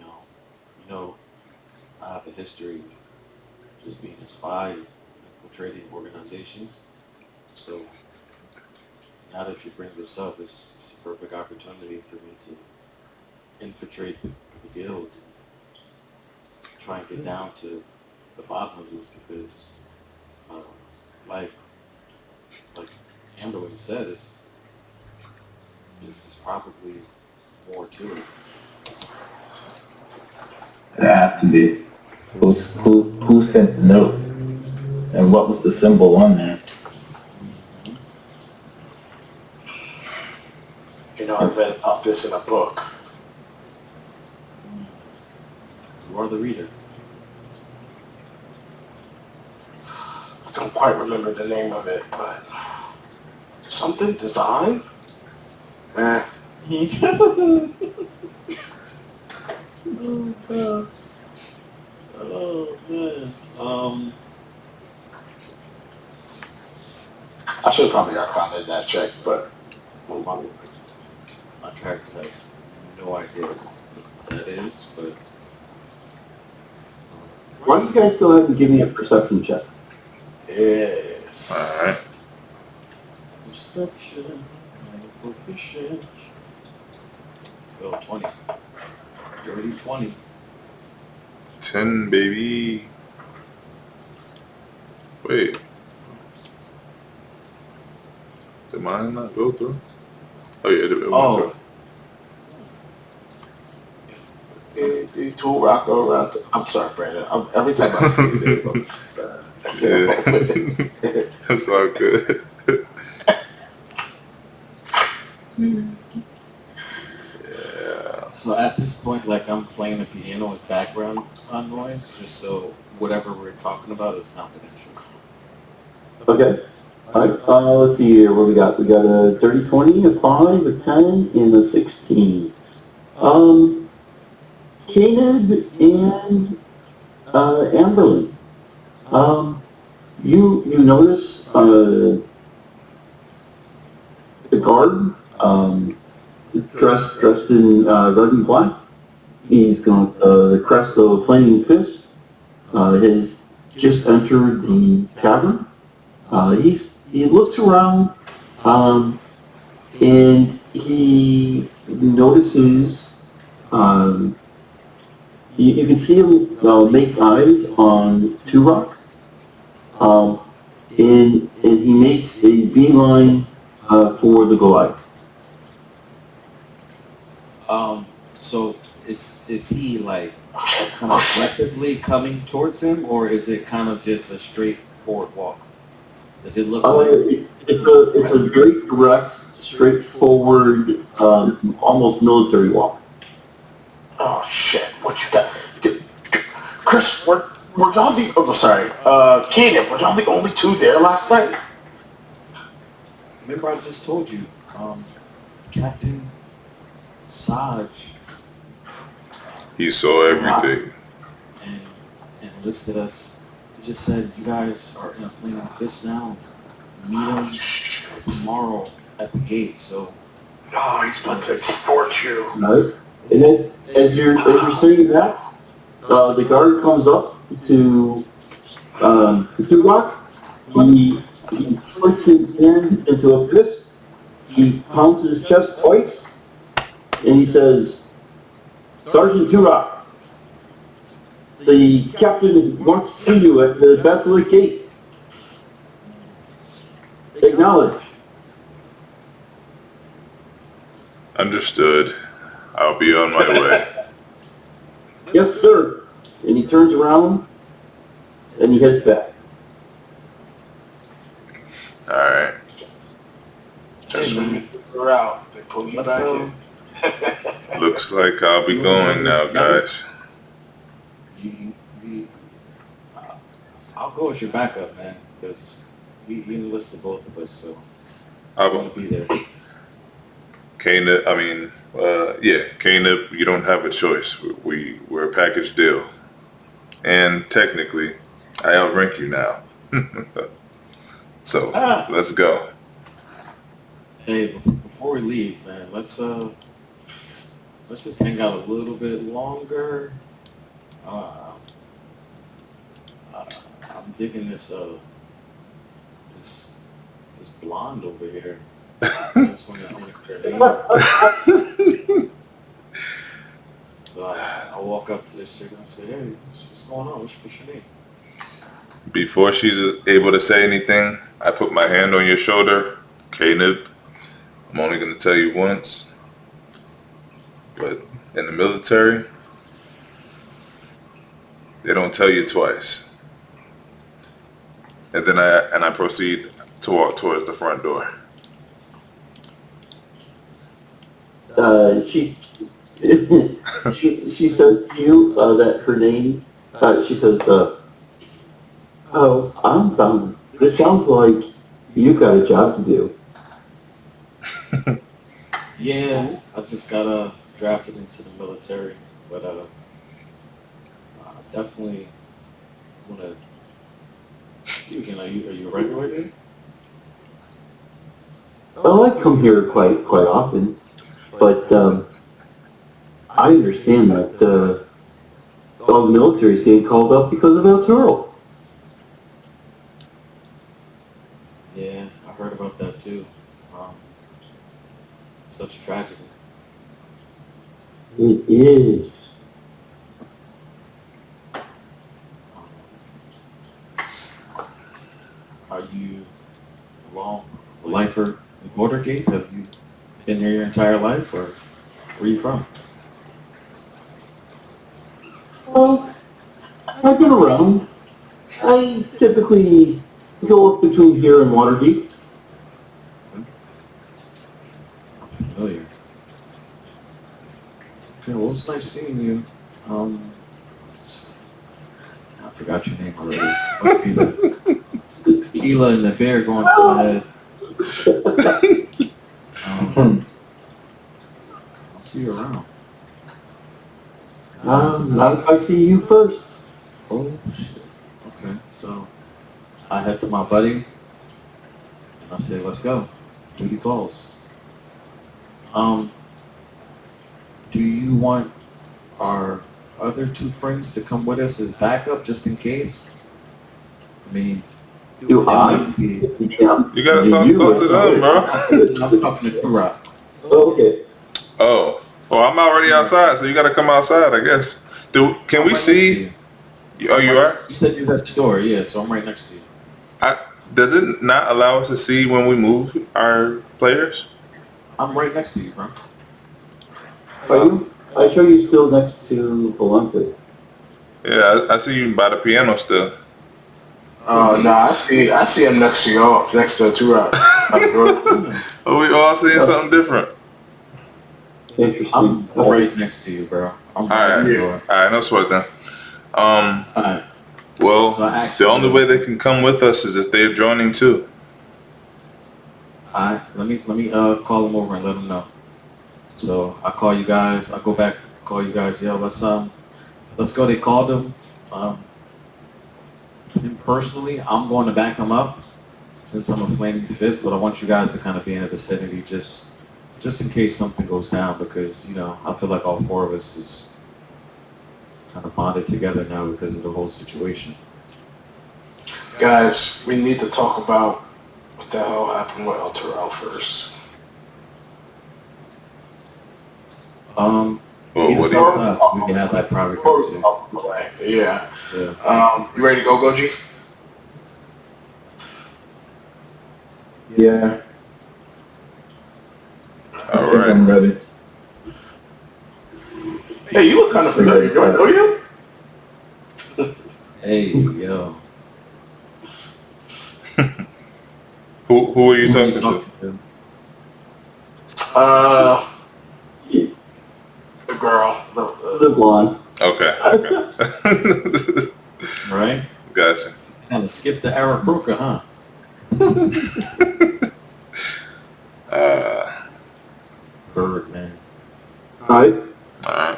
you know, I have a history of just being a spy, infiltrating organizations. So now that you bring this up, it's a perfect opportunity for me to infiltrate the guild and try and get down to the bottom of this because, like Anberlin said, this is probably more to it. There have to be. Who sent the note? And what was the symbol on there? You know, I read about this in a book. You are the reader. I don't quite remember the name of it, but something design? Eh. Oh god. Oh man. I should probably have gotten that check, but My character has no idea what that is, but Why don't you guys go ahead and give me a perception check? yeah. Alright. perception, I'm proficient. Oh, 20. Dirty 20. 10, baby. Wait. Did mine not go through? Oh yeah, it went through. The tool rock go around. I'm sorry, Brandon. Every time I see it, Yeah. That's all good. Yeah. So at this point, like I'm playing the piano as background noise, just so whatever we're talking about is confidential. Okay. Alright, let's see here what we got. We got a dirty 20, a 5, a 10, and a 16. Kanib and Anberlin. You notice the guard dressed in red and black. He's got the crest of a flaming fist. Has just entered the tavern. He looks around and he notices you can see him make eyes on Turok, and he makes a beeline for the Goliath. So is he like kind of rapidly coming towards him, or is it kind of just a straightforward walk? Does it look like It's a very direct, straightforward, almost military walk. oh shit! What you got? Kris, were y'all the? Oh, sorry. Kanib, were y'all the only two there last night? Remember I just told you, Captain Saj He saw everything. and listed us. He just said you guys are in a flaming fist now. Meet him tomorrow at the gate. So No, he's about to extort you. Right? And as you're saying that, the guard comes up to Turok. He puts his hand into a fist. He pounds his chest twice, and he says, "Sergeant Turok, The captain wants to see you at the Basilic Gate. Acknowledge. Understood. I'll be on my way. Yes, sir. And he turns around and he heads back. All right. Just when you figure out, they pull you back in. Looks like I'll be going now, guys. I'll go as your backup, man, because we enlisted both of us, so I I'll want to be there. Kanib, Kanib, you don't have a choice. We're a package deal. And technically, I outrank you now. So, let's go. Hey, before we leave, man, let's just hang out a little bit longer. I'm digging this blonde over here. This one is on her name. So I walk up to this chick and I say, hey, what's going on? What's your name? Before she's able to say anything, I put my hand on your shoulder. Kanib, I'm only going to tell you once, but in the military, they don't tell you twice. And then I proceed to walk towards the front door. She says to you that her name. She says, "Oh, this sounds like you've got a job to do." Yeah, I just got drafted into the military, but I definitely want to. Are you a regular here? Well, I come here quite often, but I understand that all the military is being called up because of El Toro. Yeah, I heard about that too. Such a tragedy. It is. Are you a lifer in Bordergate? Have you been here your entire life, or where are you from? Well, I've been around. I typically go up between here and Waterdeep. Familiar. Okay, well, it's nice seeing you. I forgot your name already. Must be the tequila and the beer going to my head. I'll see you around. Not if I see you first. Oh, shit. Okay, so I head to my buddy, and I say, let's go. Duty calls. Do you want our other two friends to come with us as backup, just in case? I mean, Do I? You gotta talk to them, bro. I'm talking to Kira. Oh, okay. Oh, well, I'm already outside, so you gotta come outside, I guess. Can we see? Oh, you are? You said you were at the door, yeah, so I'm right next to you. Does it not allow us to see when we move our players? I'm right next to you, bro. Are you? I show you still next to Volante. Yeah, I see you by the piano still. Oh no, I see him next to y'all, next to Turok. Oh, we all seeing something different. Interesting. I'm right next to you, bro. I'm right at the door. Alright, no sweat then. Alright. Well, So actually, the only way they can come with us is if they're joining too. Alright, let me call them over and let them know. So I call you guys. I go back, call you guys. Yeah, let's go. They called them. And personally, I'm going to back them up since I'm a flaming fist. But I want you guys to kind of be in a vicinity just in case something goes down, because I feel like all four of us is kind of bonded together now because of the whole situation. Guys, we need to talk about what the hell happened with El Toro first. Well, Either what do same you? class, we can have that private conversation. Yeah. Yeah. You ready to go, Gogi? Yeah, I All think right. I'm ready. Hey, you look kind of familiar. You know you? Hey, yo. Who are you Who are you talking to? talking to? The girl. The blonde. Okay. Okay. Right? Gotcha. Kind of skip the Aarakocra, huh? Uh, Bird, man. Alright. all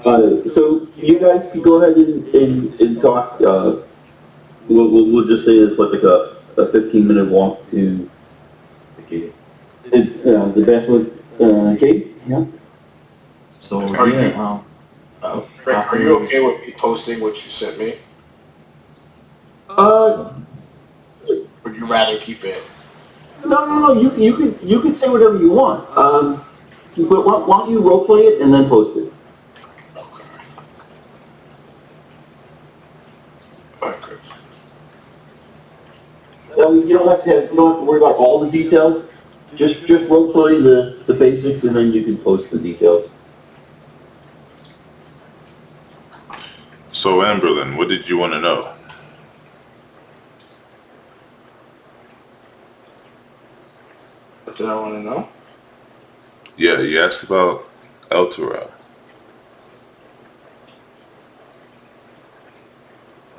right. So you guys can go ahead and talk. We'll just say it's like a 15-minute walk to Okay. the Bachelor Cave. Yeah. So, Are you- yeah, Rick, are you okay with me posting what you sent me? Would you rather keep it? No. You can say whatever you want. But why don't you role play it and then post it? Okay. Okay. You don't have to worry about all the details. Just role play the basics and then you can post the details. So, Anberlin, what did you want to know? What did I want to know? Yeah, you asked about El Terrell.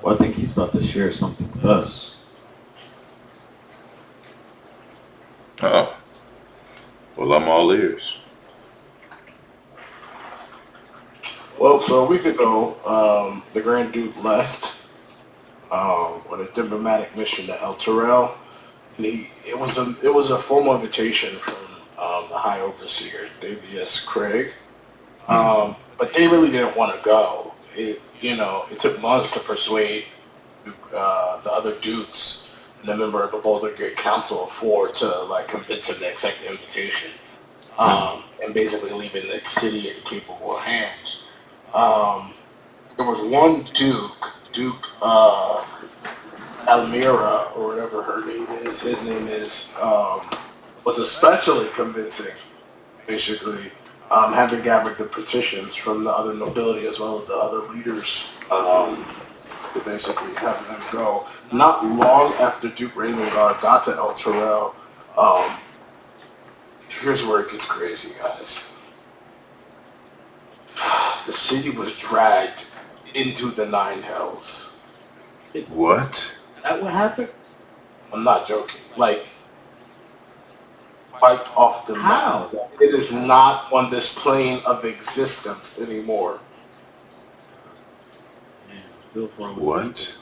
well, I think he's about to share something with us. Oh. Well, I'm all ears. Well, so a week ago, the Grand Duke left on a diplomatic mission to El Terrell. And it was a formal invitation from the High Overseer, Davius Craig. But they really didn't want to go. It took months to persuade the other dukes and a member of the Boulder Gate Council of Four to convince him to accept the invitation, and basically leaving the city in capable hands. There was one Duke Almira, or whatever her name is. His name is was especially convincing, basically. Having gathered the petitions from the other nobility as well as the other leaders to basically have them go. Not long after Duke Raymongar got to El Terrell, here's where it gets crazy, guys. The city was dragged into the Nine Hells. What? Is that what happened? I'm not joking. Wiped off the map. How? It is not on this plane of existence anymore. Man, I feel for him. What?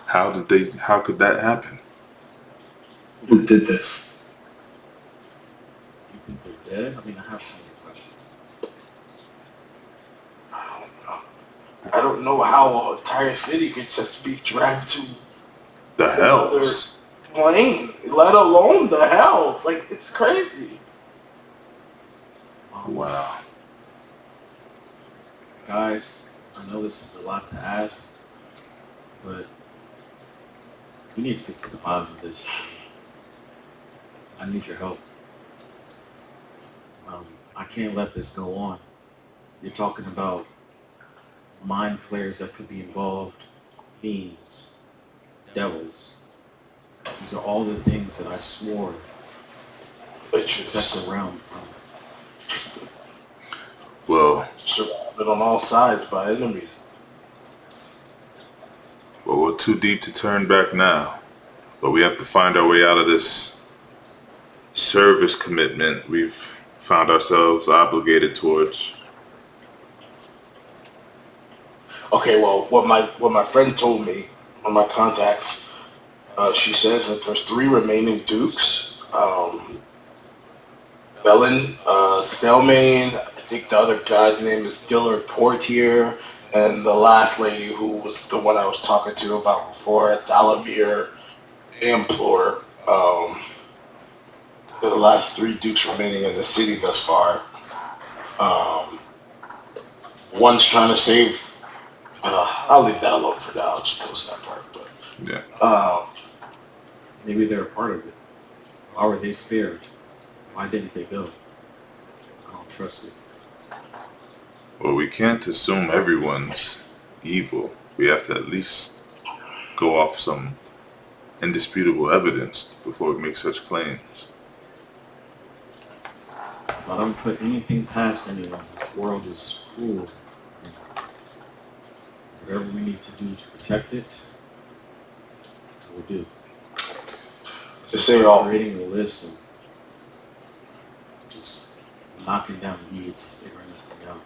How could that happen? Who did this? You think they're dead? I mean, I have so many questions. I don't know how an entire city could just be dragged to The hells. plane, let alone the Hells. It's crazy. Wow. Guys, I know this is a lot to ask, but we need to get to the bottom of this. I need your help. I can't let this go on. You're talking about mind flayers that could be involved, fiends, devils. These are all the things that I swore to protect the realm from. Well, Surrounded on all sides by enemies. we're too deep to turn back now. But we have to find our way out of this service commitment we've found ourselves obligated towards. Okay, well, what my friend told me, one of my contacts, she says that there's 3 remaining dukes. Bellin, Snellmane, I think the other guy's name is Dillard Portier, and the last lady who was the one I was talking to about before, Thalamir Amplor. The last 3 dukes remaining in the city thus far. One's trying to save. I'll leave that alone for now. I'll just post that part. But Yeah. Maybe they're a part of it. Why were they spared? Why didn't they go? I don't trust it. Well, we can't assume everyone's evil. We have to at least go off some indisputable evidence before we make such claims. I don't put anything past anyone. This world is cruel. Whatever we need to do to protect it, we'll do. to say all. Creating a list and just knocking down weeds, figuring this thing out.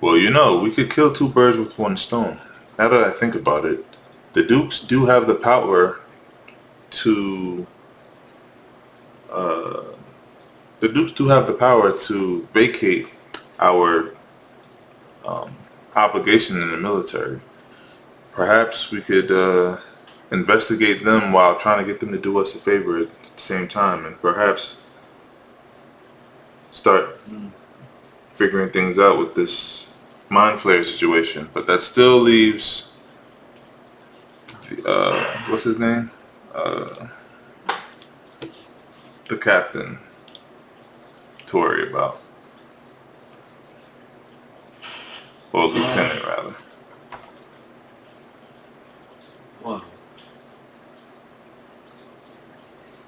Well, you know, we could kill two birds with one stone. Now that I think about it, the Dukes do have the power to vacate our obligation in the military. Perhaps we could investigate them while trying to get them to do us a favor at the same time, and perhaps start figuring things out with this mind flare situation. But that still leaves what's his name? The captain to worry about. Or lieutenant, rather. Wow.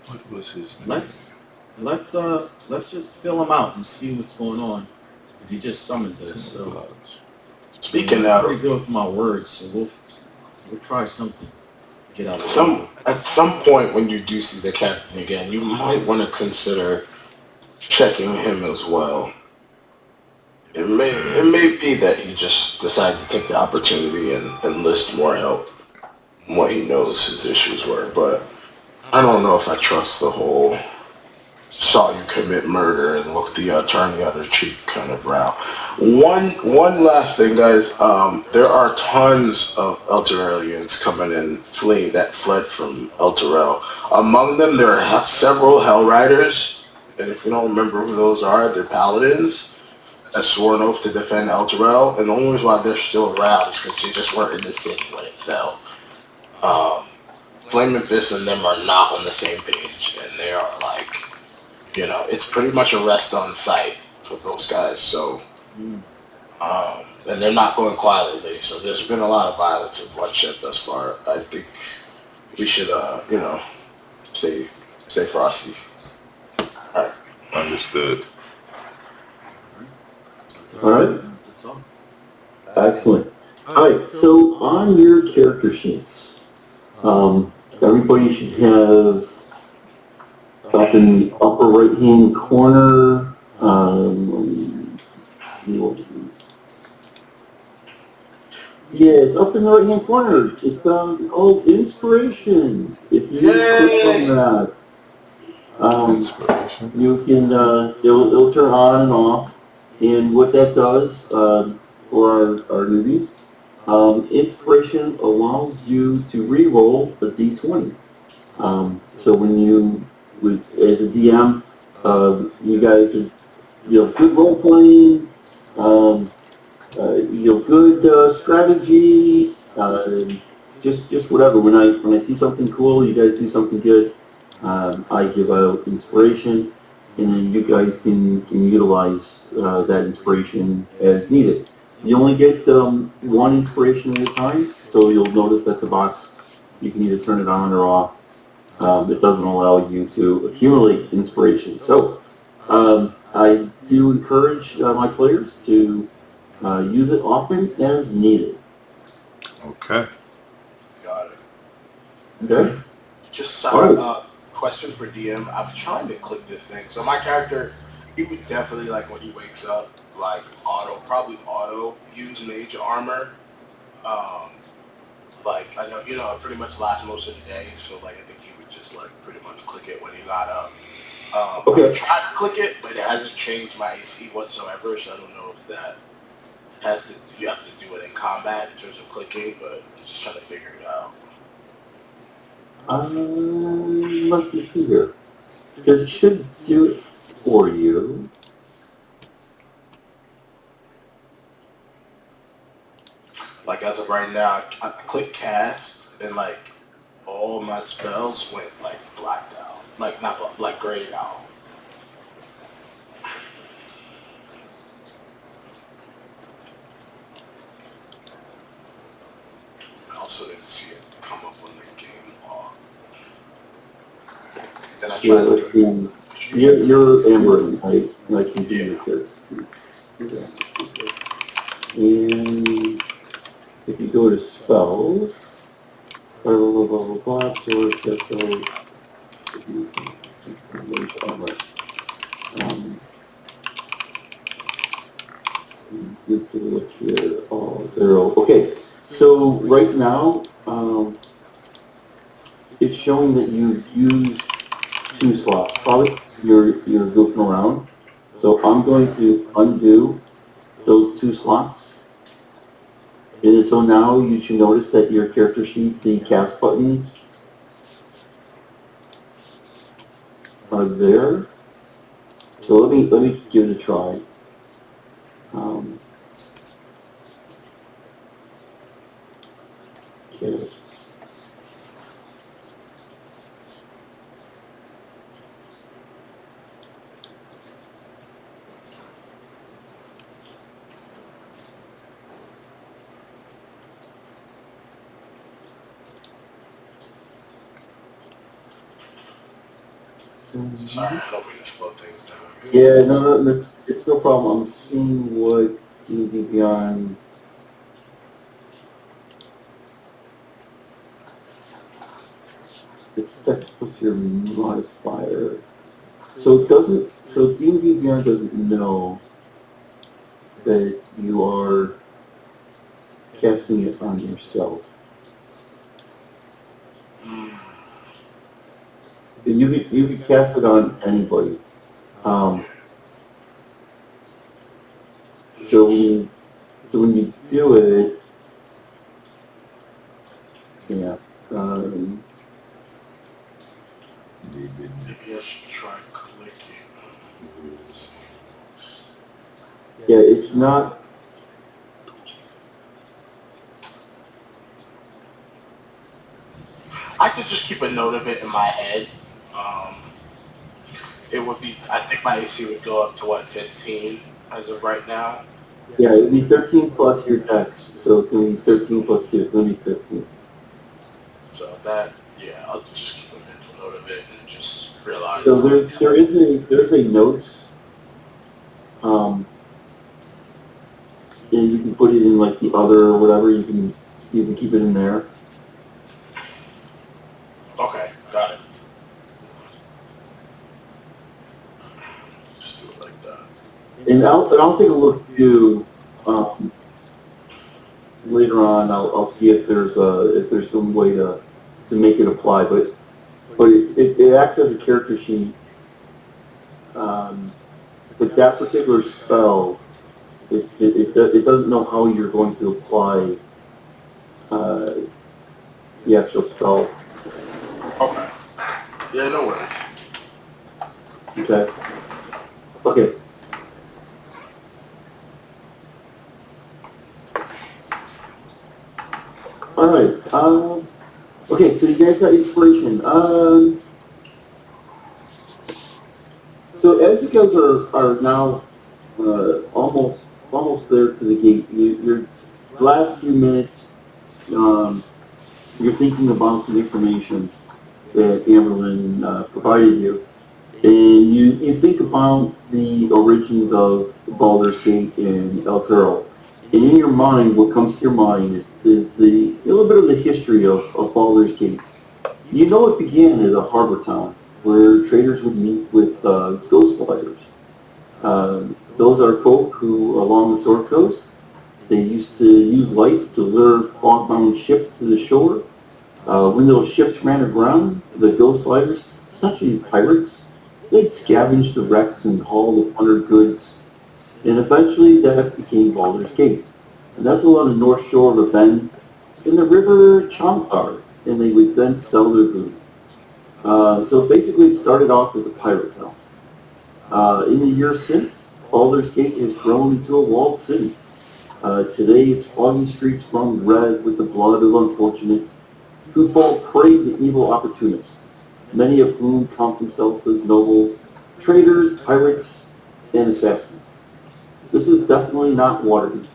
What was his name? Let's just fill him out and see what's going on. Because he just summoned us, so Speaking I'm of, pretty good with my words, so we'll try something. Get out. at some point when you do see the captain again, you might want to consider checking him as well. It may be that he just decided to take the opportunity and enlist more help from what he knows his issues were, but I don't know if I trust the whole saw you commit murder and look turn the other cheek kind of route. One last thing, guys. There are tons of Elturellians coming in, fleeing that fled from Elturel. Among them, there are several Hell Riders, and if you don't remember who those are, they're Paladins that swore an oath to defend Elturel, and the only reason why they're still around is because they just weren't in the city when it fell. Flaming Fist and them are not on the same page, and they are like, it's pretty much a rest on site for those guys. So, and they're not going quietly. So there's been a lot of violence and bloodshed thus far. I think we should, stay frosty. All right. Understood. All right. Excellent. All right. So on your character sheets, everybody should have up in the upper right-hand corner. Yeah, it's up in the right-hand corner. It's called inspiration. If you click on that, Inspiration. you can it'll turn on and off. And what that does for our newbies, inspiration allows you to re-roll a d20. So when you, as a DM, you guys are, good role playing, good strategy, just whatever. When I see something cool, you guys do something good, I give out inspiration, and then you guys can utilize that inspiration as needed. You only get one inspiration at a time, so you'll notice that the box, you can either turn it on or off. It doesn't allow you to accumulate inspiration. So I do encourage my players to use it often as needed. Okay. Got it. Okay? Just Alright. question for DM. I'm trying to click this thing. So my character, he would definitely, like, when he wakes up, like, probably auto use mage armor. Like, I know, it pretty much lasts most of the day, so, like, I think he would just, like, pretty much click it when he got up. Okay. I tried to click it, but it hasn't changed my AC whatsoever, so I don't know if that you have to do it in combat in terms of clicking, but I'm just trying to figure it out. Let's see here. Because it should do it for you. of right now, I click cast and like all my spells went like blacked out, like not like grayed out. I also didn't see it come up on the game log. Then I Yeah, tried let's to see. You're Anberlin, right? Like you do Yeah. your character. Yeah. And if you go to spells, blah blah blah blah blah, sword, special, armor. Good to look here. Oh, 0. Okay, so right now, it's showing that you've used 2 slots. Probably you're goofing around. So I'm going to undo those 2 slots. And so now you should notice that your character sheet, the cast buttons, are there. So let me give it a try. Yes. Sorry, I don't mean to slow things down. Yeah, no, it's no problem. I'm seeing what D&D Beyond. It's text plus your modifier. So it doesn't. So D&D Beyond doesn't know that you are casting it on yourself. You could cast it on anybody. So when you do it, yeah. Maybe I should try clicking. Yeah, it's not. I could just keep a note of it in my head. It would be, I think my AC would go up to what, 15 as of right now? Yeah, it'd be 13 plus your dex, so it's going to be 13 plus 2, it's going to be 15. So that, yeah, I'll just keep a mental note of it and just realize. So there's a notes, and you can put it in like the other or whatever. You can keep it in there. Okay, got it. Just do it like that. And I'll take a look too. Later on, I'll see if there's some way to make it apply, but it acts as a character sheet. But that particular spell, it doesn't know how you're going to apply the actual spell. Okay. Yeah, no worries. Okay. Okay. All right. Okay, so you guys got inspiration. So as you guys are now almost there to the gate, your last few minutes, you're thinking about some information that Anberlin provided you, and you think about the origins of Baldur's Gate and El Toro. And in your mind, what comes to your mind is a little bit of the history of Baldur's Gate. You know it began as a harbor town where traders would meet with ghost lighters. Those are folk who, along the Sword Coast, they used to use lights to lure fog-bound ships to the shore. When those ships ran aground, the ghost lighters, essentially pirates, they'd scavenge the wrecks and haul the plundered goods. And eventually that became Baldur's Gate. And that's along the north shore of the Bend in the river Champar, and they would then sell their goods. So basically it started off as a pirate town. In the years since, Baldur's Gate has grown into a walled city. Today its foggy streets run red with the blood of unfortunates who fall prey to evil opportunists, many of whom count themselves as nobles, traitors, pirates, and assassins. This is definitely not Waterdeep.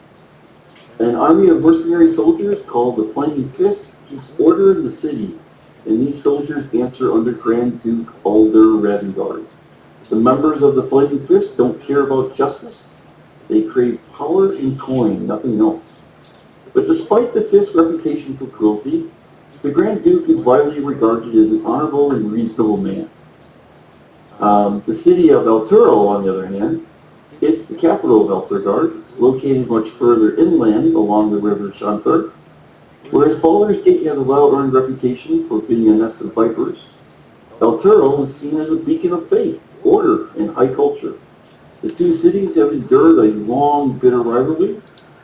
An army of mercenary soldiers called the Flaming Fist keeps order in the city, and these soldiers answer under Grand Duke Alder Ravengard. The members of the Flaming Fist don't care about justice. They crave power and coin, nothing else. But despite the Fist's reputation for cruelty, the Grand Duke is widely regarded as an honorable and reasonable man. The city of El Turo, on the other hand, it's the capital of Eltergard. It's located much further inland along the river Shanthar. Whereas Baldur's Gate has a well-earned reputation for being a nest of vipers, El Turo is seen as a beacon of faith, order, and high culture. The two cities have endured a long, bitter rivalry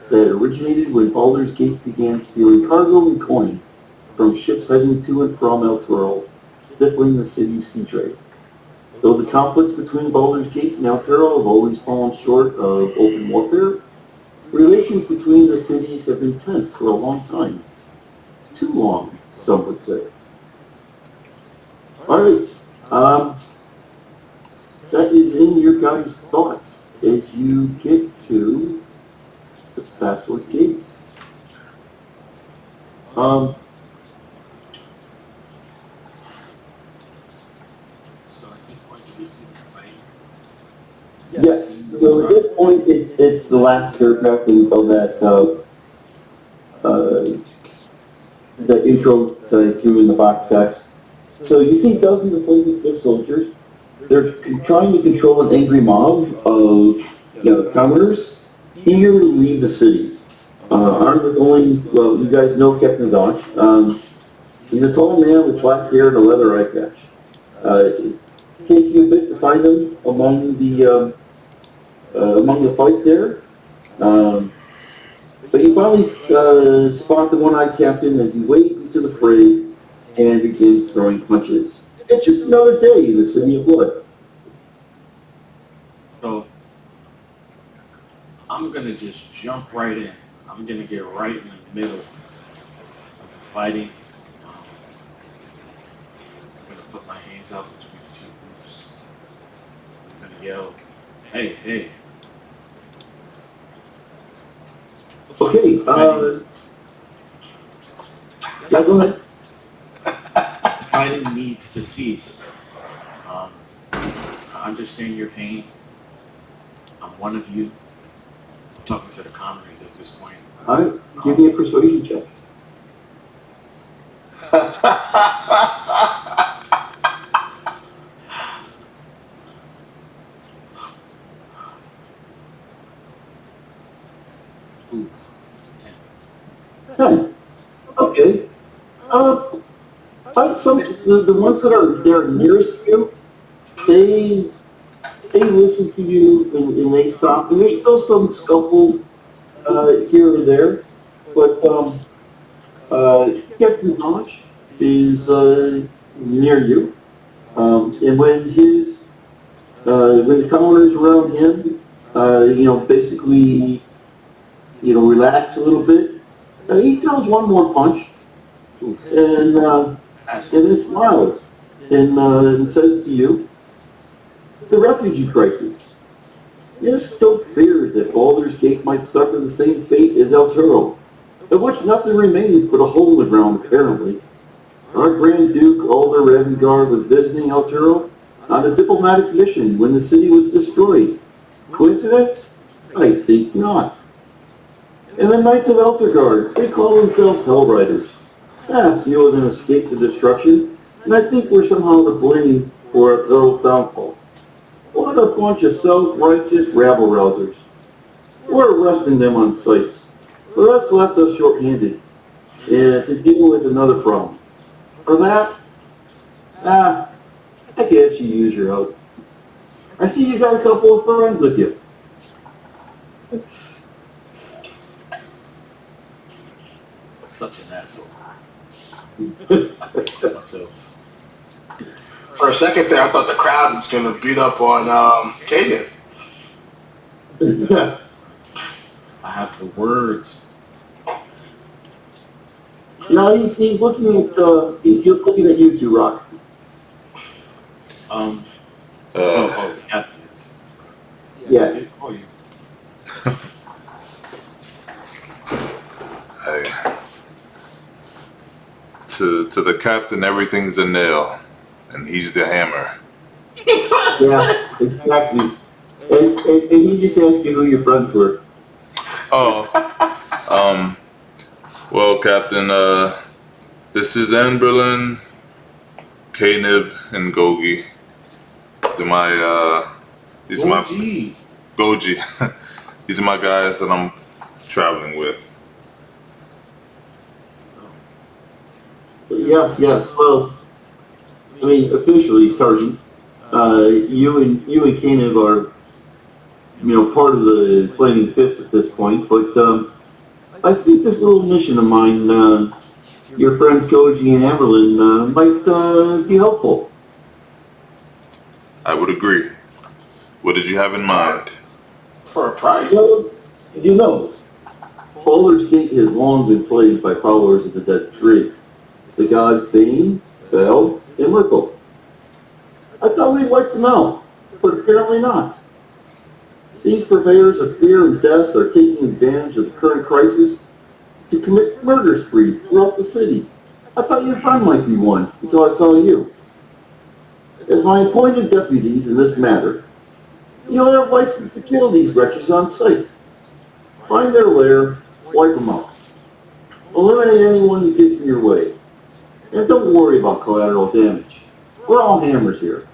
that originated when Baldur's Gate began stealing cargo and coin from ships heading to and from El Turo, crippling the city's sea trade. Though the conflicts between Baldur's Gate and El Turo have always fallen short of open warfare, relations between the cities have been tense for a long time. Too long, some would say. Alright, that is in your guys' thoughts as you get to the Basilisk Gates. Yes. So at this point, it's the last paragraph until the intro that I threw in the box text. So you see dozens of Flaming Fist soldiers. They're trying to control an angry mob of commoners eager to leave the city. Armed with only, well, you guys know Captain Zonch. He's a tall man with black hair and a leather eye patch. It takes you a bit to find him among the fight there. But you finally spot the one-eyed captain as he wades into the fray and begins throwing punches. It's just another day in the City of Blood. So, I'm going to just jump right in. I'm going to get right in the middle of the fighting. I'm going to put my hands out between the two groups. I'm going to yell, hey, hey. Okay, yeah, go ahead. Fighting needs to cease. I understand your pain. I'm one of you. I'm talking to the commoners at this point. Alright, give me a persuasion check. Ooh. Okay. Fight some the ones that are there nearest to you. They listen to you and they stop. And there's still some scuffles here or there, but Captain Hodge is near you, and when the commoners around him, basically, relax a little bit. He throws one more punch, and then smiles and says to you, "The refugee crisis. This stoke fears that Baldur's Gate might suffer the same fate as El Turo, of which nothing remains but a hole in the ground, apparently. Our Grand Duke, Alder Ravengard, was visiting El Turo on a diplomatic mission when the city was destroyed. Coincidence? I think not. And the Knights of Eltergard, they call themselves Hellriders. Few of them escaped the destruction, and I think we're somehow to blame for El Turo's downfall. What a bunch of self-righteous rabble-rousers. We're arresting them on sight, but that's left us short-handed, and to deal with another problem. For that, I can actually use your help. I see you got a couple of friends with you." Such an asshole. So, For a second there, I thought the crowd was going to beat up on Kagan. I have the words. No, he's looking at you two, Rock. The captain is. Yeah. I did call you. Hey. To the captain, everything's a nail, and he's the hammer. Yeah, exactly. And he just asked you who your friends were. Oh, well, Captain, this is Anberlin, Kanib, and Gogi. These are my Gogi. These are my guys that I'm traveling with. Yes. Well, I mean, officially, Sergeant, you and Kanib are, part of the Flaming Fist at this point. But I think this little mission of mine, your friends Gogi and Anberlin, might be helpful. I would agree. What did you have in mind? For a price. Well, Baldur's Gate has long been plagued by followers of the Dead Three, the gods Bane, Bel, and Merkel. I thought we wiped them out, but apparently not. These purveyors of fear and death are taking advantage of the current crisis to commit murder sprees throughout the city. I thought your friend might be one until I saw you. As my appointed deputies in this matter, you'll have license to kill these wretches on sight. Find their lair, wipe them out. Eliminate anyone who gets in your way. And don't worry about collateral damage. We're all hammers here.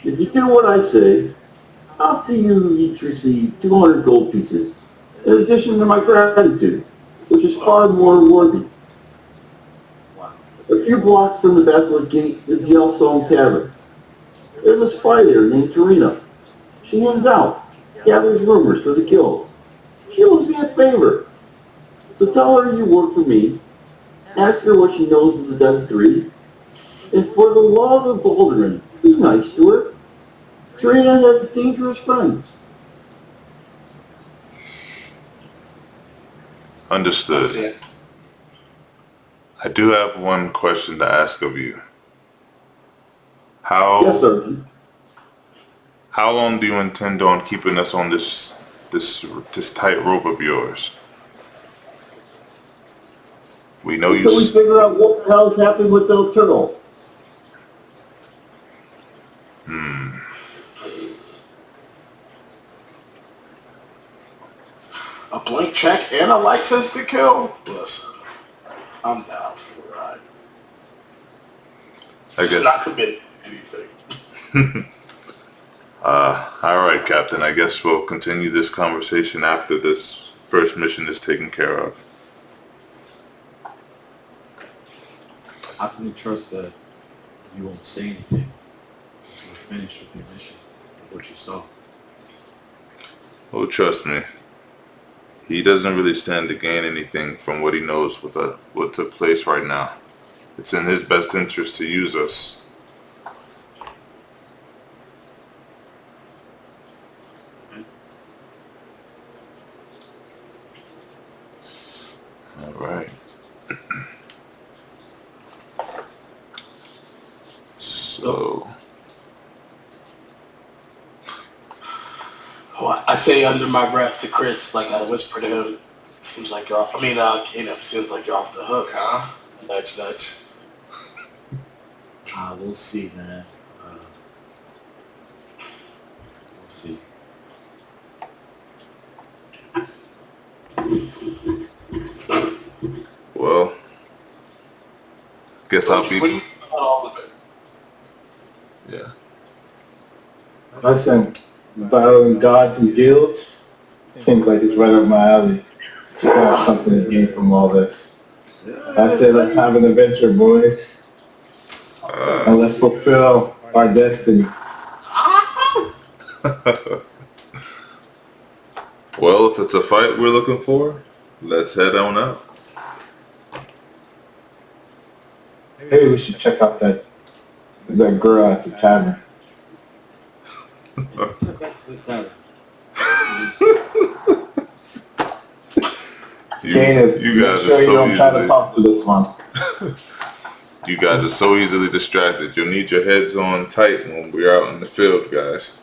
If you do what I say, I'll see you each receive 200 gold pieces, in addition to my gratitude, which is far more worthy. A few blocks from the Basilisk Gate is the Elfsong Tavern. There's a spy there named Tarina. She hangs out, gathers rumors for the guild. She owes me a favor. So tell her you work for me, ask her what she knows of the Dead Three, and for the love of Baldurin, be nice to her. Tarina has dangerous friends. Understood. I do have one question to ask of you. Yes, Sergeant. How long do you intend on keeping us on this tight rope of yours? We know you. Until we figure out what the hell's happened with El Turtle. A blank check and a license to kill? Listen, I'm down for a ride. I guess. Not committing anything. All right, Captain. I guess we'll continue this conversation after this first mission is taken care of. How can we trust that you won't say anything until you're finished with your mission of what you saw? Oh, trust me. He doesn't really stand to gain anything from what he knows what took place right now. It's in his best interest to use us. All right. So, Oh, I say under my breath to Kris, like I whisper to him, seems like you're off. Kanib, seems like you're off the hook, huh? Nudge, nudge. We'll see, man. We'll see. well, guess I'll be. All of it. Yeah. Listen, battling gods and guilds seems like it's right up my alley. I got something to gain from all this. I say let's have an adventure, boys. And let's fulfill our destiny. Well, if it's a fight we're looking for, let's head on out. Maybe we should check out that girl at the tavern. Let's head back to the tavern. Kanib, you make guys sure are you so don't try to easily. talk to this one. You guys are so easily distracted. You'll need your heads on tight when we're out in the field, guys.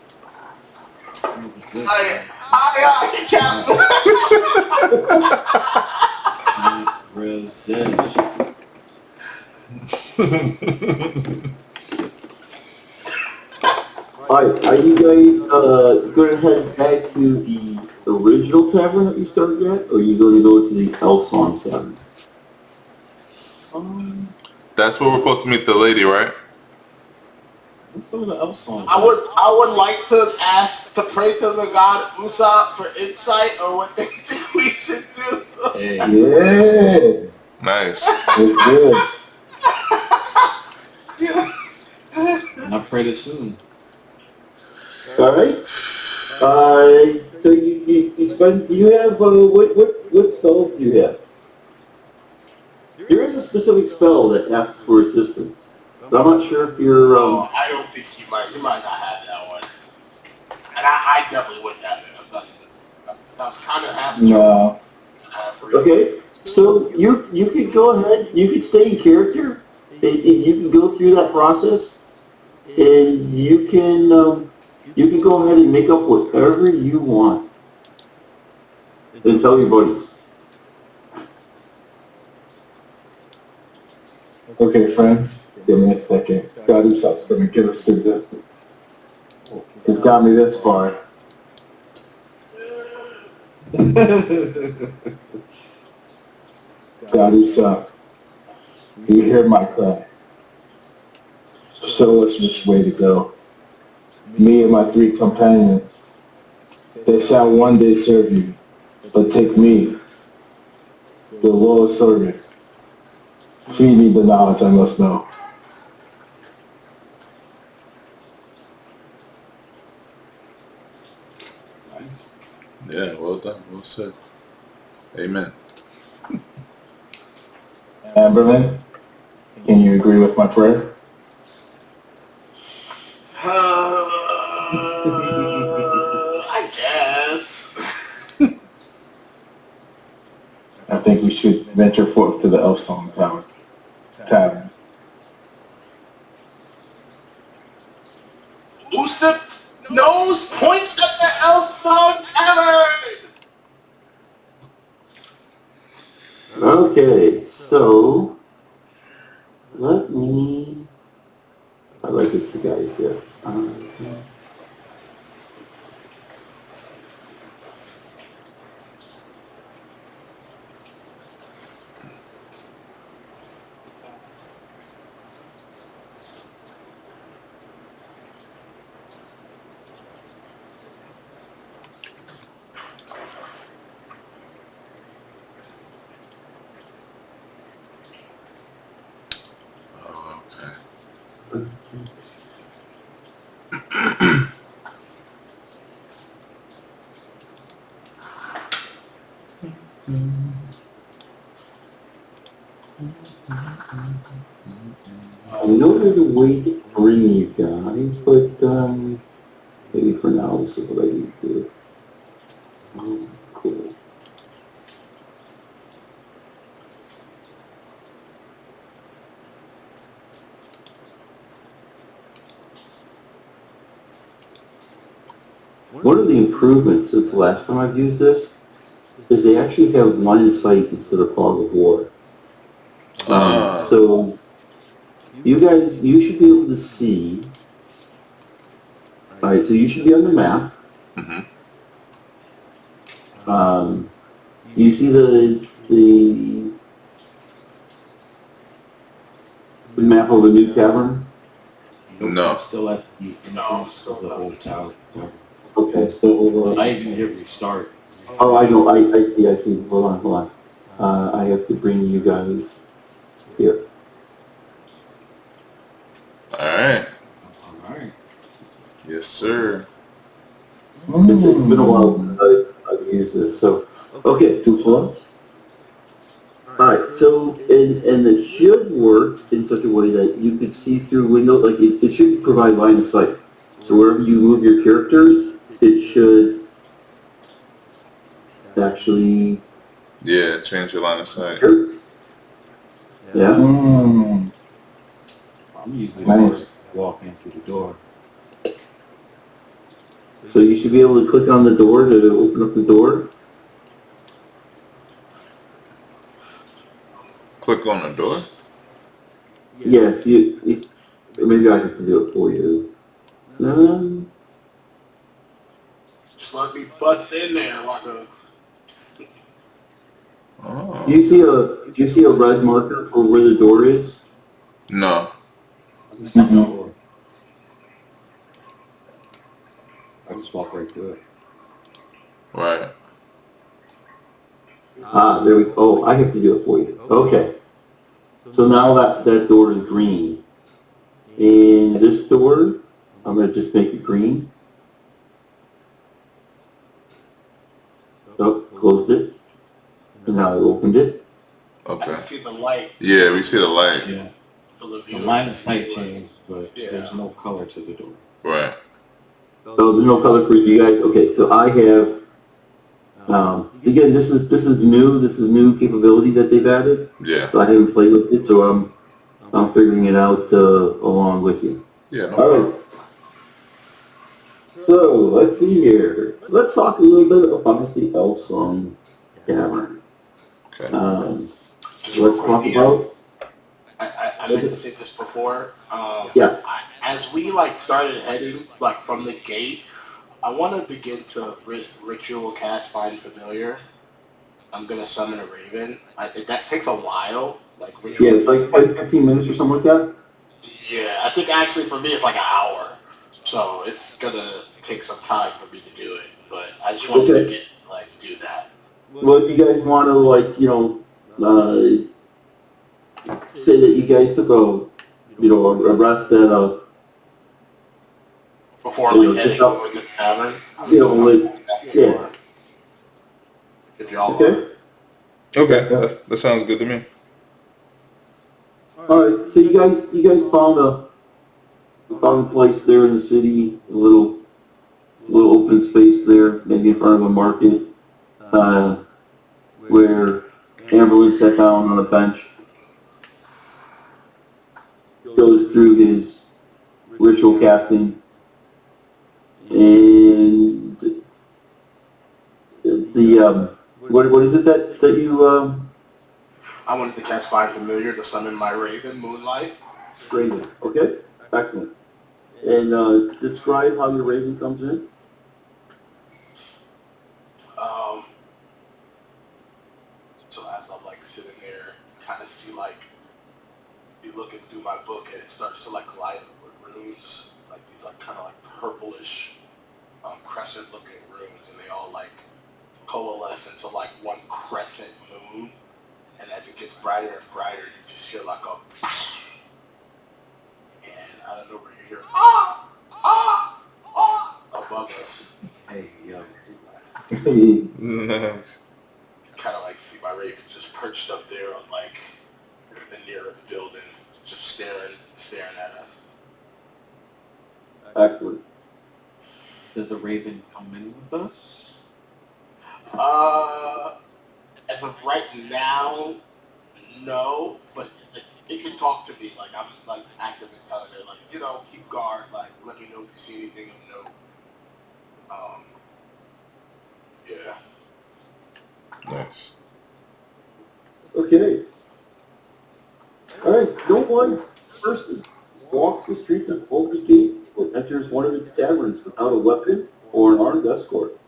Resist, Aye, Captain. Resist. Alright, are you guys going to head back to the original tavern that you started at, or are you going to go to the Elson tavern? That's where we're supposed to meet the lady, right? Let's go to Elson. I would like to ask to pray to the god Usopp for insight on what they think we should do. Hey, Yeah, Nice. it's good. and I pray this soon. Alright. So you spend, do you have, what spells do you have? There is a specific spell that asks for assistance, but I'm not sure if you're, I don't think he might not have that one. And I definitely wouldn't have it. I was kind of happy. No. okay. So you could go ahead, you could stay in character, and you can go through that process, and you can go ahead and make up whatever you want. And tell your buddies. Okay, friends, give me a second. God Usopp's gonna get us through this. It's got me this far. God Usopp, you hear my cry. Show us which way to go. Me and my 3 companions, they shall one day serve you, but take me, your loyal servant. Feed me the knowledge I must know. Nice. Yeah, well done. Well said. Amen. Anberlin, can you agree with my prayer? I guess. I think we should venture forth to the Elfsong Tavern. Usopp nose points at the Elson Tavern! Okay, so let me. I like what you guys get. Oh, okay. I know there's a way to bring you guys, but maybe for now this is what I need to do. Cool. One of the improvements since the last time I've used this is they actually have line of sight instead of fog of war. So you guys, you should be able to see. Alright, so you should be on the map. Mhm. Do you see the map of a new tavern? No. I'm still at the entrance of the old tower. Okay. It's still over. I even hit restart. Oh, I know. I see. Hold on. I have to bring you guys here. Alright. Alright. Yes, sir. It's been a while since I've used this. So, okay, 2 floors. Alright, so, and it should work in such a way that you could see through window, like it should provide line of sight. So wherever you move your characters, it should actually Yeah, change your line of sight. Sure. Yeah. I'm usually Nice. walking through the door. So you should be able to click on the door to open up the door. Click on the door. Yes, you maybe I have to do it for you. Just let me bust in there like a. Oh. Do you see a red marker for where the door is? No. I just see the door. I just walk right through it. Right. Ah, there we go. Oh, I have to do it for you. Okay. So now that door is green. And this door, I'm going to just make it green. Oh, closed it. And now I opened it. I Okay. see the light. Yeah, we see the light. Yeah. For the The viewers. line of sight changed, but Yeah. there's no color to the door. Right. So there's no color for you guys. Okay, so I have, again, this is new capability that they've added. Yeah. So I haven't played with it, so I'm figuring it out along with you. Yeah. No All problem. right. So let's see here. So let's talk a little bit about the Elf Song Tavern. Okay. Just real Let's quick, talk DM, about. I meant to say this before. Yeah. As we like started heading like from the gate, I want to begin to ritual cast Find Familiar. I'm gonna summon a raven. That takes a while. Like ritual. Yeah, it's like 15 minutes or something like that. Yeah, I think actually for me it's like an hour. So it's gonna take some time for me to do it. But I just wanted Okay. to get do that. Well, if you guys want to say that you guys took a rest at a Before Yeah, heading just up- over to the tavern. yeah. If y'all Okay. Okay. That sounds good to me. All right. So you guys found a place there in the city, a little open space there, maybe in front of a market, where Anberlin sat down on a bench, goes through his ritual casting, and the what is it that you I wanted to cast Find Familiar to summon my raven, Moonlight. Raven? Okay, excellent. And describe how your raven comes in. So as I'm sitting there, kind of see be looking through my book and it starts to light up with runes, these kind of purplish, crescent-looking runes, and they all coalesce into one crescent moon. And as it gets brighter and brighter, you just hear a, and I don't know where you hear above us. Hey, yo. Nice. Kind of see my raven just perched up there on the nearest building, just staring at us. Excellent. Does the raven come in with us? As of right now, no, but it can talk to me. I'm actively telling it, keep guard, let me know if you see anything of note. Yeah. Nice. Okay. All right. No one person walks the streets of Baldur's Gate or enters one of its taverns without a weapon or an armed escort.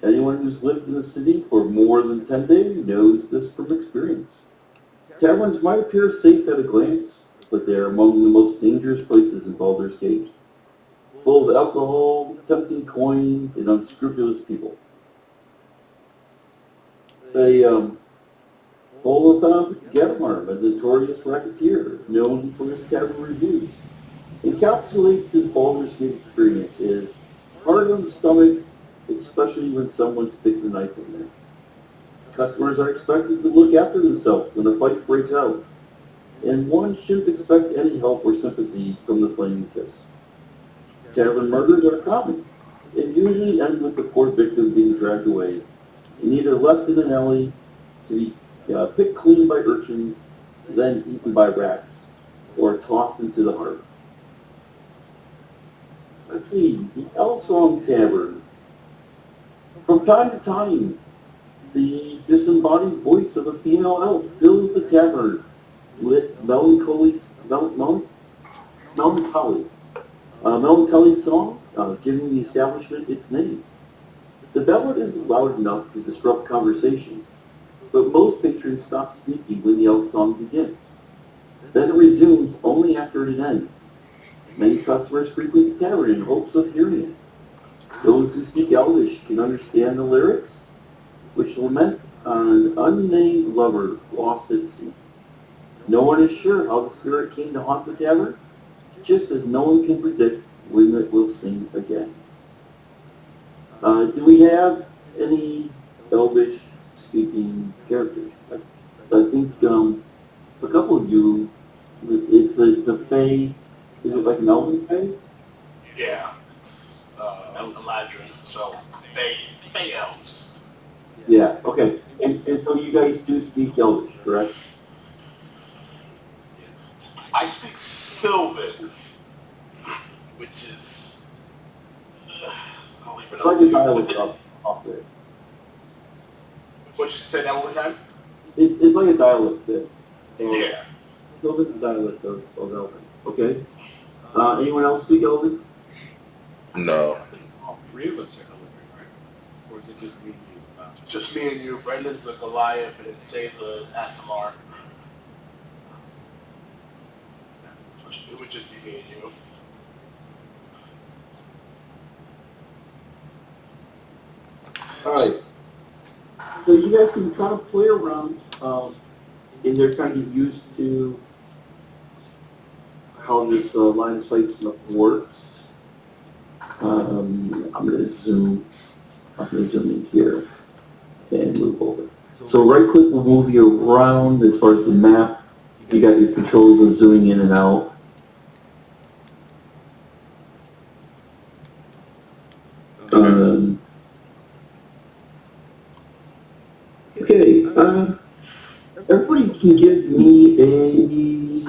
Anyone who's lived in the city for more than 10 days knows this from experience. Taverns might appear safe at a glance, but they are among the most dangerous places in Baldur's Gate. Full of alcohol, tempting coin, and unscrupulous people. Ladan Getmarm, a notorious racketeer, known for his tavern reviews, encapsulates his Baldur's Gate experience as hard on the stomach, especially when someone sticks a knife in there. Customers are expected to look after themselves when a fight breaks out, and one shouldn't expect any help or sympathy from the Flaming Kiss. Tavern murders are common, and usually end with the poor victim being dragged away and either left in an alley, to be picked clean by urchins, then eaten by rats, or tossed into the hearth. Let's see, the Elsong Tavern. From time to time, the disembodied voice of a female elf fills the tavern with melancholy song, giving the establishment its name. The ballad isn't loud enough to disrupt conversation, but most patrons stop speaking when the elf song begins. Then it resumes only after it ends. Many customers frequent the tavern in hopes of hearing it. Those who speak Elvish can understand the lyrics, which lament on an unnamed lover lost at sea. No one is sure how the spirit came to haunt the tavern, just as no one can predict when it will sing again. Do we have any Elvish speaking characters? I think a couple of you, it's a Fae, is it like an Elven Fae? Yeah, it's Eladrin, so they elves. Yeah, okay. And so you guys do speak Elvish, correct? I speak Sylvan, which is... I'll leave it It's up like to a you. dialect off there. What you say that one more time? It's like a dialect bit. So, Yeah. so it's a dialect of Elven. Okay. Anyone else speak Elven? No. All three of us are Hellfire, right? Or is it just me and you? Just me and you. Brendan's a Goliath and Zay's a SMR. It would just be me and you. Alright. So you guys can kind of play around in there, kind of get used to how this line of sight stuff works. I'm gonna zoom in here and move over. So right click will move you around as far as the map. You got your controls of zooming in and out. Okay, everybody can give me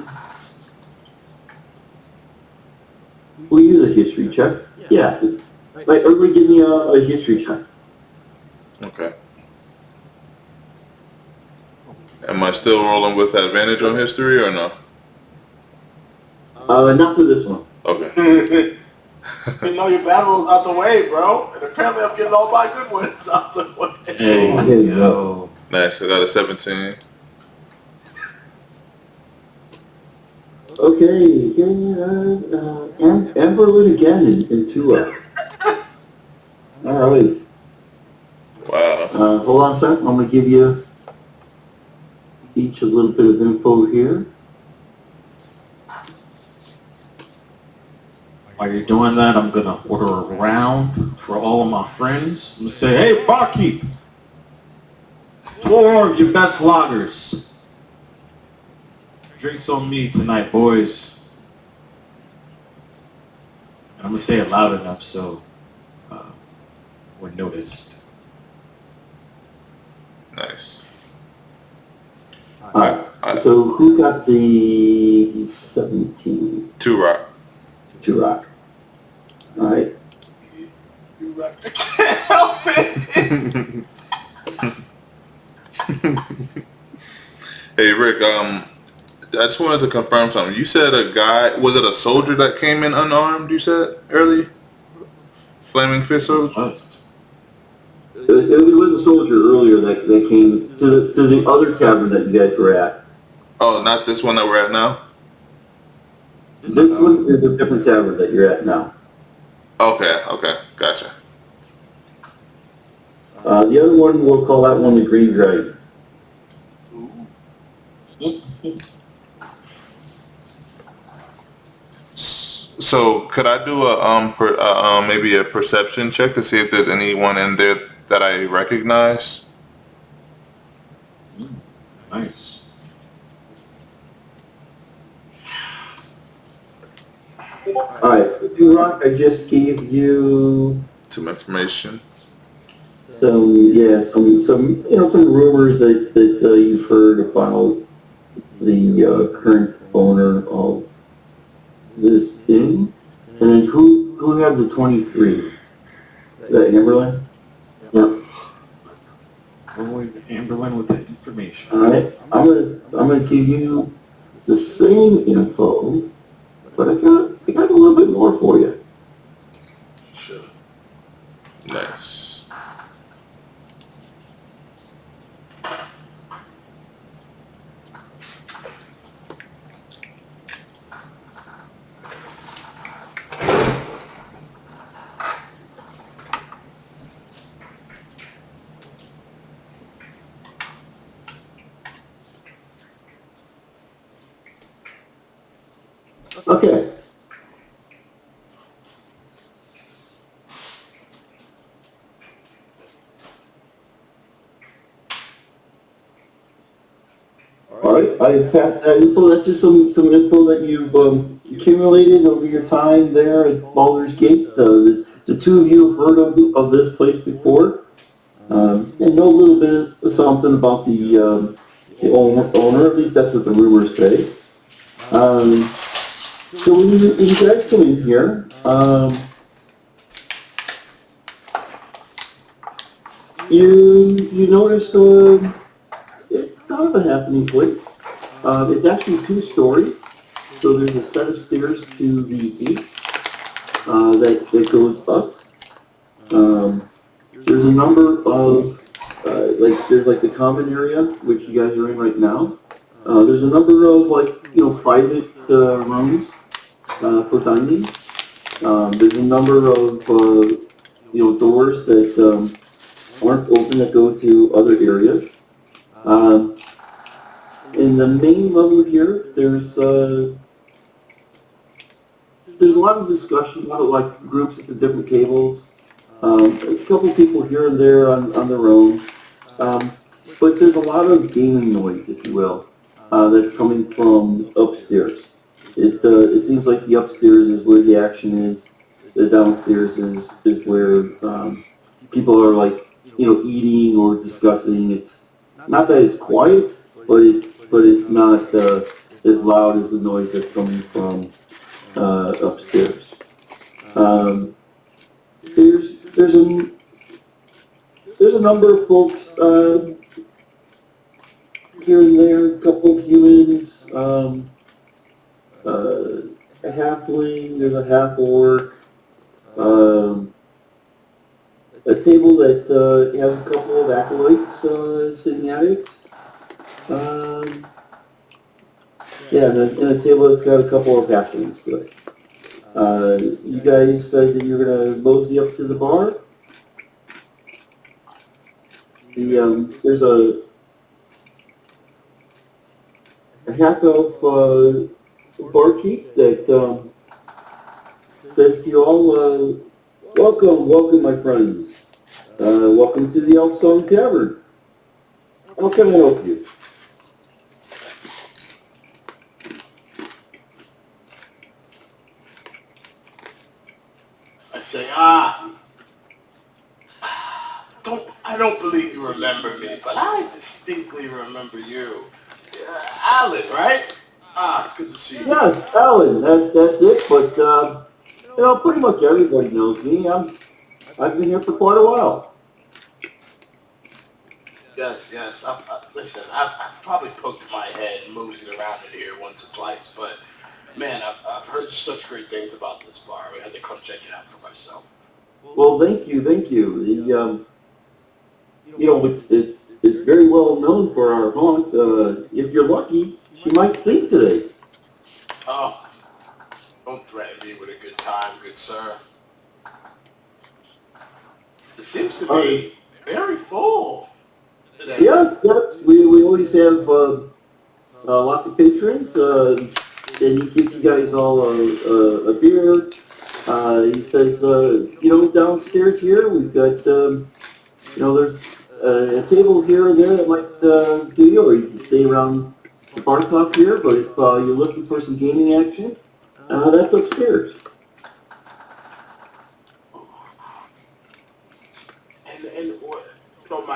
we'll use a history check. Yeah, like everybody give me a history check. Okay. Am I still rolling with advantage on history or no? Not for this one. Okay. You know your bad rolls out the way, bro. And apparently I'm getting all my good ones out the way. Hey, Okay, yo. Nice. I got a 17. Okay, Anberlin again in 2 up. All right. Wow. Hold on a second. I'm gonna give you each a little bit of info here. While you're doing that, I'm gonna order a round for all of my friends. I'm gonna say, hey, barkeep, 4 of your best lagers. Drinks on me tonight, boys. And I'm gonna say it loud enough so we're noticed. Nice. Alright, so who got the 17? 2 rock. 2 rock. Alright. You right. I can't help it. Hey Rick, I just wanted to confirm something. You said a guy, was it a soldier that came in unarmed, you said early? Flaming fist soldier? It was a soldier earlier that came to the other tavern that you guys were at. Oh, not this one that we're at now? This one is a different tavern that you're at now. Okay, gotcha. The other one, we'll call that one the Green Dragon. So could I do a maybe a perception check to see if there's anyone in there that I recognize? Nice. Alright, 2 rock, I just gave you Some information. some rumors that you've heard about the current owner of this inn. And then who had the 23? That Anberlin? Yep. Only Anberlin with that information. All right. I'm gonna give you the same info, but I got a little bit more for you. Sure. Nice. Okay. All right, I've passed that info. That's just some info that you've accumulated over your time there at Baldur's Gate. The two of you have heard of this place before, and know a little bit of something about the owner. At least that's what the rumors say. So when you guys come in here, you notice it's kind of a happening place. It's actually two-story, so there's a set of stairs to the east that goes up. There's a number of there's like the common area, which you guys are in right now. There's a number of private rooms for dining. There's a number of doors that aren't open that go to other areas. In the main level here, there's a lot of discussion, a lot of like groups at the different tables. A couple people here and there on their own. But there's a lot of gaming noise, if you will, that's coming from upstairs. It seems like the upstairs is where the action is. The downstairs is where people are eating or discussing. It's not that it's quiet, but it's not as loud as the noise that's coming from upstairs. There's a number of folks here and there, a couple of humans, a halfling, there's a half-orc, a table that has a couple of acolytes sitting at it. And a table that's got a couple of halflings to it. You guys said that you're going to mosey up to the bar. There's a half-elf barkeep that says to you all, welcome my friends. Welcome to the Elfstone Tavern. How can I help you? I say, I don't believe you remember me, but I distinctly remember you. Alan, right? It's good to see you. Yes, Alan, that's it, but, pretty much everybody knows me. I've been here for quite a while. Yes. Listen, I've probably poked my head and moseyed around in here once or twice, but man, I've heard such great things about this bar. I had to come check it out for myself. Well, thank you. It's very well known for our haunt. If you're lucky, she might sing today. Oh, don't threaten me with a good time, good sir. It seems to be very full today. Yes. We always have lots of patrons, and he gives you guys all a beer. He says, downstairs here we've got, there's a table here or there that might do you, or you can stay around the bar top here, but if you're looking for some gaming action, that's upstairs. And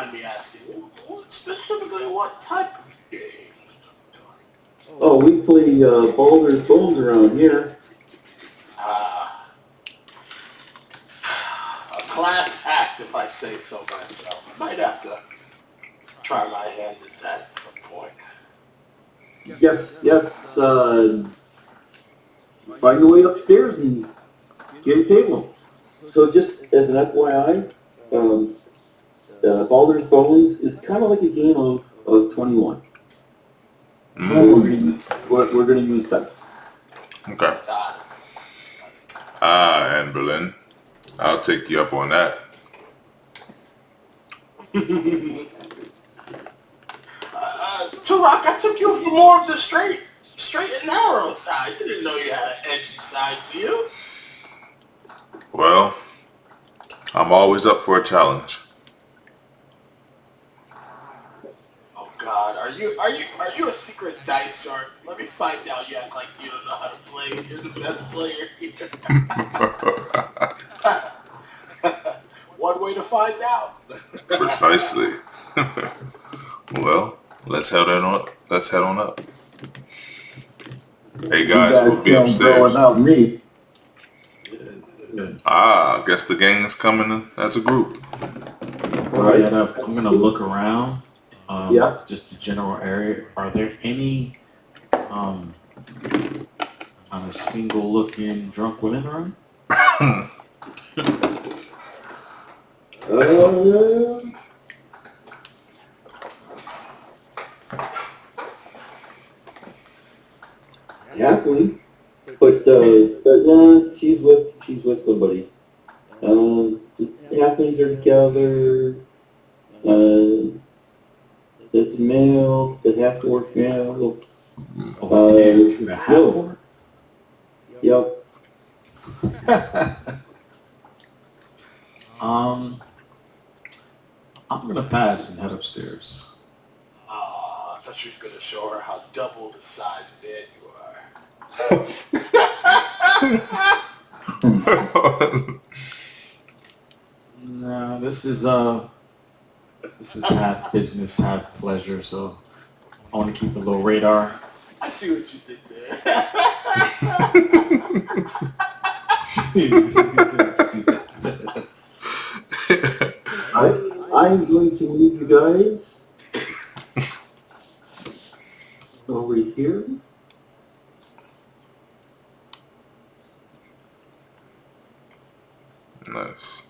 mind me asking, specifically what type of game? Oh, we play Baldur's Bones around here. A class act, if I say so myself. I might have to try my hand at that at some point. Yes. Find your way upstairs and get a table. So just as an FYI, Baldur's Bones is kind of like a game of 21. We're going to use dice. Okay. Anberlin. I'll take you up on that. Turok, I took you for more of the straight and narrow side. Didn't know you had an edgy side to you. Well, I'm always up for a challenge. Oh God, are you a secret dice shark? Let me find out. You act like you don't know how to play. You're the best player here. One way to find out. Precisely. Well, let's head on up. Hey guys, we'll be can't go upstairs. without me. I guess the gang is coming in as a group. All right. I'm gonna look around. Yeah. Just the general area. Are there any kind of single-looking drunk women around? Halfling, but no, she's with somebody. The halflings are together. It's male. The half orc male. The half-orc? Yep. I'm gonna pass and head upstairs. I thought you were gonna show her how double the size man you are. No, this is half business, half pleasure, so I want to keep a low radar. I see what you did there. I'm going to move you guys over here. Nice.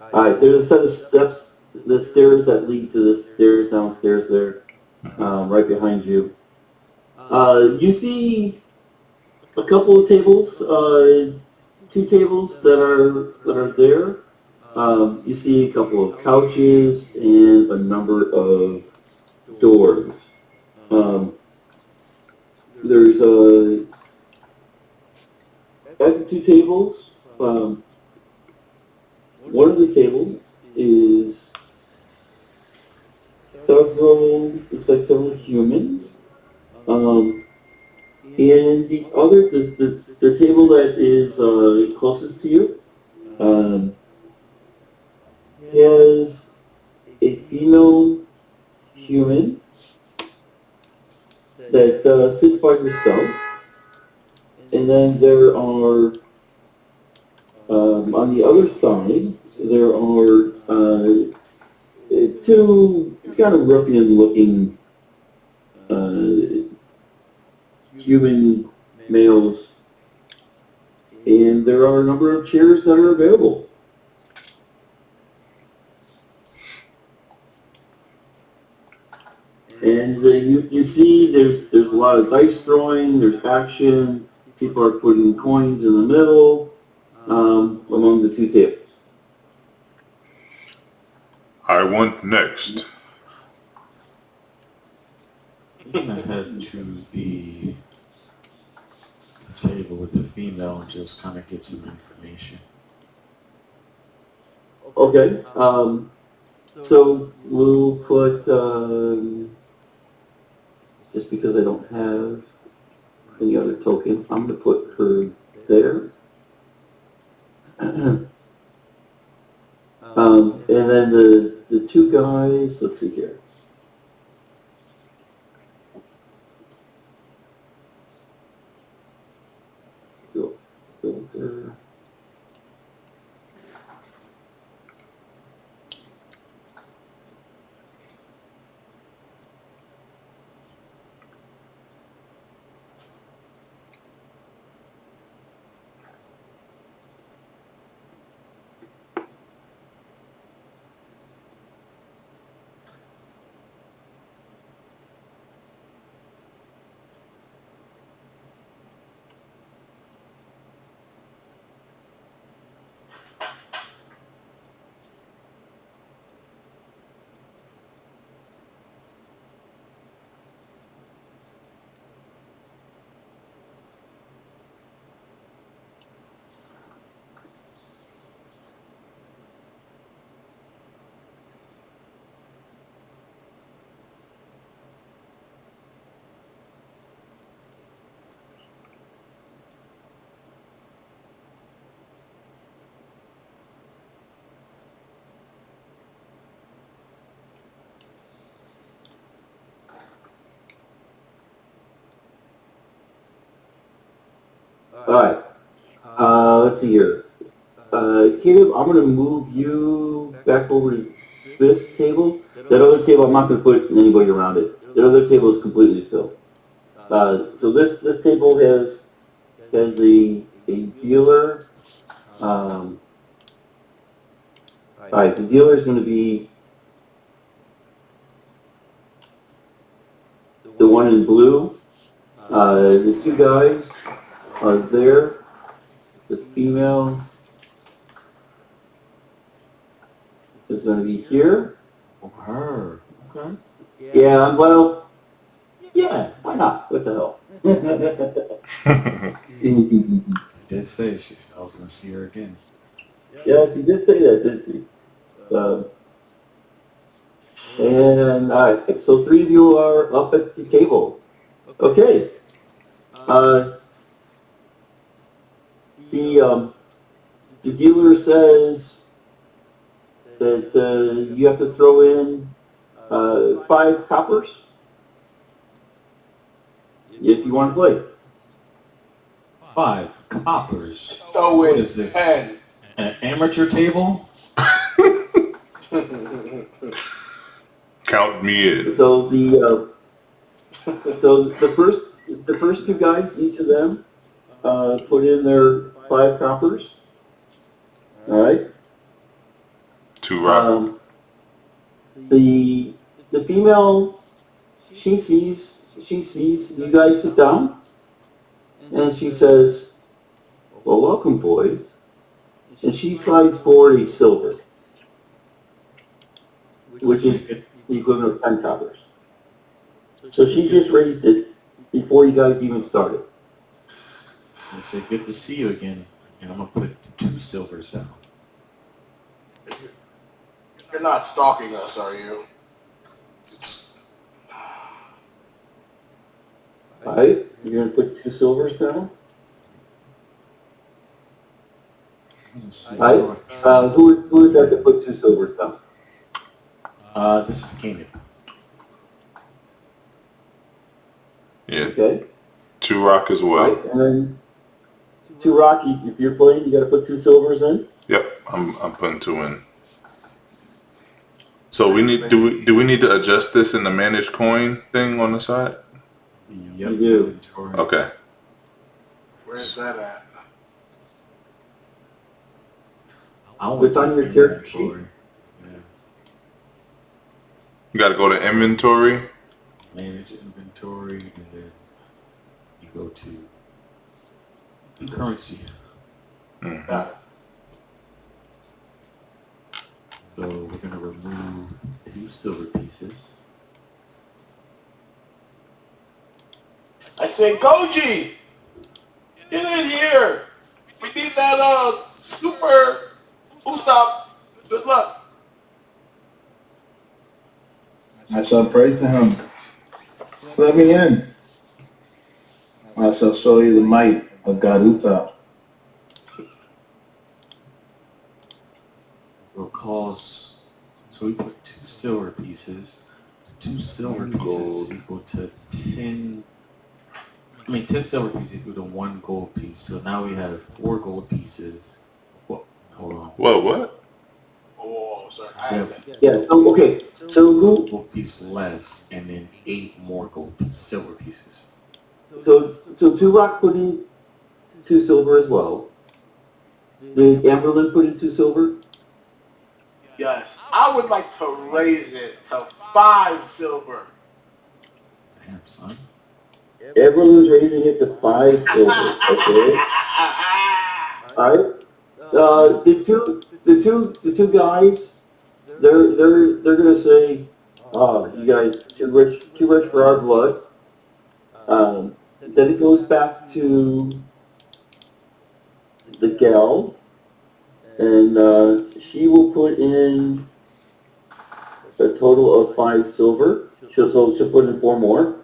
Alright, there's a set of steps, the stairs that lead to the stairs downstairs there, right behind you. You see a couple of tables, two tables that are there. You see a couple of couches and a number of doors. There's at the two tables, one of the tables is looks like several humans. And the other, the table that is closest to you, has a female human that sits by herself. And then there are, on the other side, there are two kind of ruffian-looking human males, and there are a number of chairs that are available. And you see there's a lot of dice throwing, there's action, people are putting coins in the middle, among the two tables. I want next. I'm gonna head to the table with the female and just kind of get some information. Okay, so we'll put, just because I don't have any other token, I'm going to put her there. And then the two guys, let's see here. Go filter. Alright, let's see here. Kanib, I'm going to move you back over to this table. That other table, I'm not going to put anybody around it. That other table is completely filled. So this table has a dealer. Alright, the dealer is going to be the one in blue. The two guys are there. The female is going to be here. Oh, her. Okay. Yeah, well, yeah, why not? What the hell? Did say I was gonna see her again. Yeah, she did say that, didn't she? And alright, so three of you are up at the table. Okay. The dealer says that you have to throw in 5 coppers if you want to play. 5 coppers. Oh, What wait, is it? 10. An amateur table? Count me in. So the first two guys, each of them, put in their 5 coppers. All right. 2 rock. The female, she sees you guys sit down, and she says, "Well, welcome, boys." And she slides forward a silver, which is the equivalent of 10 coppers. So she just raised it before you guys even started. I say, good to see you again. And I'm gonna put 2 silvers down. You're not stalking us, are you? Alright, you're gonna put 2 silvers down? Alright, who would like to put 2 silvers down? This is Kanib. Yeah. Okay. 2 rock as well. Right, and then 2 rock, if you're playing, you gotta put 2 silvers in? Yep, I'm putting 2 in. So do we need to adjust this in the manage coin thing on the side? Yep. You do. Inventory. Okay. Where's that at? It's on your character sheet. Yeah. You got to go to inventory. Manage inventory, and then you go to currency. Mhm. Got it. So we're gonna remove 2 silver pieces. I say, Gogi! Get in here! We need that, super Usopp. Good luck. I shall pray to him. Let me in. I shall show you the might of God Usopp. Will cause So we put 2 silver pieces. 2 silver One pieces gold. is equal to 10. 10 silver pieces equal to 1 gold piece. So now we have 4 gold pieces. Whoa, hold on. Whoa, what? Oh, sorry. We have Yeah. So okay. So who? gold piece less, and then 8 more silver pieces. So Two Rock put in 2 silver as well. Did Anberlin put in 2 silver? Yes. I would like to raise it to 5 silver. Damn, son. Anberlin's raising it to 5 silver. Okay. All right. The two guys, they're gonna say, "Oh, you guys too rich for our blood." Then it goes back to the gal, and she will put in a total of 5 silver. She'll put in 4 more.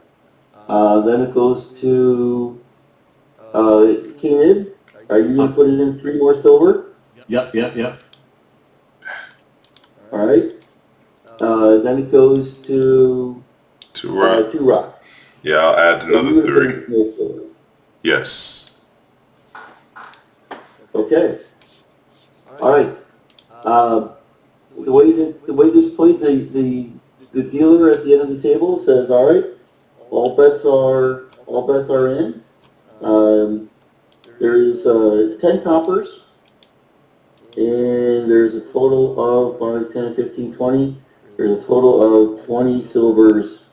Then it goes to Kanib. Are you gonna put in 3 more silver? Yep. All right. Then it goes to Two rock. Two Rock. Yeah, I'll add Are you another gonna put in 3. 4 silver? Yes. Okay. All right. The way this plays, the dealer at the end of the table says, "All right, all bets are in. There's 10 coppers, and there's a total of 10, 15, 20. There's a total of 20 silvers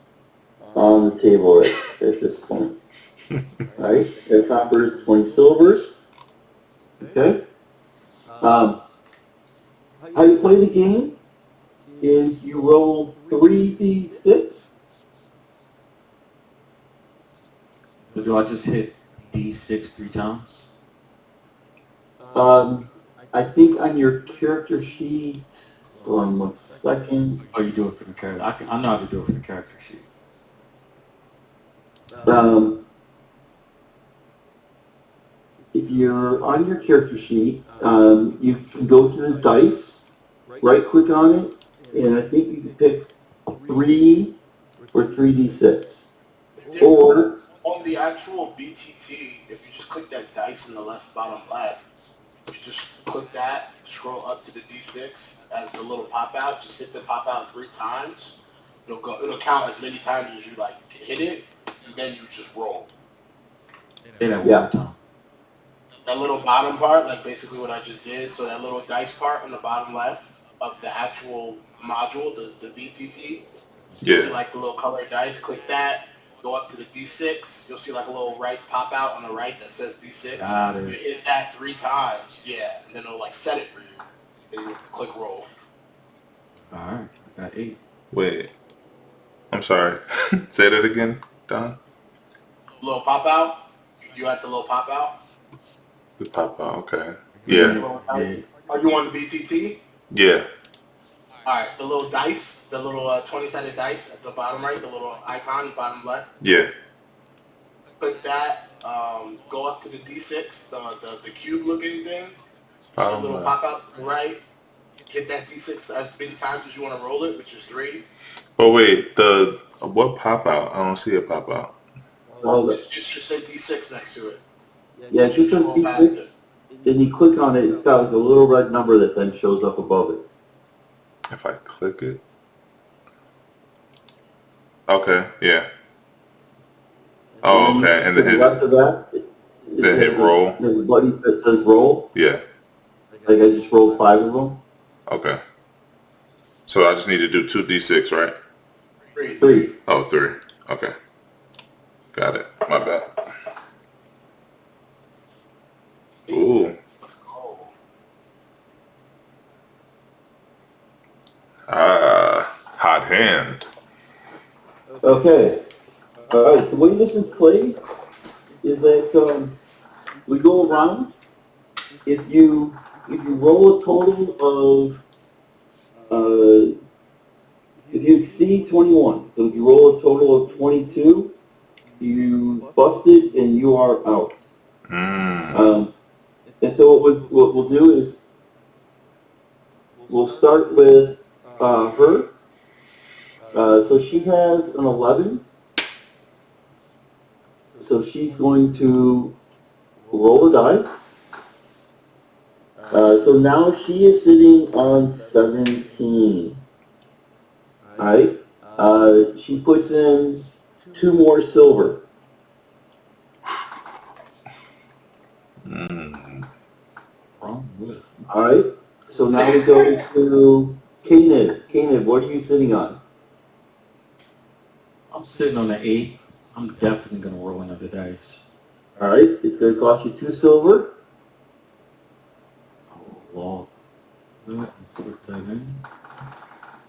on the table at this point. All right, 10 coppers, 20 silvers. Okay. How you play the game is you roll 3d6. So do I just hit D6 3 times? I think on your character sheet, hold on 1 second. Oh, you do it for the character. I know how to do it for the character sheet. If you're on your character sheet, you can go to the dice, right click on it, and I think you can pick 3 or 3d6. Or, On the actual BTT, if you just click that dice in the bottom left, you just click that, scroll up to the D6 as the little pop out. Just hit the pop out 3 times. It'll count as many times as you hit it, and then you just roll. Say that Yeah. one time. That little bottom part, basically what I just did. So that little dice part on the bottom left of the actual module, the BTT. You see Yeah. the little colored dice. Click that. Go up to the D6. You'll see a little right pop out on the right that says D6. Got You it. hit that 3 times, yeah, and then it'll set it for you. And you click roll. Alright, I got 8. Wait. I'm sorry. Say that again, Don. Little pop out. You at the little pop out. The pop out. Okay. Yeah. Yeah. Are you on the BTT? Yeah. All right. The little dice, the little 20-sided dice at the bottom right, the little icon bottom left. Yeah. Click that. Go up to the D6, the cube looking thing. Bottom a little left. pop out to the right. Hit that D6 as many times as you want to roll it, which is 3. Oh wait, what pop out? I don't see a pop out. oh, It just say D6 next to it. yeah, it just says Scroll past it. d6. Then you click on it, it's got a little red number that then shows up above it. If I click it. Okay. Yeah. Oh, okay. And to then the left of that, then hit roll. There's a button that says roll. Yeah. Like I just rolled 5 of them. Okay. So I just need to do 2d6, right? 3. Oh, 3. Okay. Got it. My bad. Ooh. Let's go. Hot hand. Okay. All right. The way this is played is that we go around. If you roll a total of if you exceed 21, so if you roll a total of 22, you busted and you are out. And so what we'll do is we'll start with her. So she has an 11. So she's going to roll a die. So now she is sitting on 17. Alright. She puts in 2 more silver. Wrong with. Alright. So now we go to Kanib. Kanib, what are you sitting on? I'm sitting on an 8. I'm definitely gonna roll another dice. Alright. It's going to cost you 2 silver. I'll roll that and put that in.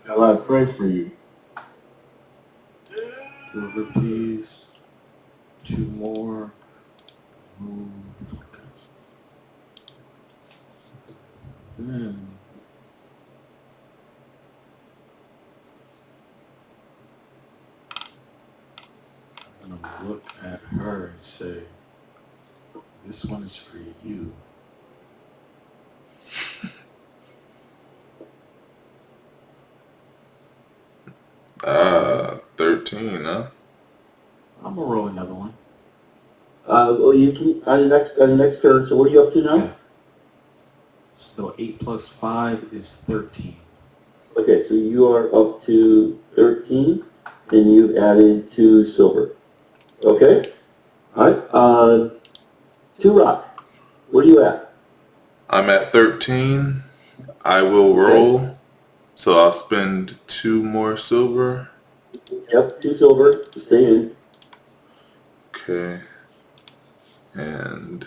Got a lot of praise for you. Silver piece. 2 more. Move. Then I'm gonna look at her and say, this one is for you. 13, huh? I'm gonna roll another one. Well, you can on the next turn. So what are you up to now? Okay. So 8 plus 5 is 13. Okay, so you are up to 13, and you've added 2 silver. Okay. All right. 2 rock. Where are you at? I'm at 13. I will roll. So I'll spend 2 more silver. Yep, 2 silver to stay in. Okay. And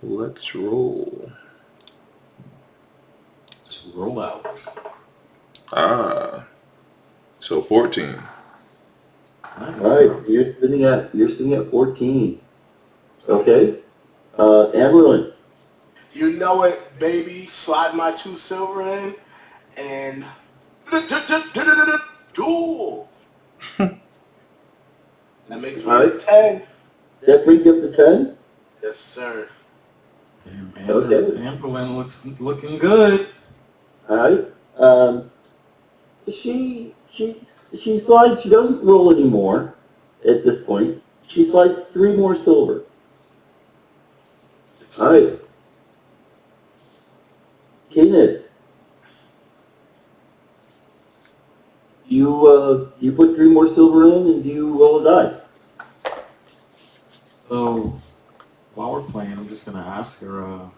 let's roll. To roll out. So 14. Nice. All right, you're sitting at 14. Okay. Anberlin. You know it, baby. Slide my 2 silver in and duel. That makes me Alright. 10. That brings you up to 10. Yes, sir. Damn, Okay. Anberlin looks looking good. All right. She slides. She doesn't roll anymore at this point. She slides 3 more silver. All right. Kanib. You put 3 more silver in, and do you roll a die? So while we're playing, I'm just gonna ask her.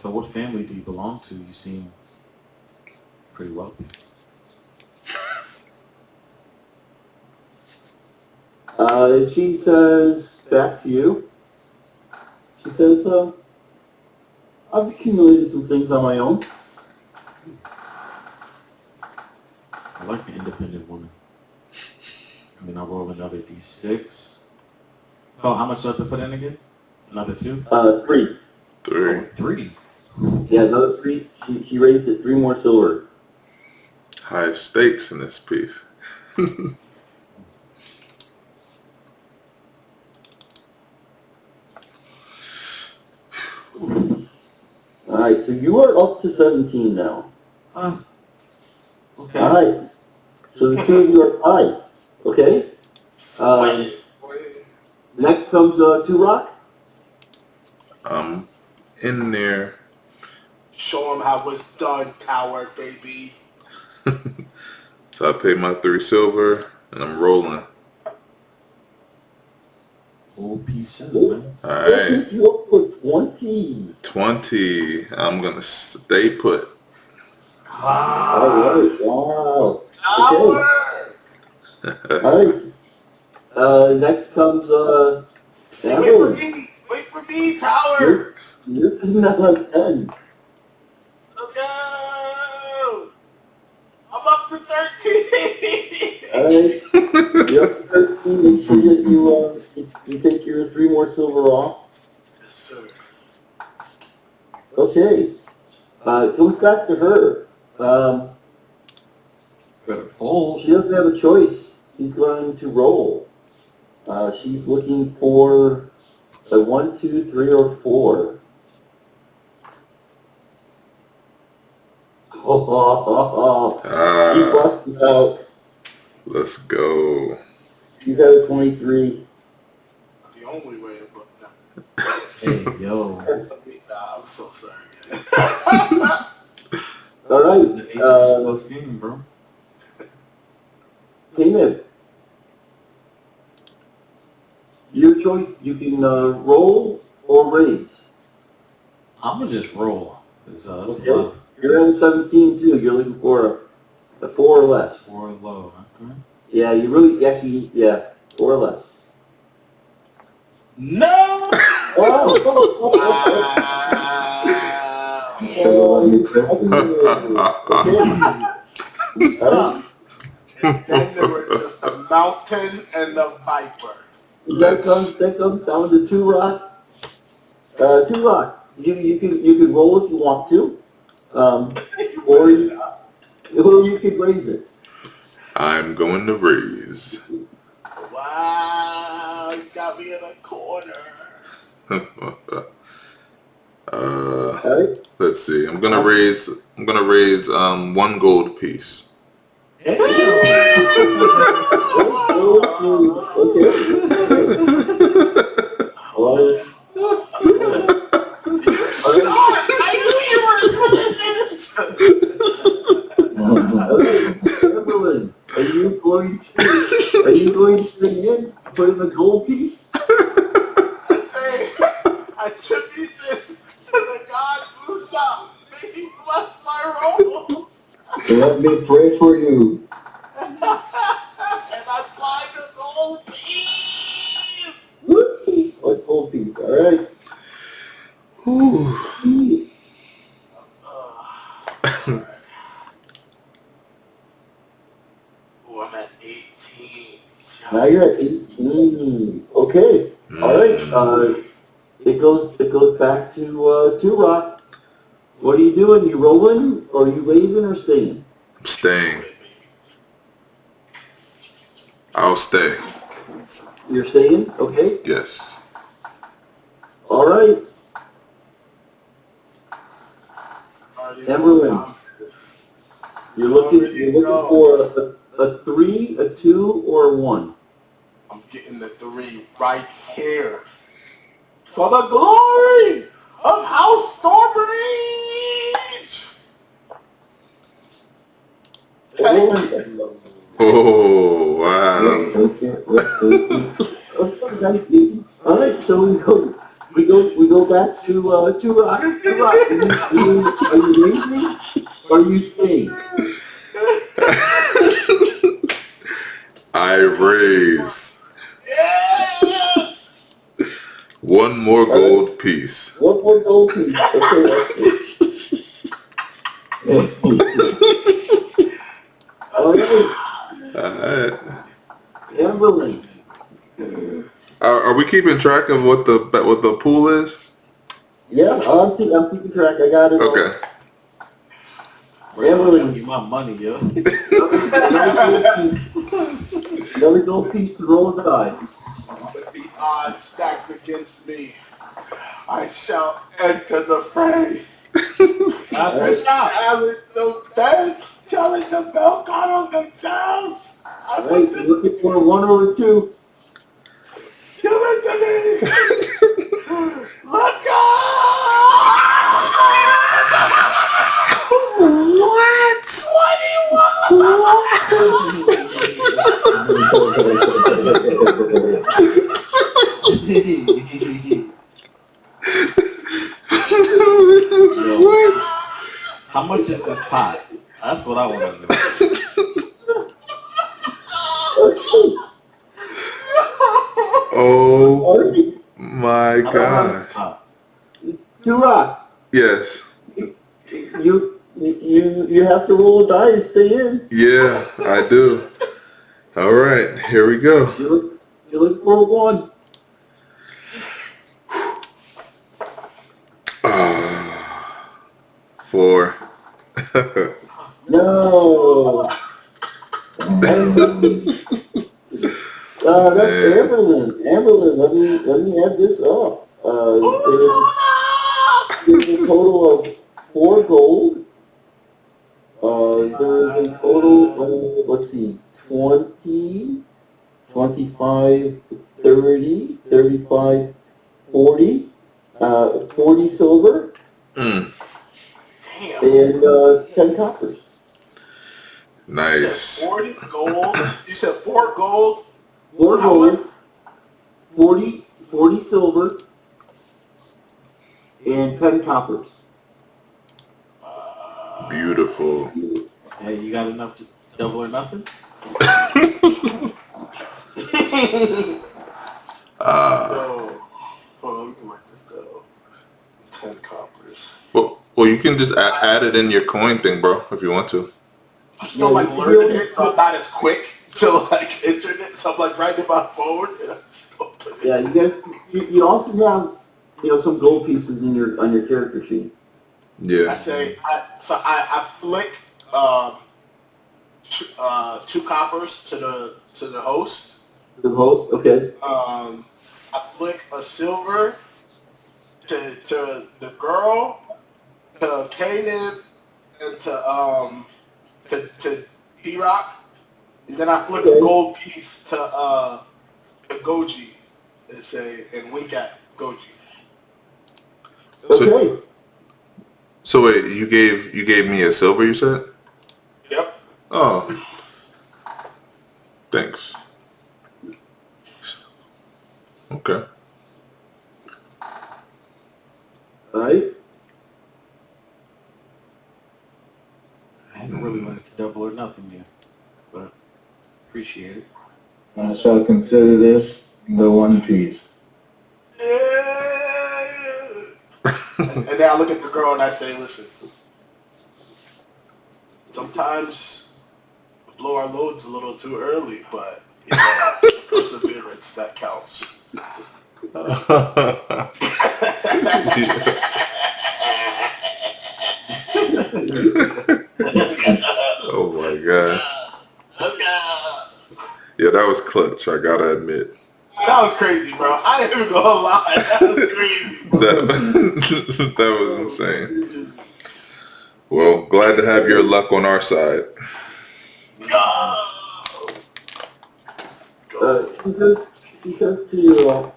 So what family do you belong to? You seem pretty wealthy. She says back to you. She says, I've accumulated some things on my own. I like an independent woman. I mean, I'll roll another d6. Oh, how much do I have to put in again? Another 2? 3. 3. Oh, 3. Yeah, another 3. She raised it 3 more silver. High stakes in this piece. Alright, so you are up to 17 now. Okay. Alright. So the 2 of you are tied. Okay? Next comes 2 rock. In there. Show him how it's done, coward, baby. So I paid my 3 silver and I'm rolling. Full P7, man. That Alright. takes you up for 20. 20. I'm gonna stay put. Alright, wow. Coward! Okay. Alright. Next comes Anberlin. Wait for me, coward! You're sitting on 10. Okay! I'm up to 13! Alright. You're up to 13. Make sure that you take your 3 more silver off. Yes, sir. Okay. It goes back to her. Better fold. She doesn't have a choice. She's going to roll. She's looking for a 1, 2, 3, or 4. She busted out. Let's go. She's at a 23. The only way to put that. Hey, yo. Nah, I'm so sorry. All right. The 18 plus game, bro. Kanib. Your choice. You can roll or raise. I'm gonna just roll. That's Okay. a lot. You're at a 17 too. You're looking for a 4 or less. 4 low, okay? Yeah, you really, yeah, 4 or less. No! Oh! And then there was just the mountain and the viper. That comes down to 2 rock. 2 rock. You can roll if you want to, or you could raise it. I'm going to raise. Wow, you got me in a corner. Alright? Let's see. I'm gonna raise 1 gold piece. Okay. Anberlin, are you going to stay in, put in the gold piece? I attribute this to the god Musa. May he bless my roll. Let me pray for you. And I find the gold piece. Woo! What gold piece? All right. Oh, I'm at 18. Now you're at 18. Okay. All right. It goes back to 2 rock. What are you doing? You rolling, or are you raising, or staying? I'm staying. I'll stay. You're staying. Okay. Yes. All right. Anberlin, you're looking for a 3, a 2, or a 1. I'm getting the 3 right here. For the glory of House Stormbreach! Oh wow. All right, so we go back to 2 rock. 2 rock. Are you raising? Or are you staying? I raise. Yeah! 1 more gold piece. 1 more gold piece. All right. Alright. Anberlin. Are we keeping track of what the pool is? Yeah, I'm keeping track. I got it. Okay. Anberlin. Give my money, yo. Another gold piece to roll a die. With the odds stacked against me, I shall enter the fray. I challenge the best, challenge the Belgatos themselves. I All right, you're looking for a 1 or a 2. Give it to me! Let's go! What? What do you want? What? How much is this pot? That's what I want to know. Oh my gosh. 2 rock. Yes. You have to roll a die to stay in. Yeah, I do. All right, here we go. You look for a 1. 4. No. That's Anberlin. Anberlin, let me add this up. There's a total of 4 gold There's a total of, let's see, 20, 25, 30, 35, 40, 40 silver, Mm, Damn. and 10 coppers. You nice. said 40 gold. You said 4 gold. 4 How much? gold, 40 silver, and 10 coppers. Beautiful. Hey, you got enough to double or nothing? No. Hold on, let me mark this down. 10 coppers. Well, you can just add it in your coin thing, bro, if you want to. I'm still like learning it, so I'm not as quick to like internet. So I'm like writing my phone. And I'm still putting it. Yeah, you also have, some gold pieces on your character sheet. I Yeah. say, I flick 2 coppers to the host. The host, okay. I flick a silver to the girl, to Kanib, and to D-Rock, and then I flick a gold piece to Gogi and wink at Gogi. Okay. So wait, you gave me a silver, you said? Yep. Oh. Thanks. Okay. Alright. I haven't really learned to double or nothing yet, but appreciate it. I shall consider this the One Piece. And then I look at the girl and I say, listen, sometimes we blow our loads a little too early, but perseverance, that counts. Oh my god. Yeah, that was clutch, I gotta admit. That was crazy, bro. I ain't even gonna lie. That was crazy. That was insane. Well, glad to have your luck on our side. She says to you, so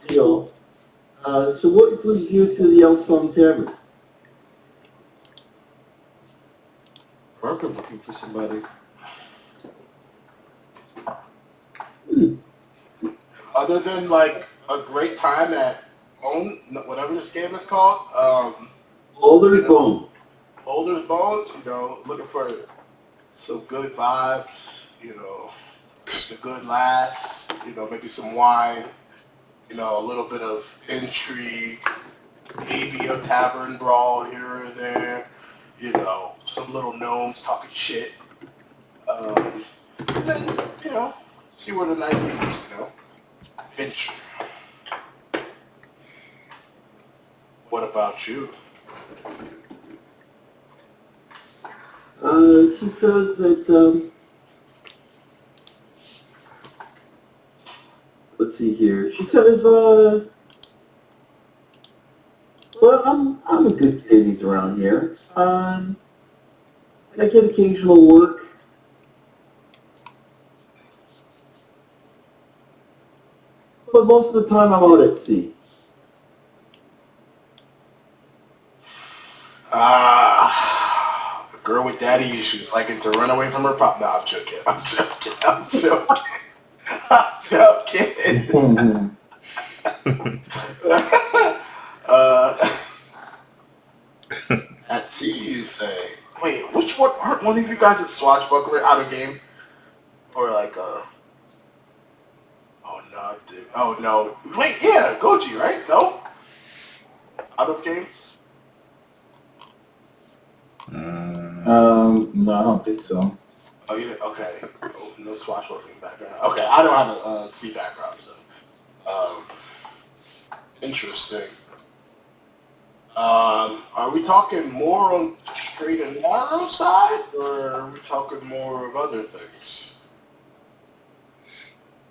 what brings you to the Elsong Tavern? Parker looking for somebody. Other than like a great time at whatever this game is called, Boulder's Bone. Boulder's Bones, looking for some good vibes, the good laughs, maybe some wine, a little bit of intrigue, maybe a tavern brawl here or there, some little gnomes talking shit. And then, see where the night leads, Adventure. What about you? She says that, let's see here. She says, well, I'm in good standings around here. I get occasional work. But most of the time I'm out at sea. A girl with daddy issues liking to run away from her pop. No, I'm joking. I'm joking. At sea, you say. Wait, which one? Aren't one of you guys a swashbuckler out of game? Or like a... Oh, no, dude. Oh, no. Wait, yeah, Gogi, right? No? Out of game? No, I don't think so. Oh, yeah, okay. Oh, no swashbuckling background. Okay, I don't have a sea background, so. Interesting. Are we talking more on straight and narrow side, or are we talking more of other things?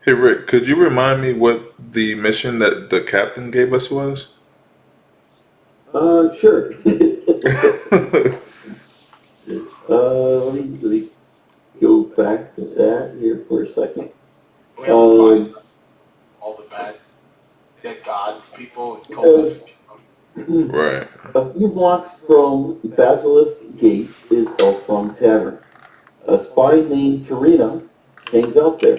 Hey Rick, could you remind me what the mission that the captain gave us was? Sure. Let me go back to that here for a second. We have to find all the bad dead gods, people, and cultists. Right. A few blocks from Basilisk Gate is Elfsong Tavern. A spy named Tarina hangs out there,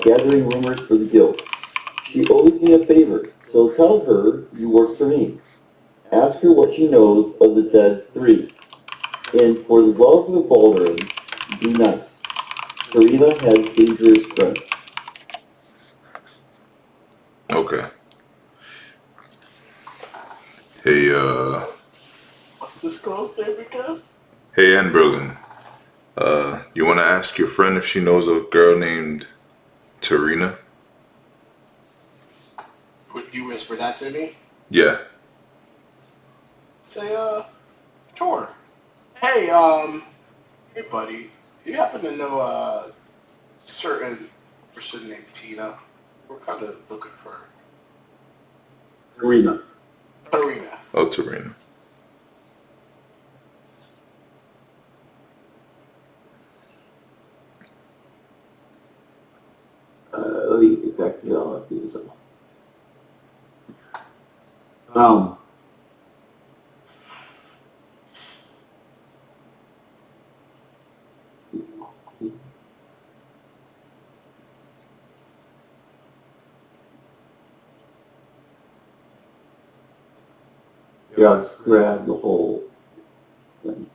gathering rumors for the guild. She owes me a favor, so tell her you work for me. Ask her what she knows of the Dead Three. And for the love of Baldwin, be nice. Tarina has dangerous friends. Okay. Hey, What's this girl's name again? hey, Anberlin. You want to ask your friend if she knows a girl named Tarina? Would you whisper that to me? Yeah. Say, sure. Hey, hey, buddy. Do you happen to know a certain person named Tina? We're kind of looking for her. Tarina. Tarina. Oh, Tarina. Let me get back to you. I'll have to do something. Yeah, I'll just grab the whole thing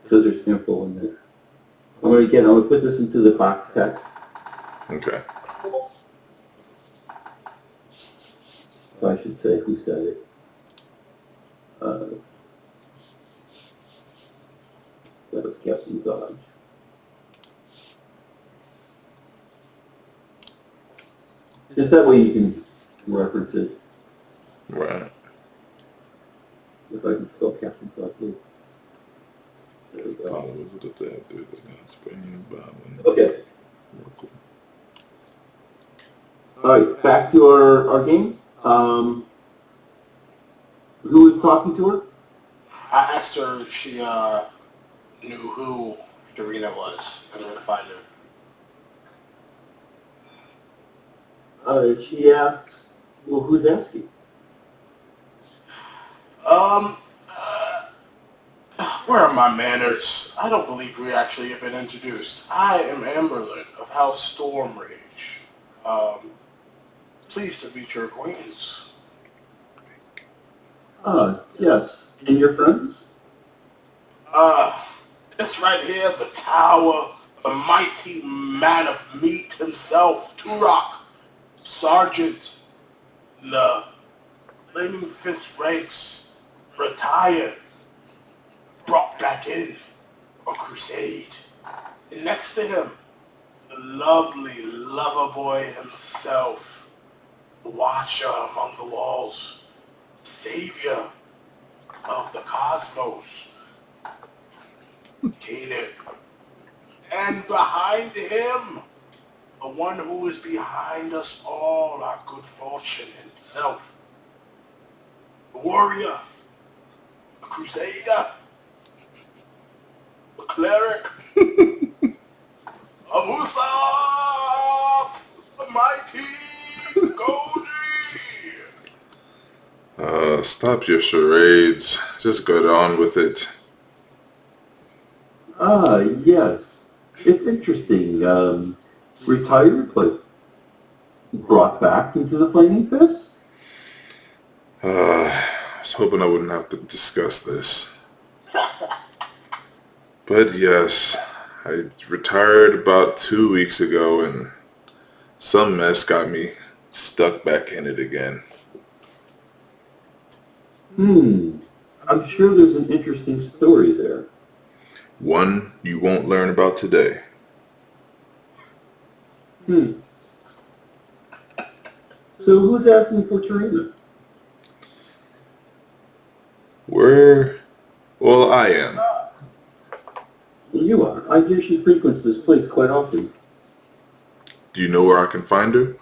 because there's info in there. I'm gonna put this into the box text. Okay. So I should say who said it. That was Captain Zod. Just that way you can reference it. Right. If I can spell Captain correctly. There we go. Okay. Alright, back to our game. Who was talking to her? I asked her if she, knew who Tarina was and where to find her. She asks, well, who's asking? Uh, where are my manners? I don't believe we actually have been introduced. I am Anberlin of House Stormrage. Pleased to meet your acquaintance. Yes. And your friends? This right here, the tower, the mighty man of meat himself, Turok, Sergeant, the Flaming Fist ranks, retired, brought back in, a crusade. And next to him, the lovely lover boy himself, the watcher among the walls, savior of the cosmos, Kanib. And behind him, the one who is behind us all, our good fortune himself, the warrior, the crusader, the cleric, Amusab, the mighty Gogi. Stop your charades. Just get on with it. Yes. It's interesting. Retired, but brought back into the Flaming Fist? I was hoping I wouldn't have to discuss this. But yes, I retired about 2 weeks ago and some mess got me stuck back in it again. I'm sure there's an interesting story there. One you won't learn about today. So who's asking for Tarina? Well, I am. You are. I hear she frequents this place quite often. Do you know where I can find her?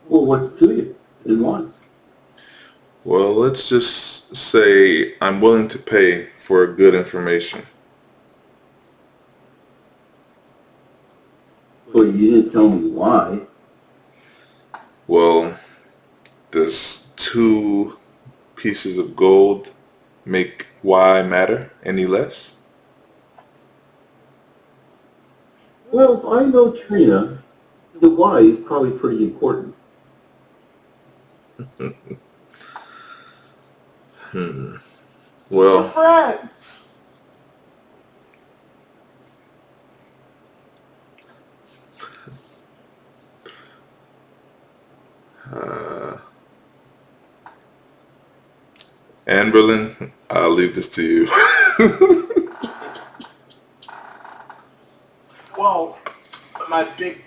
Well, what's to you? And why? Well, let's just say I'm willing to pay for good information. Well, you didn't tell me why. Well, does 2 pieces of gold make why matter any less? Well, if I know Trina, the why is probably pretty important. We're Well, friends. uh, Anberlin, I'll leave this to you. Well, my big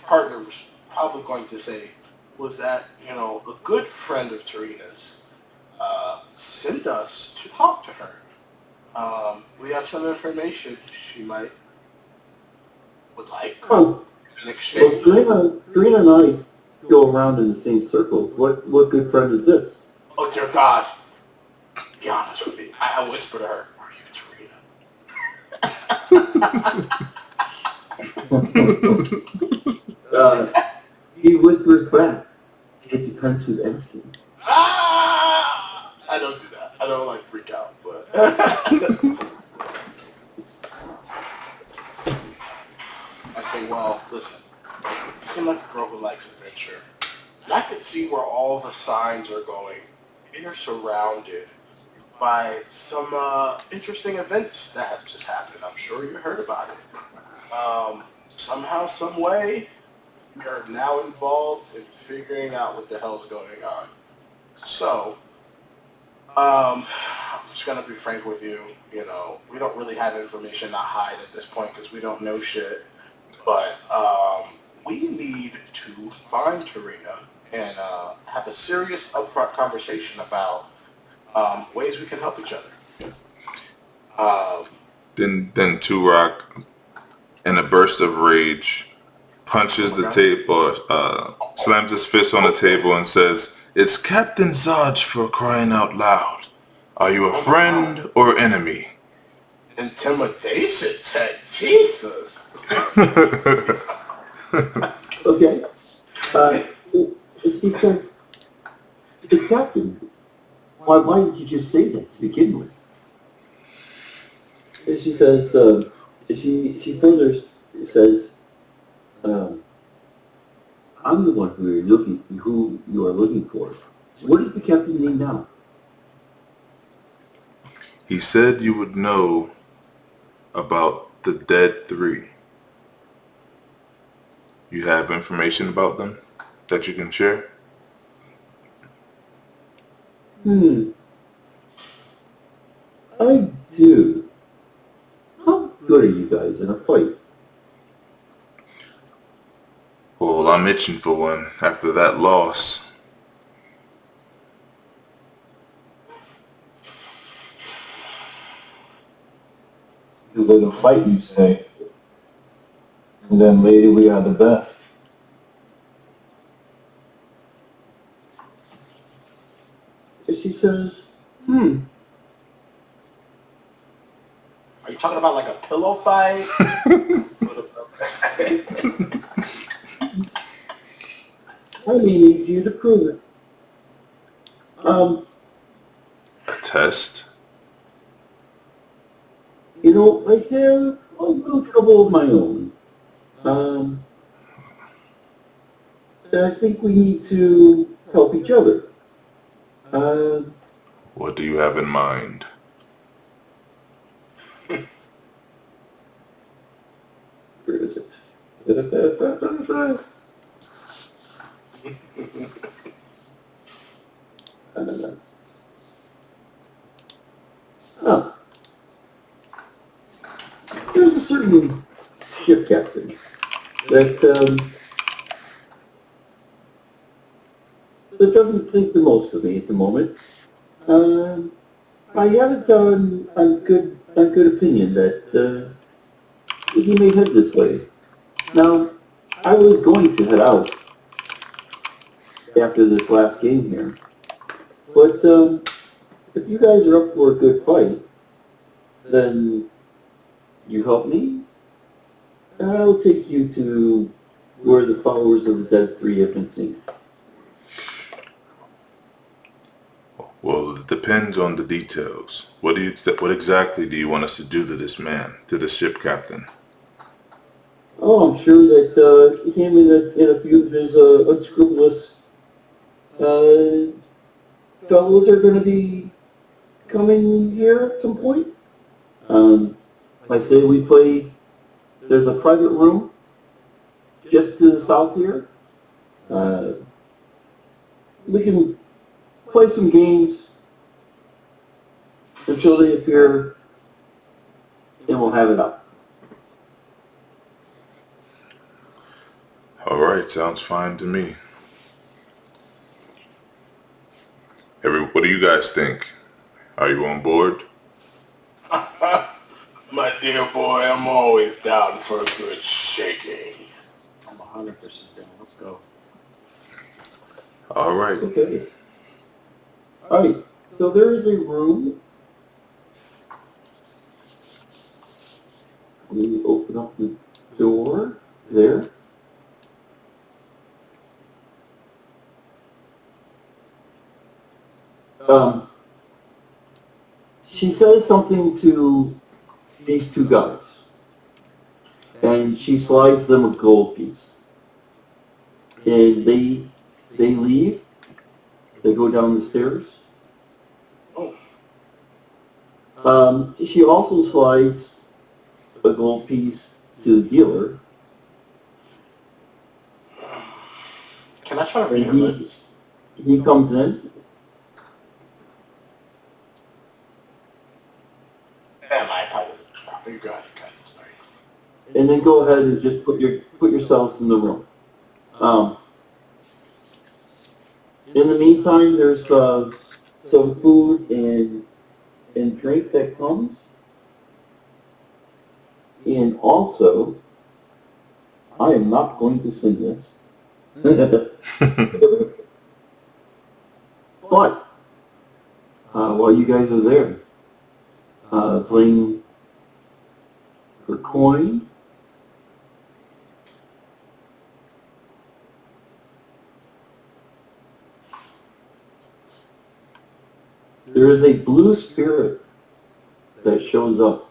partner was probably going to say was that, a good friend of Tarina's sent us to talk to her. We have some information she would like Oh, in well, exchange. Trina and I go around in the same circles. What good friend is this? Oh, dear God. Be honest with me. I whispered to her, are you Tarina? He whispers back. It depends who's asking. I don't do that. I don't freak out, but I say, well, listen, you seem like a girl who likes adventure. And I can see where all the signs are going. You're surrounded by some interesting events that have just happened. I'm sure you heard about it. Somehow, some way, you're now involved in figuring out what the hell's going on. So, I'm just gonna be frank with you. We don't really have information to hide at this point because we don't know shit. But we need to find Tarina and have a serious upfront conversation about ways we can help each other. Then Turok, in a burst of rage, punches the table, slams his fist on the table and says, "It's Captain Zodge for crying out loud. Are you a friend or enemy?" Intimidation tech, Jesus. Okay. Speaker, the captain. Why did you just say that to begin with? And she says. She further says, "I'm the one who you are looking for. What is the captain's name now?" He said you would know about the Dead 3. You have information about them that you can share? I do. How good are you guys in a fight? Well, I'm itching for one after that loss. Because in a fight, you say, and then lady, we are the best. She says, Are you talking about like a pillow fight? I need you to prove it. A test? I have a little trouble of my own. I think we need to help each other. What do you have in mind? Where is it? Oh. There's a certain ship captain that doesn't think the most of me at the moment. I have it on good opinion that he may head this way. Now, I was going to head out after this last game here, But if you guys are up for a good fight, then you help me, and I'll take you to where the followers of the Dead Three have been seen. Well, it depends on the details. What exactly do you want us to do to this man, to the ship captain? Oh, I'm sure that him and a few of his unscrupulous fellows are going to be coming here at some point. I say we play. There's a private room just to the south here. We can play some games until they appear, and we'll have it up. All right, sounds fine to me. What do you guys think? Are you on board? My dear boy, I'm always down for a good shaking. I'm 100% down. Let's go. All right. Okay. All right. So there is a room. We open up the door there. She says something to these two guys, and she slides them a gold piece. And they leave. They go down the stairs. She also slides a gold piece to the dealer. Can I try to read her And lips? he comes in. Damn, I probably. You got it, sorry. And then go ahead and just put yourselves in the room. In the meantime, there's some food and drink that comes. And also, I am not going to sing this. But while you guys are there, playing for coin, there is a blue spirit that shows up.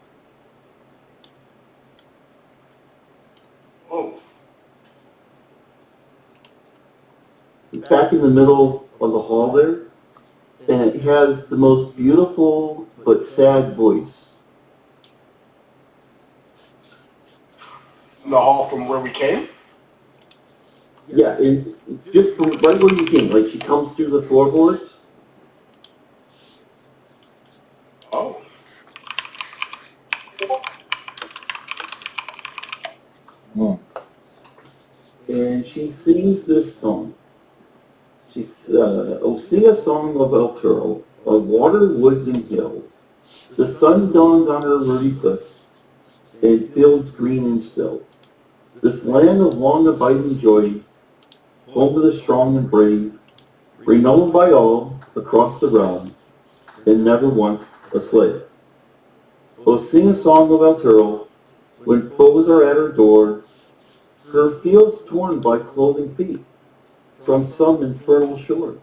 Oh, Back in the middle of the hall there, and it has the most beautiful but sad voice. the hall from where we came? Yeah, and just from right where you came, like she comes through the floorboards. Oh. And she sings this song. Oh, sing a song of El Toro, of water, woods, and hills. The sun dawns on her ruddy cliffs, and fields green and still. This land of long abiding joy, home of the strong and brave, renowned by all across the realms, and never once a slave. Oh, sing a song of El Toro, when foes are at her door, her fields torn by cloven feet, from some infernal shore.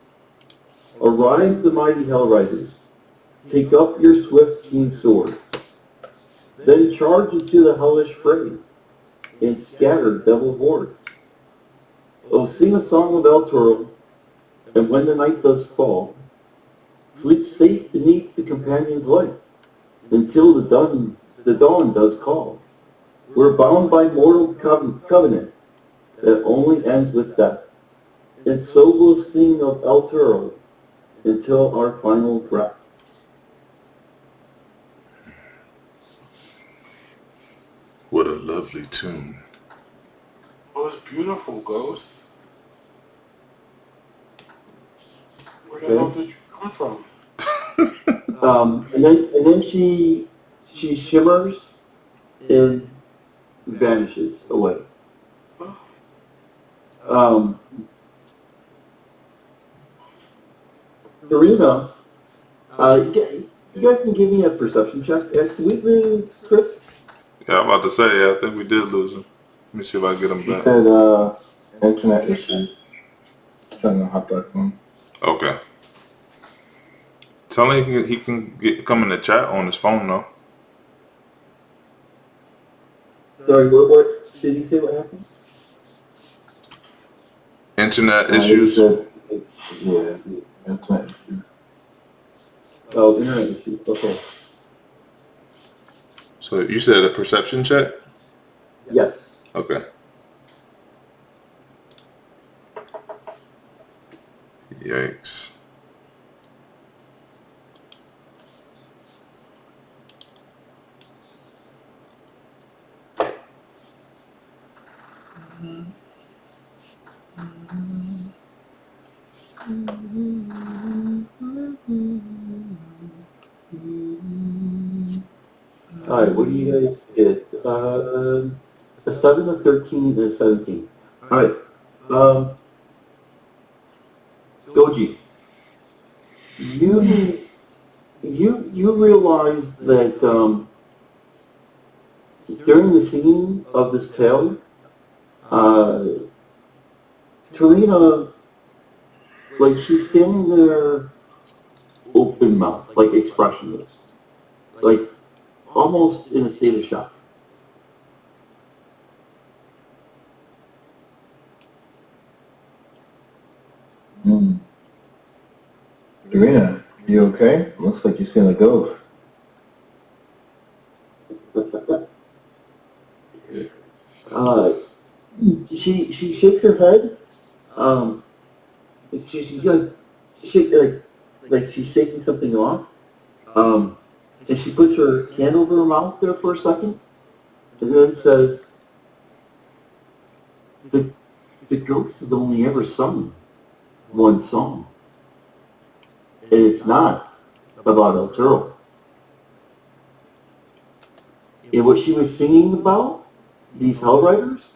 Arise, the mighty hell riders, take up your swift keen swords, then charge into the hellish fray, and scatter devil hordes. Oh, sing a song of El Toro, and when the night does fall, sleep safe beneath the companion's light, until the dawn does call. We're bound by mortal covenant that only ends with death, and so we'll sing of El Toro until our final breath. What a lovely tune. Oh, it's beautiful, Ghost. Where the hell did you come from? And then she shimmers and vanishes away. Karina, you guys can give me a perception check. Did we lose Kris? Yeah, I'm about to say, yeah, I think we did lose him. Let me see if I can get him He back. said, internet issues. Trying to hop back on. Okay. Tell him he can come in the chat on his phone though. Sorry, what did he say? What happened? Internet He issues. said, yeah, internet issues. Oh, internet issue. Okay. So you said a perception check? Yes. Okay. Yikes. All right. What do you guys get? A 7, a 13, and a 17. All right. Gogi, you realize that during the singing of this tale, Tarina, like she's standing there open mouth, like expressionless, like almost in a state of shock. Karina, you okay? Looks like you've seen a ghost. Uh, she shakes her head. She like she's shaking something off. And she puts her hand over her mouth there for a second, and then says, "The ghost has only ever sung one song, and it's not about El Toro. And what she was singing about, these Hell Riders,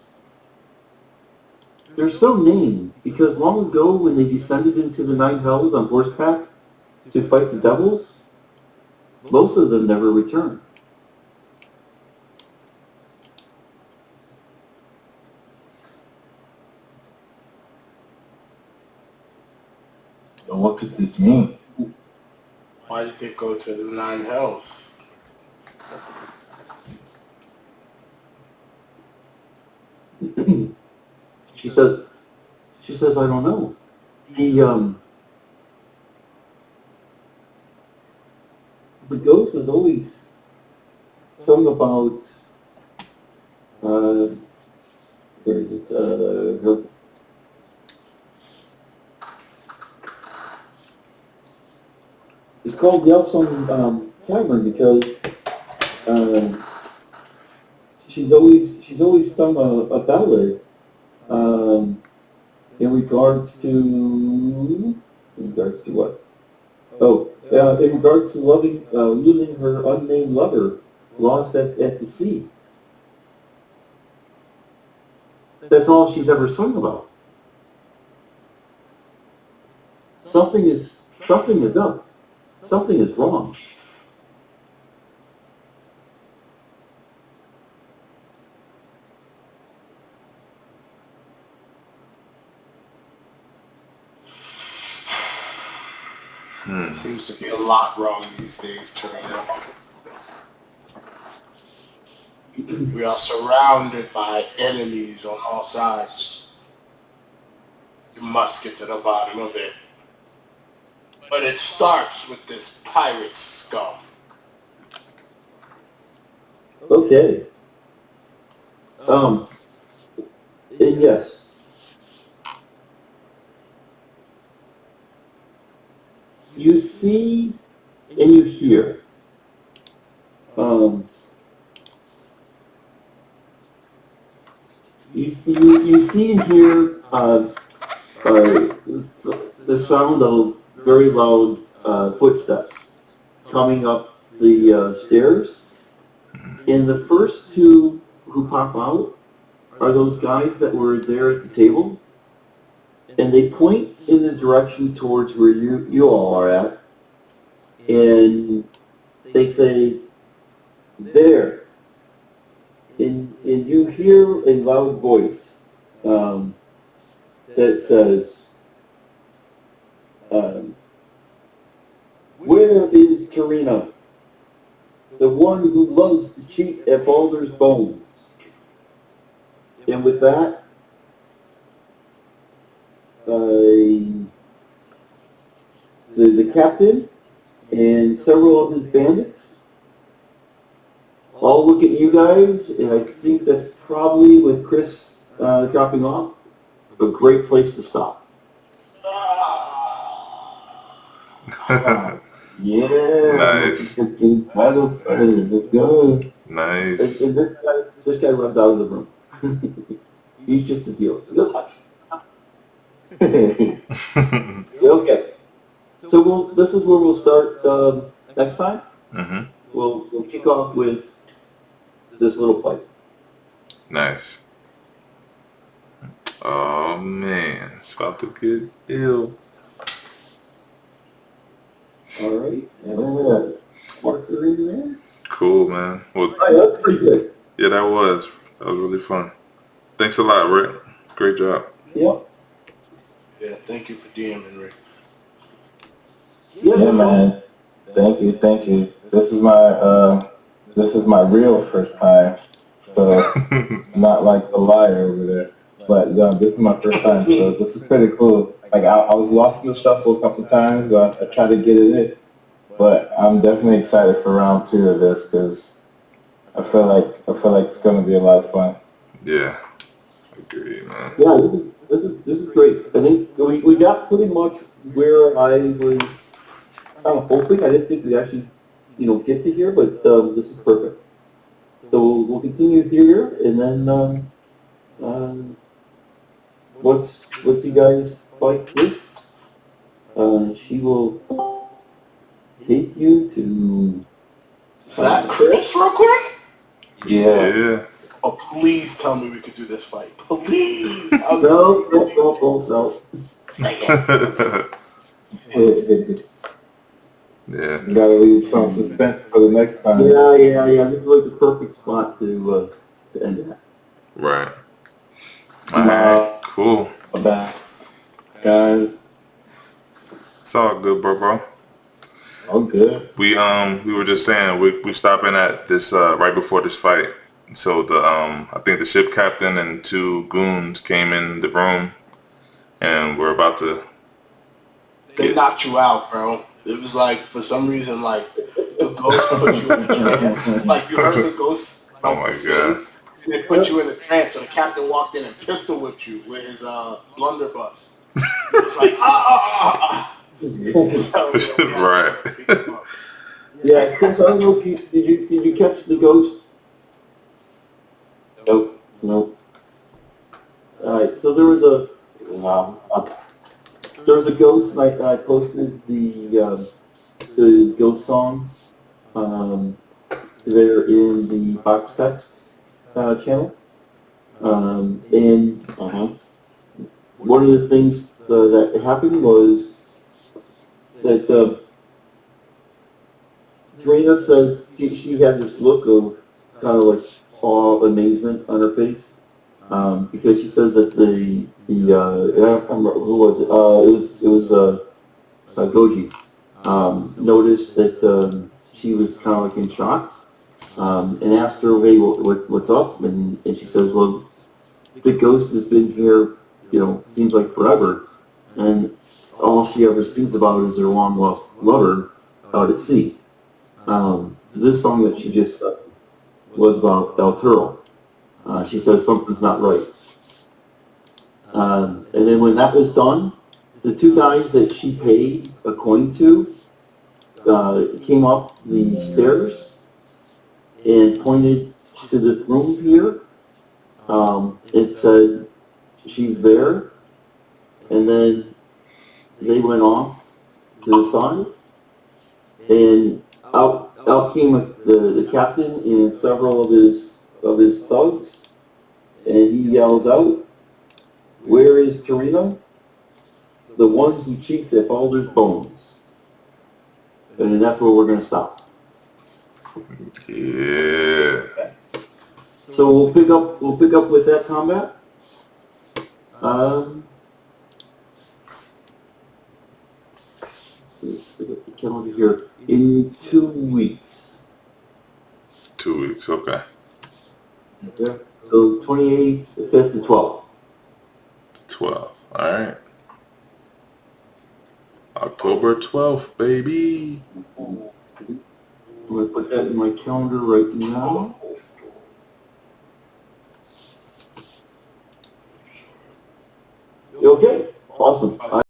they're so named because long ago when they descended into the Nine Hells on horseback to fight the devils, most of them never returned. So what could this mean? Why did they go to the Nine Hells? She says, I don't know. The ghost has always sung about, where is it, it's called Yelsom Tavern because she's always sung a ballad in regards to what? Oh, in regards to losing her unnamed lover lost at the sea. That's all she's ever sung about. Something is up. Something is wrong. There seems to be a lot wrong these days, Tarina. We are surrounded by enemies on all sides. You must get to the bottom of it. But it starts with this pirate scum. Okay. And yes. You see and you hear. You see and hear the sound of very loud footsteps coming up the stairs. And the first two who pop out are those guys that were there at the table. and they point in the direction towards where you all are at, and they say, there. And you hear a loud voice that says, where is Tarina, the one who loves to cheat at Baldur's Bones? And with that, the captain and several of his bandits all look at you guys, and I think that's probably, with Kris dropping off, a great place to stop. Yeah. Nice. Let's go. Nice. And this guy runs out of the room. He's just a dealer. Okay. So this is where we'll start next time. Mm-hmm. We'll kick off with this little fight. Nice. Oh man, it's about to get ill. All right. Marker in there. Cool, man. Well, Oh, yeah, that's pretty good. yeah, that was really fun. Thanks a lot, Rick. Great job. Yep. Yeah, thank you for DMing, Rick. Yeah, man. Thank you. This is my real first time, so not like the liar over there. But this is my first time, so this is pretty cool. Like I was lost in the shuffle a couple times, but I tried to get it in. But I'm definitely excited for round 2 of this because I feel like it's gonna be a lot of fun. Yeah, agreed, man. Yeah, this is great. I think we got pretty much where I was kind of hoping. I didn't think we'd actually, get to here, but this is perfect. So we'll continue here, and then once you guys fight Kris, she will take you to. Is that Kris, real quick? Yeah. Oh, please tell me we could do this fight. Please. No. Yeah. You gotta leave some suspense for the next time. Yeah. This is like the perfect spot to end at. Right. All right. Cool. Bye, guys. It's all good, bro. All good. We were just saying we stopping at this right before this fight. So I think the ship captain and 2 goons came in the room, and we're about to. They knocked you out, bro. It was like, for some reason, like, the ghost put you in a trance. Like, you heard the ghost. Oh my god. They put you in a trance, so the captain walked in and pistol whipped you with his blunderbuss. It's like, Right. Yeah, Kris, I don't know if did you catch the ghost? Nope. All right, so there was a ghost. And I posted the ghost song there in the box text channel, and one of the things that happened was that Tarina said she had this look of kind of like awe, amazement on her face, because she says that the I don't remember who was it. It was Gogi. Noticed that she was kind of like in shock, and asked her, "Hey, what's up?" And she says, "Well, the ghost has been here, seems like forever, and all she ever sings about is her long lost lover out at sea." This song that she just said was about El Turo. She says something's not right. And then when that was done, the 2 guys that she paid a coin to came up the stairs and pointed to this room here. It said, "She's there." And then they went off to the side, and out came the captain and several of his thugs, and he yells out, "Where is Tarina, the one who cheats at Baldur's Bones. And that's where we're going to stop. Yeah. So we'll pick up with that combat. Let's pick up the calendar here. In 2 weeks. 2 weeks, okay. Okay. So 28th, 5th, and 12th. 12. All right. October 12th, baby. I'm going to put that in my calendar right now. Okay, awesome.